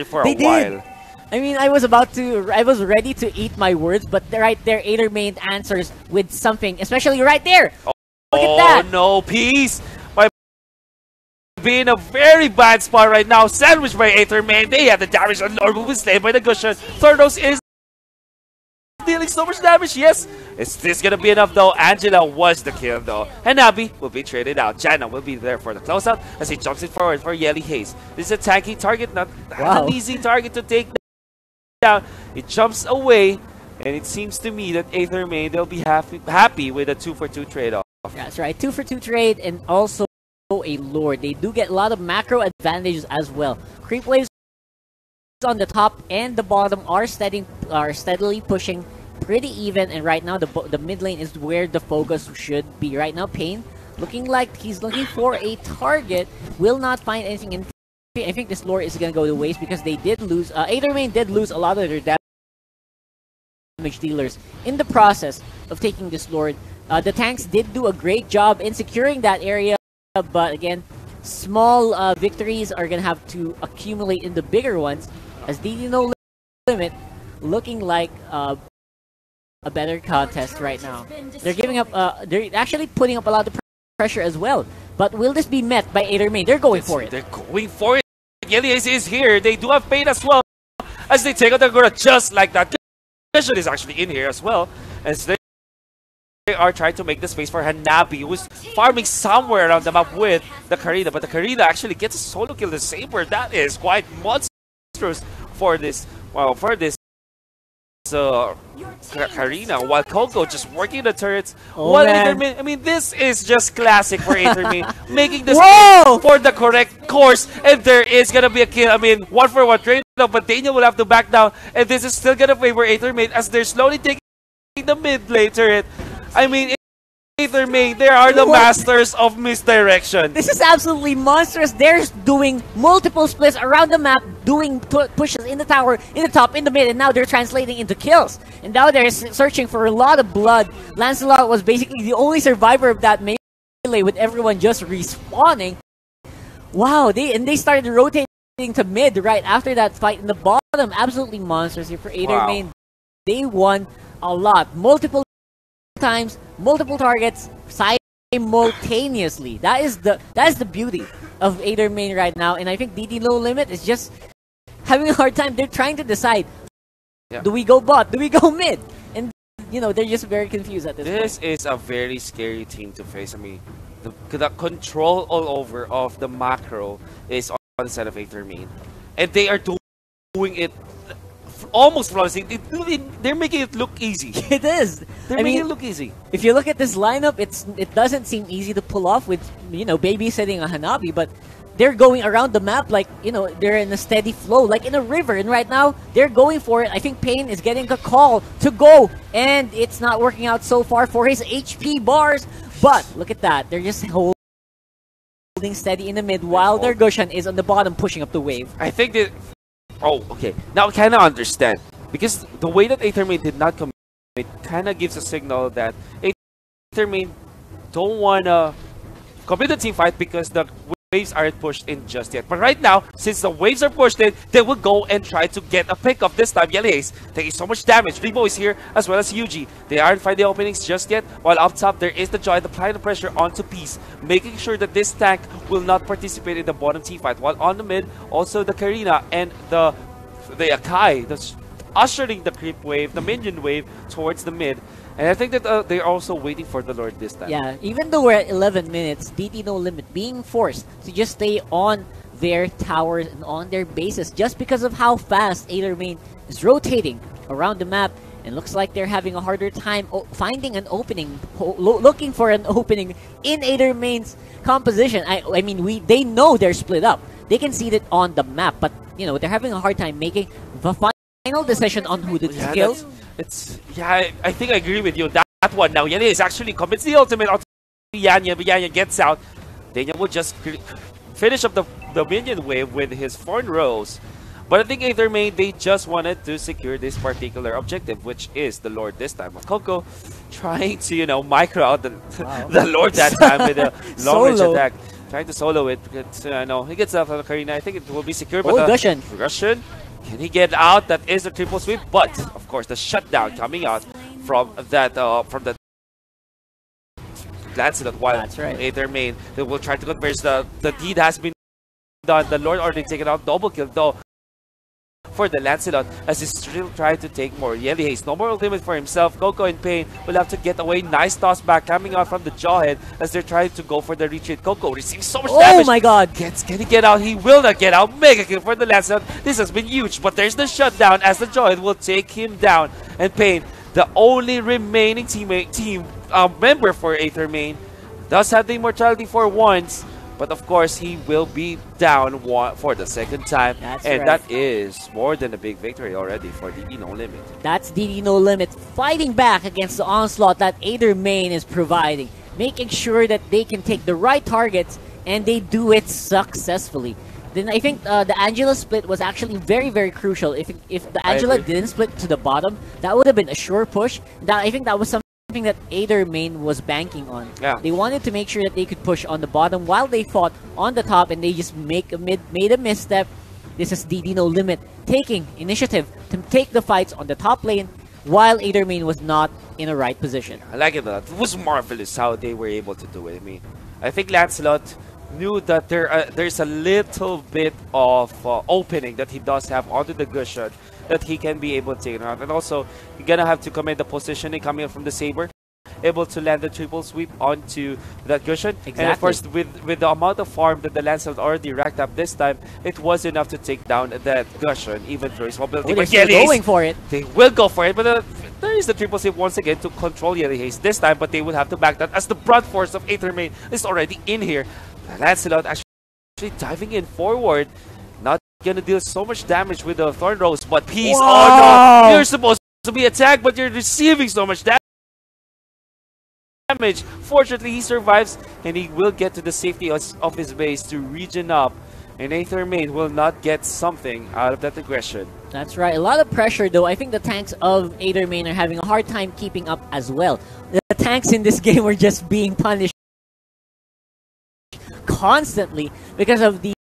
for a while. I mean, I was ready to eat my words, but right there, Aetherman answers with something, especially right there. Look at that. Oh no, Peace! By being a very bad spot right now, sandwiched by Aetherman. They have the damage on Lord, who was slain by the Gushan. Thurdos is dealing so much damage. Yes, is this gonna be enough though? Angela was the kill though. Hanabi will be traded out. Jana will be there for the closeout as he jumps in forward for Yelly Haze. This is a tanky target, not an easy target to take down. It jumps away, and it seems to me that Aetherman, they'll be happy with a 2-for-2 trade-off. That's right, 2-for-2 trade, and also a Lord. They do get a lot of macro advantages as well. Creep waves on the top and the bottom are steadily pushing pretty even, and right now the mid lane is where the focus should be. Right now, Pain looking like he's looking for a target, will not find anything in. I think this Lord is gonna go to waste because they did lose. Aetherman did lose a lot of their damage dealers in the process of taking this Lord. The tanks did do a great job in securing that area, but again, small victories are gonna have to accumulate in the bigger ones. As DD No Limit looking like a better contest right now. They're giving up. They're actually putting up a lot of pressure as well. But will this be met by Aether Main? They're going for it. They're going for it. Yeliace is here. They do have pain as well. As they take out the Gura just like that. Vision is actually in here as well. As they are trying to make the space for Hanabi, who's farming somewhere around the map with the Karina. But the Karina actually gets a solo kill. The Saber, that is quite monstrous for this. Well, for this Karina, while Coco just working the turrets. I mean, this is just classic for Aethermain, making the space for the correct course, and there is gonna be a kill. I mean, 1-for-1 trade up, but Daniel will have to back down, and this is still gonna favor Aethermain as they're slowly taking the mid lane turret. I mean, Aethermain, they are the masters of misdirection. This is absolutely monstrous. They're doing multiple splits around the map, doing pushes in the tower, in the top, in the mid, and now they're translating into kills. And now they're searching for a lot of blood. Lancelot was basically the only survivor of that melee with everyone just respawning. Wow, they started rotating to mid right after that fight in the bottom. Absolutely monstrous here for Aethermain. Wow. They won a lot. Multiple times, multiple targets simultaneously. That is the beauty of Aethermain right now, and I think DD No Limit is just having a hard time. They're trying to decide, do we go bot, do we go mid? And you know, they're just very confused at this point. This is a very scary team to face. I mean, the control all over of the macro is on the side of Aethermain, and they are doing it almost flawlessly. They're making it look easy. It is. They're making it look easy. If you look at this lineup, it doesn't seem easy to pull off with, you know, babysitting a Hanabi, but they're going around the map like, you know, they're in a steady flow, like in a river. And right now, they're going for it. I think Pain is getting a call to go, and it's not working out so far for his HP bars. But look at that. They're just holding steady in the mid while their Gushan is on the bottom pushing up the wave. I think that... Oh, okay. Now I kind of understand. Because the way that Aethermain did not commit, it kind of gives a signal that Aethermain don't want to complete the team fight because the waves aren't pushed in just yet. But right now, since the waves are pushed in, they will go and try to get a pick of this time. Yeliace taking so much damage. Rebo is here as well as Yuji. They aren't finding the openings just yet. While up top, there is the Joy applying the pressure onto Peace, making sure that this tank will not participate in the bottom team fight. While on the mid, also the Karina and the Akai, that's ushering the creep wave, the minion wave towards the mid. And I think that they're also waiting for the Lord this time. Yeah, even though we're at 11 minutes, DD No Limit being forced to just stay on their towers and on their bases just because of how fast Aethermain is rotating around the map. And looks like they're having a harder time finding an opening, looking for an opening in Aethermain's composition. I mean, they know they're split up. They can see it on the map, but you know, they're having a hard time making the final decision on who to kill. I think I agree with you. That one now, Yeliace actually commits the ultimate onto Yanyan, but Yanyan gets out. Daniel will just finish up the minion wave with his Thorn Rose. But I think Aethermain, they just wanted to secure this particular objective, which is the Lord this time. Coco trying to, you know, micro out the Lord that time with a long-range attack. Trying to solo it, because no, he gets out of the Karina. I think it will be secure, but Gushan. Can he get out? That is a triple sweep, but of course the shutdown coming out from that Lancelot. While Aethermain, they will try to converge. The deed has been done. The Lord already taken out, double kill though for the Lancelot as he's still trying to take more. Yeliace, no more ultimate for himself. Coco and Pain will have to get away. Nice toss back coming out from the Jawhead as they're trying to go for the retreat. Coco receives so much damage. Oh my god! Can he get out? He will not get out. Mega kill for the Lancelot. This has been huge, but there's the shutdown as the Jawhead will take him down. And Pain, the only remaining team member for Aethermain, does have the immortality for once. But of course, he will be down for the second time. That is more than a big victory already for DD No Limit. That's DD No Limit fighting back against the onslaught that Aethermain is providing. Making sure that they can take the right targets, and they do it successfully. Then I think the Angela split was actually very, very crucial. If the Angela didn't split to the bottom, that would have been a sure push. I think that was something something that Ader main was banking on. Yeah. They wanted to make sure that they could push on the bottom while they fought on the top, and they just made a misstep. This is DD No Limit taking initiative to take the fights on the top lane while Ader main was not in a right position. I like it a lot. It was marvelous how they were able to do it. I mean, I think Lancelot knew that there's a little bit of opening that he does have onto the Gushon that he can be able to take it out. And also, you're going to have to commend the positioning coming in from the Saber, able to land the triple sweep onto that Gushon. Exactly. And of course, with the amount of farm that the Lancelot already racked up this time, it was enough to take down that Gushon, even through his mobility. Oh, they're still going for it. They will go for it, but there is the triple sweep once again to control Yelly Haze this time, but they will have to back that as the brunt force of Aether Main is already in here. Lancelot actually diving in forward, not gonna deal so much damage with the Thorn Rose, but Peace, oh no! You're supposed to be attacked, but you're receiving so much damage. Fortunately, he survives, and he will get to the safety of his base to regen up, and Aether Main will not get something out of that aggression. That's right. A lot of pressure, though. I think the tanks of Aether Main are having a hard time keeping up as well. The tanks in this game are just being punished constantly because of the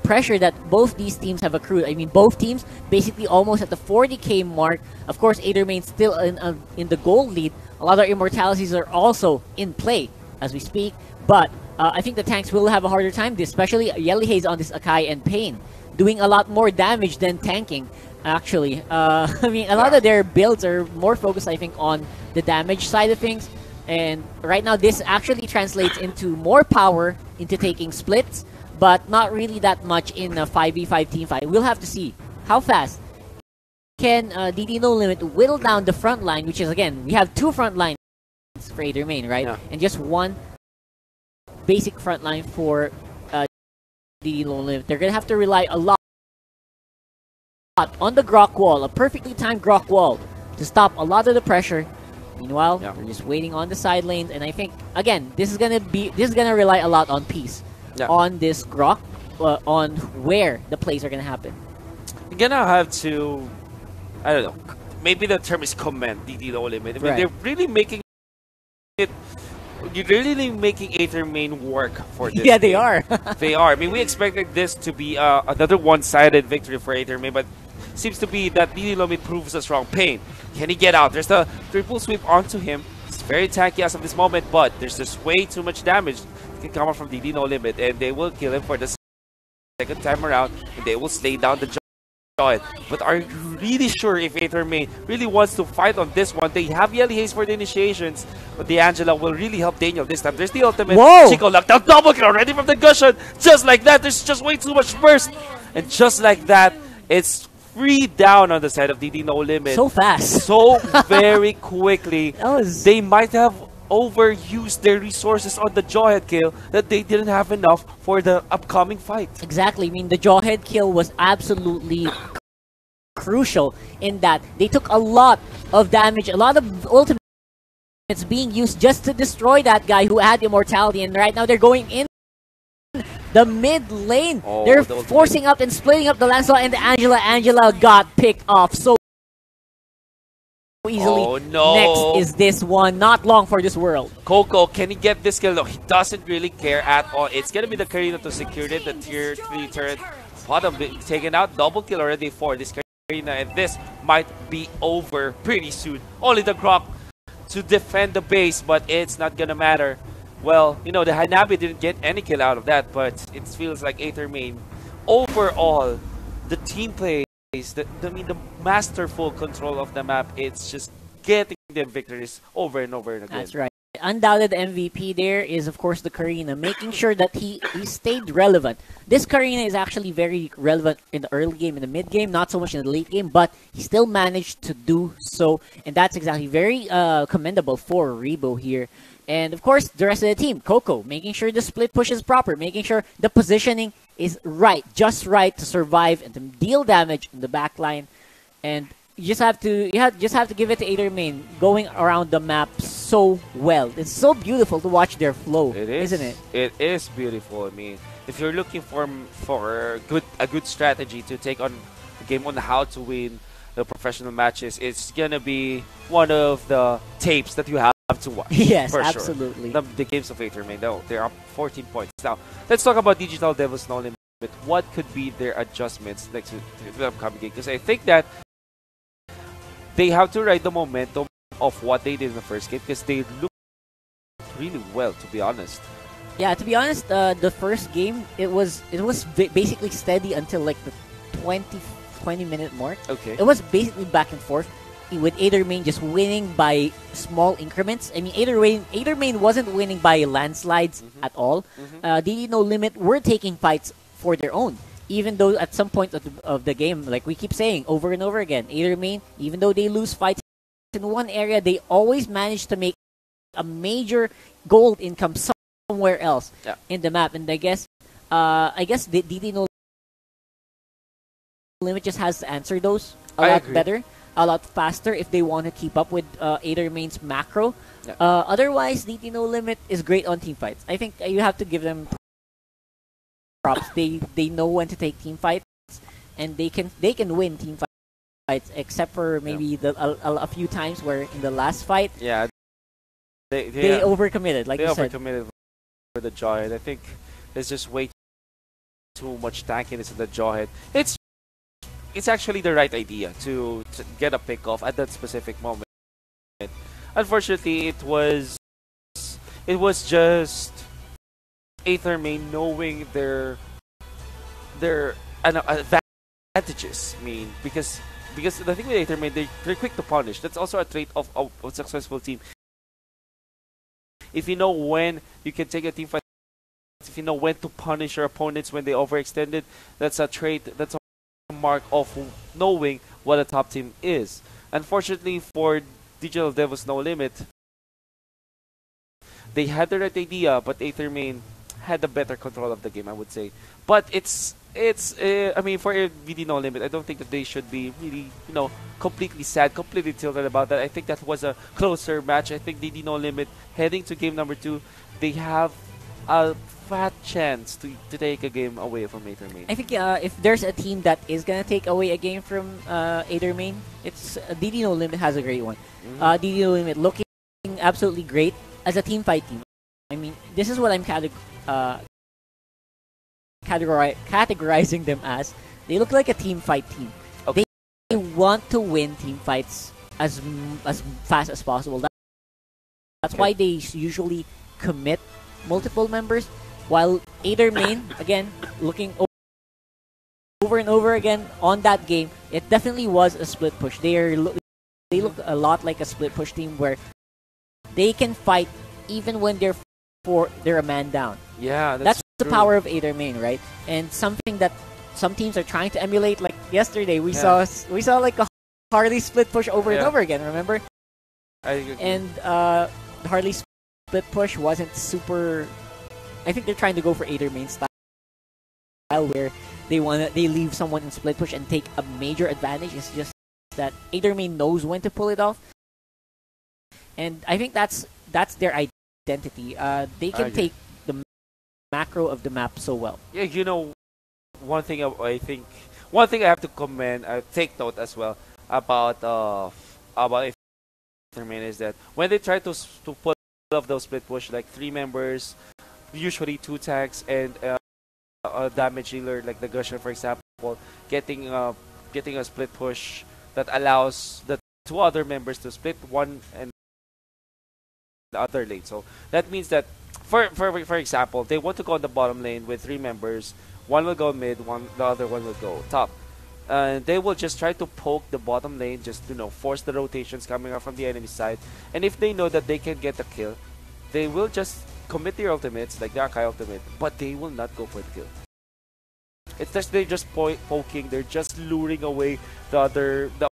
pressure that both these teams have accrued. I mean, both teams basically almost at the 40k mark. Of course, Aether Main still in the gold lead. A lot of immortalities are also in play as we speak, but I think the tanks will have a harder time, especially Yelly Haze on this Akai and Pain, doing a lot more damage than tanking, actually. I mean, a lot of their builds are more focused, I think, on the damage side of things. And right now, this actually translates into more power into taking splits, but not really that much in a 5v5 team fight. We'll have to see how fast can DD No Limit whittle down the front line, which is, again, we have two front lines for Aether Main, right? Yeah. And just one basic front line for DD No Limit. They're going to have to rely a lot on the Grok wall, a perfectly timed Grok wall, to stop a lot of the pressure. Meanwhile, we're just waiting on the side lanes, and I think again this is gonna rely a lot on Peace, on this Grok, on where the plays are gonna happen. You're gonna have to, I don't know, maybe the term is commend DD No Limit. I mean, they're really making it. You're really making Aether Main work for this. Yeah, they are. They are. I mean, we expected this to be another one-sided victory for Aether Main, but seems to be that DD No Limit proves us wrong. Pain, can he get out? There's the triple sweep onto him. It's very tanky as of this moment, but there's just way too much damage that can come out from DD No Limit, and they will kill him for the second time around, and they will slay down the Giant. But are you really sure if Aether Main really wants to fight on this one? They have Yelly Haze for the initiations, but the Angela will really help Daniel this time. There's the ultimate. Chico lockdown, double kill already from the Gushon. Just like that, there's just way too much burst, and just like that, it's 3 down on the side of DD No Limit. So fast. So very quickly. They might have overused their resources on the Jawhead kill that they didn't have enough for the upcoming fight. Exactly. I mean, the Jawhead kill was absolutely crucial in that they took a lot of damage, a lot of ultimates being used just to destroy that guy who had immortality, and right now they're going in the mid lane. They're forcing up and splitting up the Lancelot and the Angela. Angela got picked off so easily. Oh no. Next is this one. Not long for this world. Coco, can he get this kill? No, he doesn't really care at all. It's gonna be the Karina to secure it. The tier 3 turret bottom taken out. Double kill already for this Karina, and this might be over pretty soon. Only the Grok to defend the base, but it's not gonna matter. Well, you know, the Hanabi didn't get any kill out of that, but it feels like Aether Main. Overall, the team plays, the masterful control of the map, it's just getting them victories over and over and again. That's right. Undoubted MVP there is, of course, the Karina, making sure that he stayed relevant. This Karina is actually very relevant in the early game, in the mid game, not so much in the late game, but he still managed to do so, and that's exactly very commendable for Rebo here. And of course, the rest of the team, Coco, making sure the split push is proper, making sure the positioning is right, just right to survive and to deal damage in the back line. And you just have to give it to Aether Main, going around the map so well. It's so beautiful to watch their flow, isn't it? It is beautiful. I mean, if you're looking for a good strategy to take on the game on how to win, the professional matches, it's gonna be one of the tapes that you have to watch. Yes, for absolutely. Sure. The games of Aethermain, though, they're up 14 points. Now, let's talk about Digital Devils No Limit. What could be their adjustments next to the upcoming game? Because I think that they have to ride the momentum of what they did in the first game, because they look really well, to be honest. Yeah, to be honest, the first game it was basically steady until like the 20 minute mark. Okay. It was basically back and forth, with Aethermain just winning by small increments. I mean, Aethermain wasn't winning by landslides at all. DD No Limit were taking fights for their own, even though at some point of the game, like we keep saying over and over again, Aethermain, even though they lose fights in one area, they always manage to make a major gold income somewhere else in the map. And I guess the DD No Limit just has to answer those a lot better, a lot faster if they want to keep up with Aethermain's macro. Otherwise, DD No Limit is great on team fights. I think you have to give them props. They know when to take team fights, and they can win team fights, except for maybe a few times where in the last fight, they overcommitted, like you said. They overcommitted for the Jawhead. I think there's just way too much tankiness in the Jawhead. It's actually the right idea to get a pick off at that specific moment. Unfortunately, it was just Aethermain knowing their advantages. I mean, because the thing with Aethermain, they're quick to punish. That's also a trait of a successful team. If you know when you can take a team fight, if you know when to punish your opponents when they overextended, that's a trait. That's a mark of knowing what a top team is. Unfortunately for Digital Devils No Limit, they had the right idea, but Aethermain had a better control of the game, I would say. But I mean, for VD No Limit, I don't think that they should be really, completely sad, completely tilted about that. I think that was a closer match. I think DD No Limit, heading to game number 2, they have a fat chance to take a game away from Aethermain. I think if there's a team that is gonna take away a game from Aethermain, it's DD No Limit has a great one. DD No Limit looking absolutely great as a team fight team. I mean, this is what I'm categorizing them as. They look like a team fight team. Okay. They want to win team fights as fast as possible. That's why they usually commit multiple members, while Aethermain, again, looking over and over again on that game, it definitely was a split push. They look a lot like a split push team where they can fight even when they're a man down. Yeah, that's the power of Aethermain, right? And something that some teams are trying to emulate. Like yesterday, we saw like a Harley split push over and over again. Remember? And the Harley split push wasn't super. I think they're trying to go for Aethermain style, where they leave someone in split push and take a major advantage. It's just that Aethermain knows when to pull it off, and I think that's their identity. They can take the macro of the map so well. Yeah, one thing I have to comment, take note as well about Aethermain is that when they try to pull off those split push, like 3 members, usually 2 tanks and a damage dealer like the Gusher, for example, getting a split push that allows the 2 other members to split one and the other lane. So that means that for example, they want to go on the bottom lane with 3 members. One will go mid, the other one will go top. They will just try to poke the bottom lane, just force the rotations coming out from the enemy side. And if they know that they can get the kill, they will just commit their ultimates, like the Akai ultimate, but they will not go for the kill. It's just they're just poking, they're just luring away the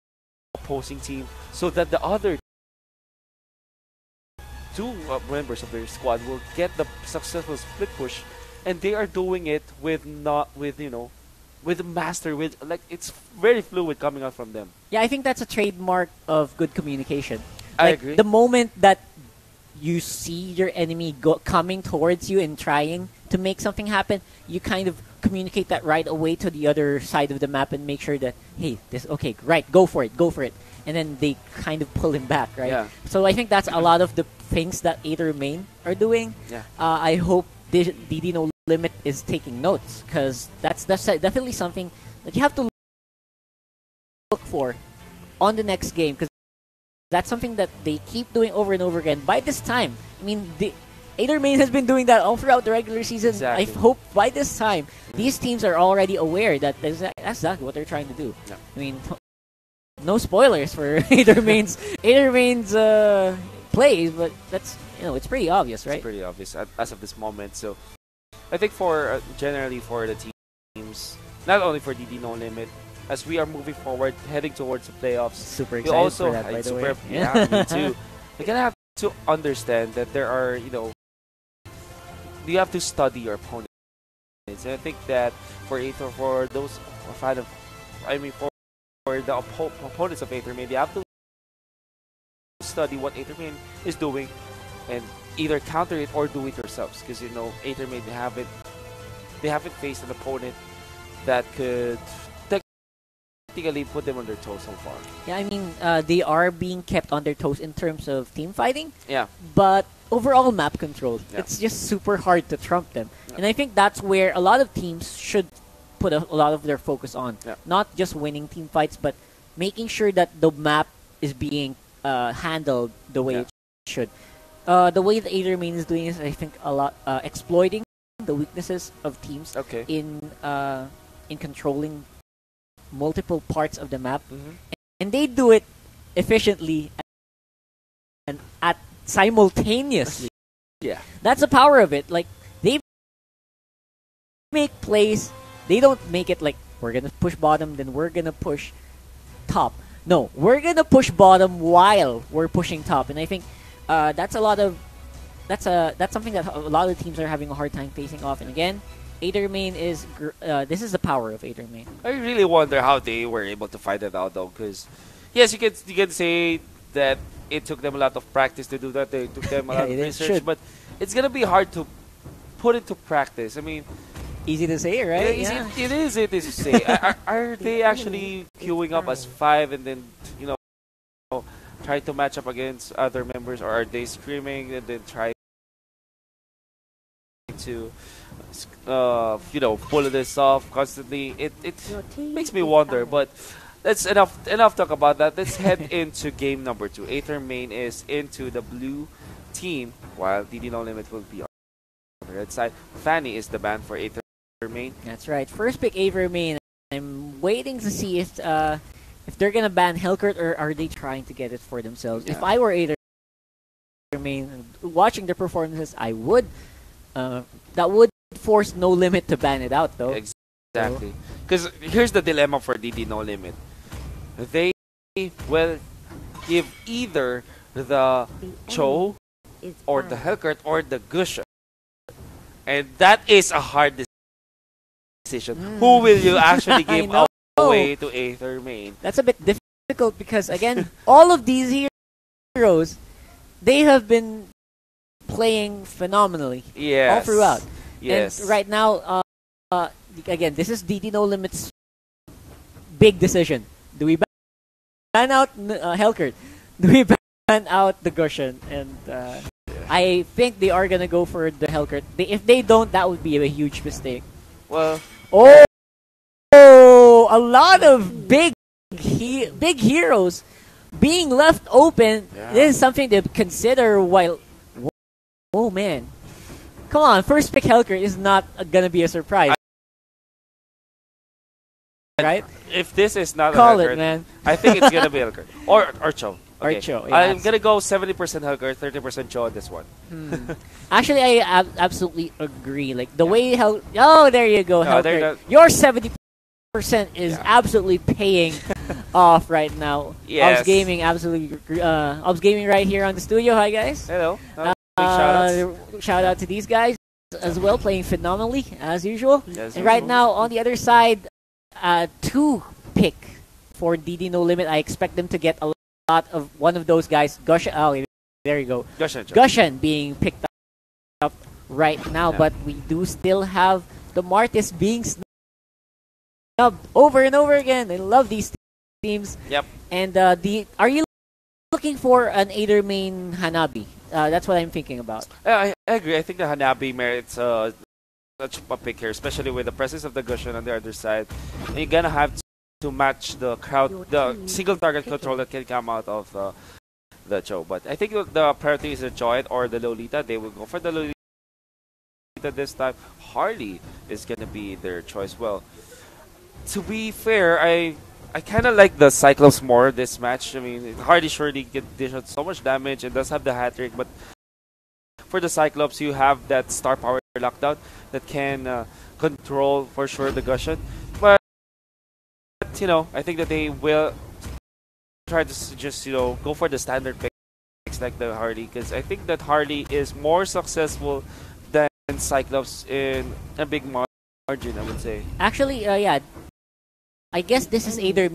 opposing team, so that the other 2 members of their squad will get the successful split push, and they are doing it with master, like it's very fluid coming out from them. Yeah, I think that's a trademark of good communication. I agree. The moment that you see your enemy coming towards you and trying to make something happen, you kind of communicate that right away to the other side of the map and make sure that, hey, this okay, right, go for it, and then they kind of pull him back, right? Yeah. So I think that's a lot of the things that Aether main are doing. Yeah. I hope DD No Limit is taking notes, because that's definitely something that you have to look for on the next game, because that's something that they keep doing over and over again. By this time, I mean, the Aether main has been doing that all throughout the regular season. Exactly. I hope by this time, these teams are already aware that that's exactly what they're trying to do. Yeah. I mean, no spoilers for Aether main's plays, but that's, it's pretty obvious, right? It's pretty obvious as of this moment. So I think for generally for the teams, not only for DD No Limit, as we are moving forward, heading towards the playoffs, Super we excited also for that, by the way. yeah, me too. You're gonna have to understand that there are, you have to study your opponents. And I think that for Aether, for those fan of, for the opponents of Aether, maybe you have to study what Aether main is doing and either counter it or do it yourselves, because Aether main, they haven't faced an opponent that could technically put them on their toes so far. Yeah, I mean, they are being kept on their toes in terms of team fighting. Yeah. But overall map control, Yeah. it's just super hard to trump them. Yeah. And I think that's where a lot of teams should put a lot of their focus on. Yeah. Not just winning team fights, but making sure that the map is being handled the way Yeah. it should. The way the Aether main is doing is, I think, a lot exploiting the weaknesses of teams Okay. in controlling multiple parts of the map, Mhm. and they do it efficiently and at simultaneously. Yeah. That's the power of it. Like, they make plays, they don't make it like, we're gonna push bottom, then we're gonna push top. No, we're gonna push bottom while we're pushing top, and I think that's something that a lot of teams are having a hard time facing off. And again, Aether main is this is the power of Aether main. I really wonder how they were able to find it out, though, because yes, you can say that it took them a lot of practice to do that. They took them a lot of research, but it's gonna be hard to put into practice. I mean, easy to say, right? Yeah. It is to say. Are they actually queuing up as 5 and then try to match up against other members, or are they screaming and then try to pull this off constantly? It makes me wonder, but that's enough talk about that. Let's head into game number 2. Aether main is into the blue team, while DD No Limit will be on the red side. Fanny is the ban for Aether main. That's right. First pick Aether main. I'm waiting to see if they're gonna ban Hellcurt, or are they trying to get it for themselves. Yeah. If I were Aether main, watching their performances, I would. That would force No Limit to ban it out, though. Exactly. Because here's the dilemma for DD No Limit. They will give either the Cho or the Hellcurt or the Gusha. And that is a hard decision. Who will you actually give away to Aether main? That's a bit difficult because, again, all of these heroes, they have been playing phenomenally all throughout. Yes. And right now, again, this is DD No Limit's big decision. Do we ban out Hellcurt? Do we ban out the Gushan? And I think they are gonna go for the Hellcurt. If they don't, that would be a huge mistake. Well, a lot of big heroes being left open. Yeah. This is something to consider. While, oh man, come on, first pick Hellcurt is not gonna be a surprise, right? if this is not Call a it, Hellcurt, man. I think it's gonna be Hellcurt or Cho. Okay. Or Cho, yeah, I'm gonna go 70% Hellcurt, 30% Cho on this one. Actually, I absolutely agree. Like the way oh, there you go, Hellcurt. Your 70% is absolutely paying off right now. Yes. Obs Gaming absolutely. Obs Gaming right here on the studio. Hi guys. Hello. Big shout out to these guys as well, playing phenomenally as usual. Yes, and right now on the other side, 2 pick for DD No Limit. I expect them to get a lot of one of those guys. Gushan. Oh, there you go. Gushan Gushan being picked up right now, but we do still have the Mart is being snubbed over and over again. I love these teams. Yep. And are you looking for an Aider main Hanabi? That's what I'm thinking about. I agree. I think the Hanabi merits such a pick here, especially with the presence of the Gushin on the other side. And you're gonna have to match the crowd, the single target control that can come out of the Cho. But I think the priority is the Joy or the Lolita. They will go for the Lolita this time. Harley is gonna be their choice. Well, to be fair, I kind of like the Cyclops more this match. I mean, Harley surely can dish out so much damage and does have the hat trick, but for the Cyclops, you have that star power lockdown that can control for sure the Gushin. But you know, I think that they will try to just go for the standard picks like the Harley, because I think that Harley is more successful than Cyclops in a big margin, I would say. Actually, yeah, I guess this is either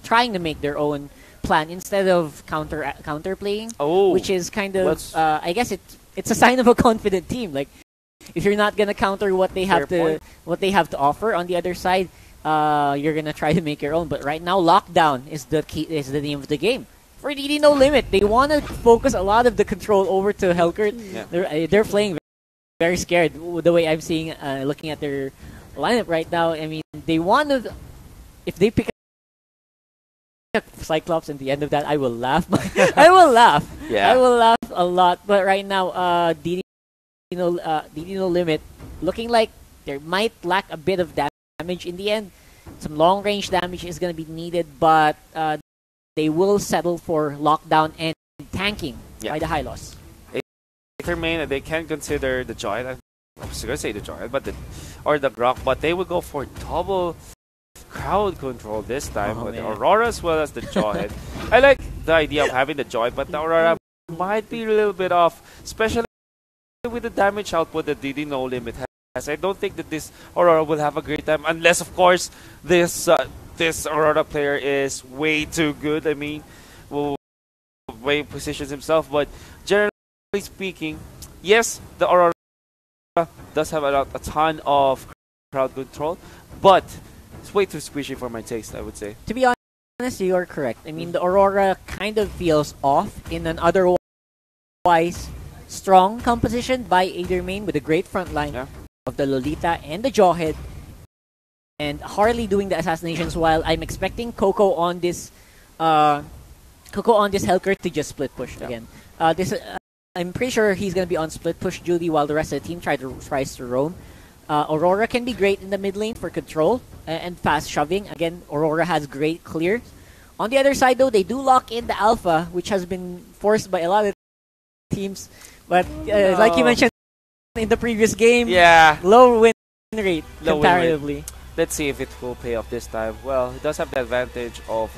trying to make their own plan instead of counter playing, which is kind of I guess it's a sign of a confident team. Like, if you're not gonna counter what they have to offer on the other side, you're gonna try to make your own. But right now, lockdown is the name of the game. For DD No Limit, they want to focus a lot of the control over to Helkert. Yeah. They're playing very scared. The way I'm seeing, looking at their lineup right now, I mean, they want to. If they pick a Cyclops at the end of that, I will laugh. I will laugh. Yeah. I will laugh a lot. But right now, DD No Limit looking like there might lack a bit of damage in the end. Some long range damage is going to be needed, but they will settle for lockdown and tanking by the high loss. Aether main, they can consider the Joy. I was going to say the Joy, or the Grok, but they will go for double crowd control this time with the Aurora as well as the Joy. I like the idea of having the Joy, but the Aurora might be a little bit off, especially with the damage output that DD No Limit has. I don't think that this Aurora will have a great time, unless, of course, this Aurora player is way too good. I mean, way positions himself, but generally speaking, yes, the Aurora does have a ton of crowd control, but it's way too squishy for my taste, I would say. To be honest, you are correct. I mean, the Aurora kind of feels off in an otherwise strong composition by Aether main with a great front line of the Lolita and the Jawhead, and Harley doing the assassinations, while I'm expecting Coco on this Helkert to just split push again. I'm pretty sure he's going to be on split push duty while the rest of the team tries to roam. Aurora can be great in the mid lane for control and fast shoving. Again, Aurora has great clears. On the other side, though, they do lock in the Alpha, which has been forced by a lot of teams. But like you mentioned in the previous game, low win rate comparatively. Let's see if it will pay off this time. Well, it does have the advantage of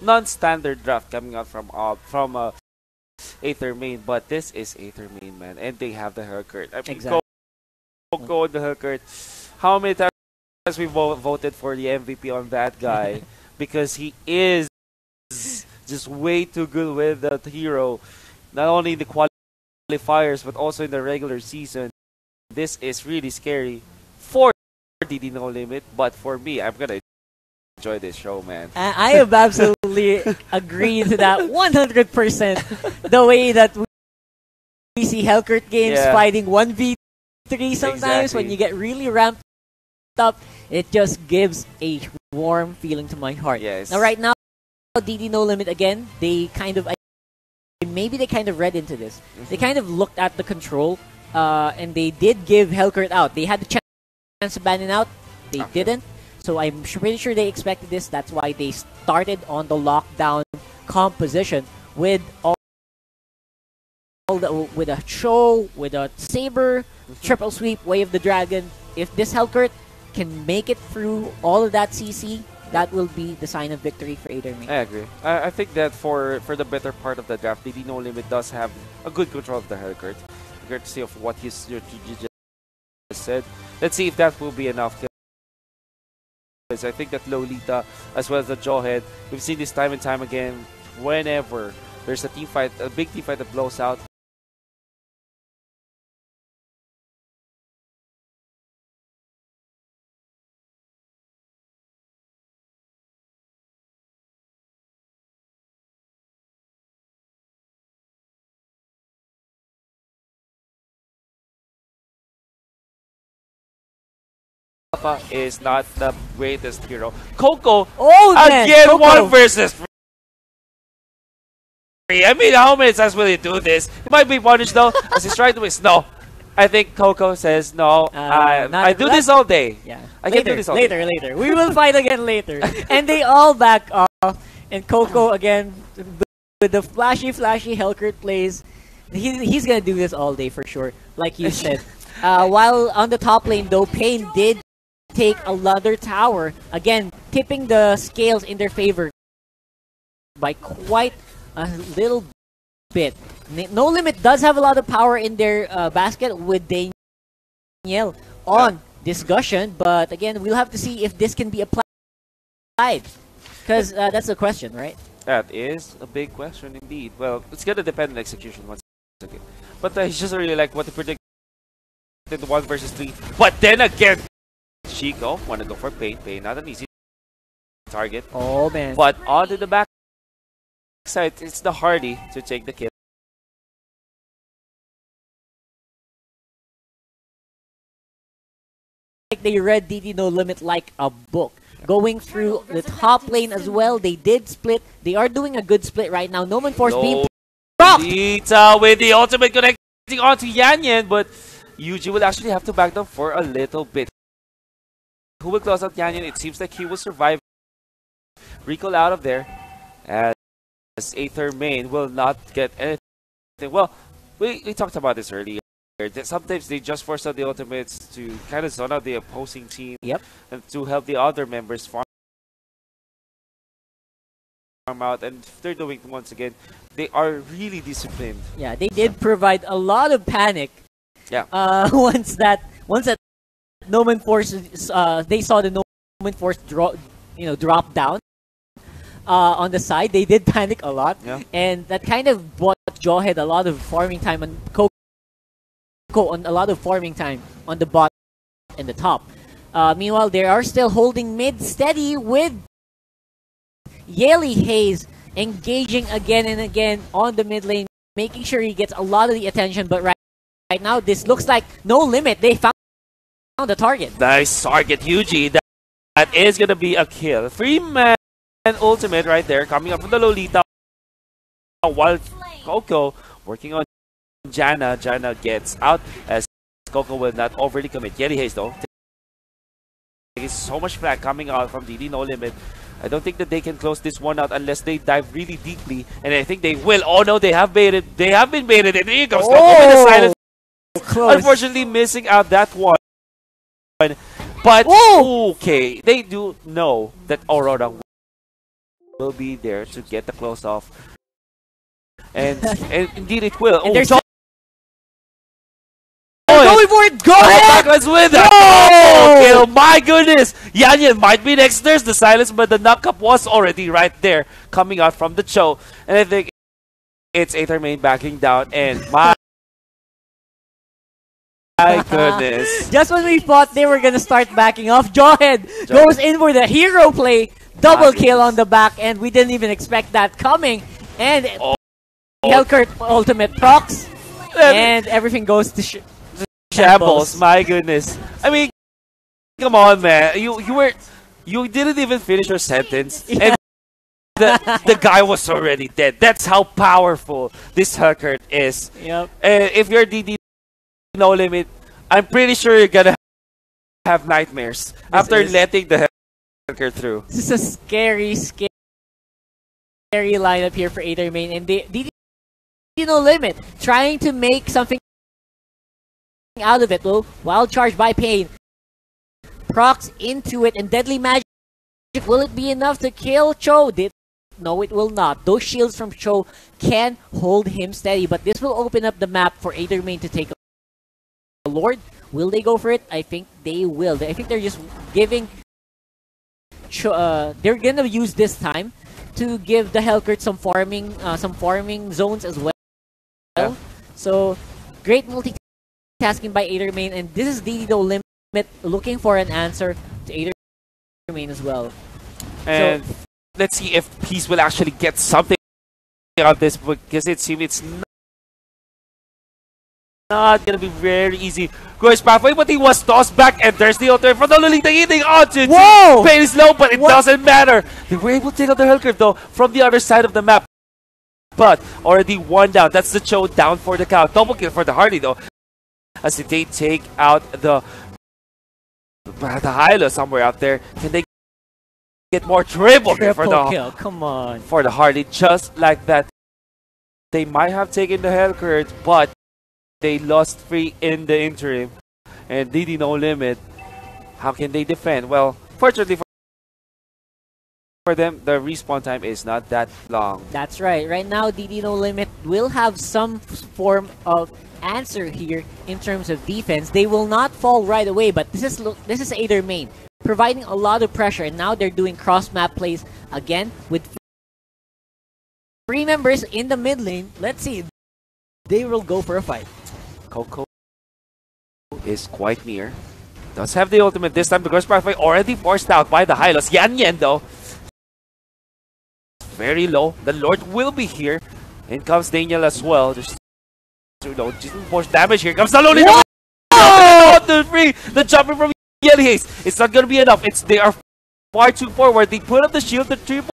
non-standard draft coming out from Aether main, but this is Aether main, man, and they have the Helkert. I mean, exactly. Go the Helkert. How many times we voted for the MVP on that guy because he is just way too good with the hero, not only in the qualifiers but also in the regular season. This is really scary for DD No Limit, but for me, I'm gonna enjoy this show, man. I have absolutely agreed to that 100%. The way that we see Helkert games fighting 1v3 sometimes when you get really ramped up, it just gives a warm feeling to my heart. Yes. Now, right now, DD No Limit again, maybe they kind of read into this. They kind of looked at the control, and they did give Helkert out. They had the chance to ban it out. They didn't. So I'm pretty sure they expected this. That's why they started on the lockdown composition with with a Cho, with a Saber, triple sweep, Way of the Dragon. If this Helkert can make it through all of that CC, that will be the sign of victory for Aether main. I agree. I think that for the better part of the draft, DD No Limit does have a good control of the Helkert. Courtesy of what you just said. Let's see if that will be enough. I think that Lolita, as well as the Jawhead, we've seen this time and time again. Whenever there's a team fight, a big team fight that blows out, Alpha is not the greatest hero. Coco, man, again, Coco. 1 versus 3. I mean, how many times will he do this? He might be punished though, as he's trying to win. No. I think Coco says, no, I do this all day. Yeah. I can do this all day. Later. We will fight again later. And they all back off. And Coco, again, with the flashy Hellcurt plays, he's going to do this all day for sure, like you said. While on the top lane, though, Pain did take another tower. Again, tipping the scales in their favor by quite a little bit. No Limit does have a lot of power in their basket with Daniel on discussion, but again, we'll have to see if this can be applied. Because that's the question, right? That is a big question indeed. Well, it's going to depend on execution once again. But I just really like what they predicted 1 versus 3. But then again, Chico want to go for Pain. Pain, not an easy target. Oh, man. But onto the back side, it's the Hardy to take the kill. Like they read DD No Limit like a book. Going through the top lane as well, they did split. They are doing a good split right now. No Man Force being dropped. Lita with the ultimate connecting onto Yan, but Yuji will actually have to back down for a little bit. Who will close out Yan? It seems like he will survive. Recall out of there as Aether main will not get anything. Well, we talked about this earlier. Sometimes they just force out the ultimates to kind of zone out the opposing team. Yep. And to help the other members farm out. And if they're doing it once again, they are really disciplined. Yeah, they did provide a lot of panic. Yeah. Once that No Man Force, they saw the No Man Force drop down on the side. They did panic a lot, and that kind of bought Jawhead a lot of farming time and Coco on a lot of farming time on the bot and the top. Meanwhile, they are still holding mid steady with Yeli Hayes engaging again and again on the mid lane, making sure he gets a lot of the attention. But right now, this looks like No Limit. They found the target. Nice target, Yuji. That is going to be a kill. 3-man ultimate right there coming up from the Lolita. While Coco working on Janna. Janna gets out as Coco will not overly commit. Yeti Hayes though. There's so much flag coming out from DD No Limit. I don't think that they can close this one out unless they dive really deeply. And I think they will. Oh no, they have baited. They have been baited. And here goes Coco with the silence. Close. Unfortunately missing out that one. But okay, they do know that Aurora will be there to get the close off. And indeed it will. Going for it! Go ahead! Backwards with it! Oh, kill! My goodness! Yan might be next. There's the silence, but the knockup was already right there, coming out from the Cho. And I think it's Aether main backing down, and my goodness. Just when we thought they were gonna start backing off, Jawhead goes in for the hero play. Double kill on the back, and we didn't even expect that coming. And Hellcurt ultimate procs, and everything goes to shambles. My goodness. I mean, come on, man. You didn't even finish your sentence, and the guy was already dead. That's how powerful this Hellcurt is. Yep. If you're DD No Limit, I'm pretty sure you're gonna have nightmares after letting the Hellcurt through. This is a scary lineup here for Aether main, and DD No Limit trying to make something out of it. Well, wild charge by Pain. Procs into it, and Deadly Magic. Will it be enough to kill Cho? No, it will not. Those shields from Cho can hold him steady, but this will open up the map for Aether main to take a Lord. Will they go for it? I think they will. I think they're just giving Cho, they're gonna use this time to give the Hellcurt some farming zones as well. Yeah. So great multitasking by Aether main, and this is DD No Limit looking for an answer to Aether main as well. And so, let's see if Peace will actually get something out of this, because it seems it's not gonna be very easy. Goes pathway, but he was tossed back, and there's the ultimate from the Lolita hitting onto it. Whoa! Pain is low, but it doesn't matter. They were able to take out the Hell Curve though from the other side of the map. But already one down. That's the Cho down for the count. Double kill for the Hardy though. As they take out the Hylo somewhere out there. Can they get more triple kill for the kill? Come on. For the Hardy, just like that. They might have taken the Hell Curve, but they lost 3 in the interim. And DD No Limit, how can they defend? Well, fortunately for them, the respawn time is not that long. That's right. Right now, DD No Limit will have some form of answer here in terms of defense. They will not fall right away, but this is Aether main, providing a lot of pressure, and now they're doing cross-map plays again with 3 members in the mid lane. Let's see. They will go for a fight. Coco is quite near. Does have the ultimate this time. The Ghost Pathway already forced out by the Hylos. Yan though. Very low. The Lord will be here. In comes Daniel as well. Just too low. Just push damage. Here comes the Lolita. Oh! The jumping from Yelly Haze. It's not gonna be enough. They are far too forward. They put up the shield. The triple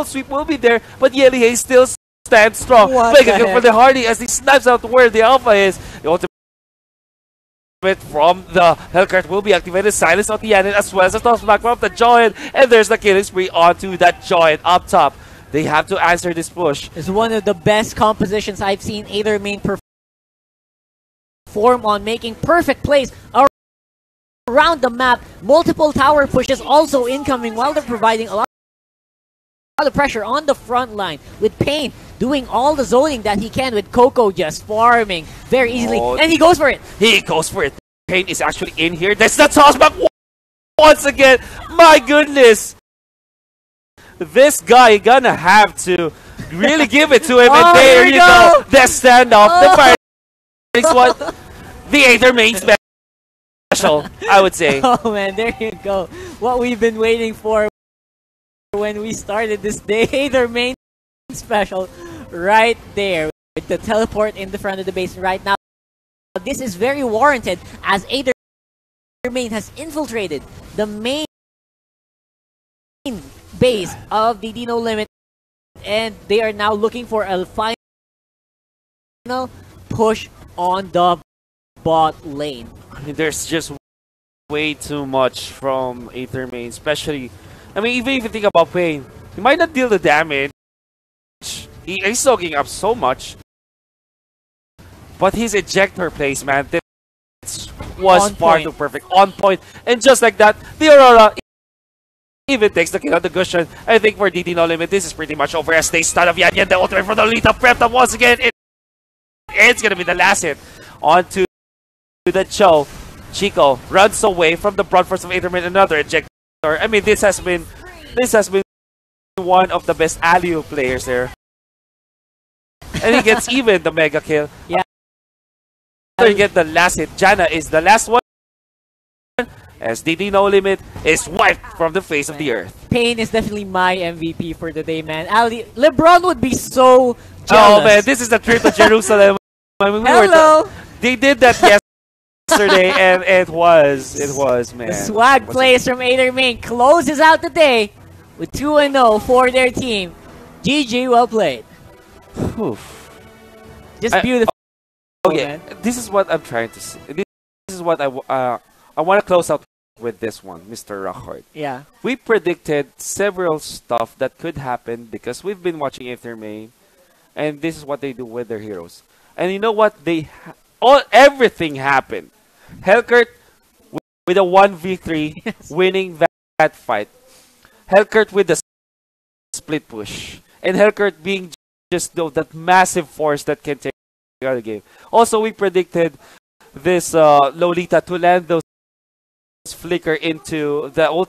sweep will be there, but Yelly Haze still stands strong. Mega kill for the Hardy as he snipes out where the Alpha is. The ultimate from the Hellcurt will be activated. Silence on the Yanin as well as the toss back from the Giant. And there's the killing spree onto that Giant up top. They have to answer this push. It's one of the best compositions I've seen Aether main perform on, making perfect plays around the map. Multiple tower pushes also incoming while they're providing a lot of pressure on the front line, with Pain doing all the zoning that he can, with Coco just farming very easily, and he goes for it. He goes for it. Pain is actually in here. That's the toss back once again. My goodness. This guy gonna have to really give it to him, and there you go. The standoff, the fire. What the Aether main special, I would say. Oh man, there you go. What we've been waiting for when we started this day, Aether main special right there with the teleport in the front of the base right now. This is very warranted as Aether main has infiltrated the main base of the DD No Limit, and they are now looking for a final push on the bot lane. I mean, there's just way too much from Aether main, especially. I mean, even if you think about Pain, he might not deal the damage. He's soaking up so much. But his ejector plays, man, this was far too perfect. On point. And just like that, the Aurora even takes the kill on the cushion. I think for DD No Limit, this is pretty much over as they start of Yan. The ultimate for the Lolita prepped up once again. It's going to be the last hit onto the Cho. Chico runs away from the broad force of Aether main, another ejector. I mean, this has been one of the best alley-oop players there. And he gets even the mega kill. Yeah. After you get the last hit, Janna is the last one. As DD No Limit is wiped from the face of the earth. Pain is definitely my MVP for the day, man. LeBron would be so jealous. Oh man, this is the trip to Jerusalem. I mean, Hello. They did that yesterday, and it was man. The swag plays from Aether main closes out the day with 2-0 for their team. GG, well played. Oof. Just beautiful. Okay, man. This is what I'm trying to say. This is what I want to close out with this one, Mr. Rockford. Yeah. We predicted several stuff that could happen because we've been watching Aether main, and this is what they do with their heroes. And you know what? Everything happened. Hellcurt with a 1v3 yes. winning that fight. Hellcurt with the split push. And Hellcurt being just that massive force that can take out the game. Also, we predicted this Lolita to land those flicker into the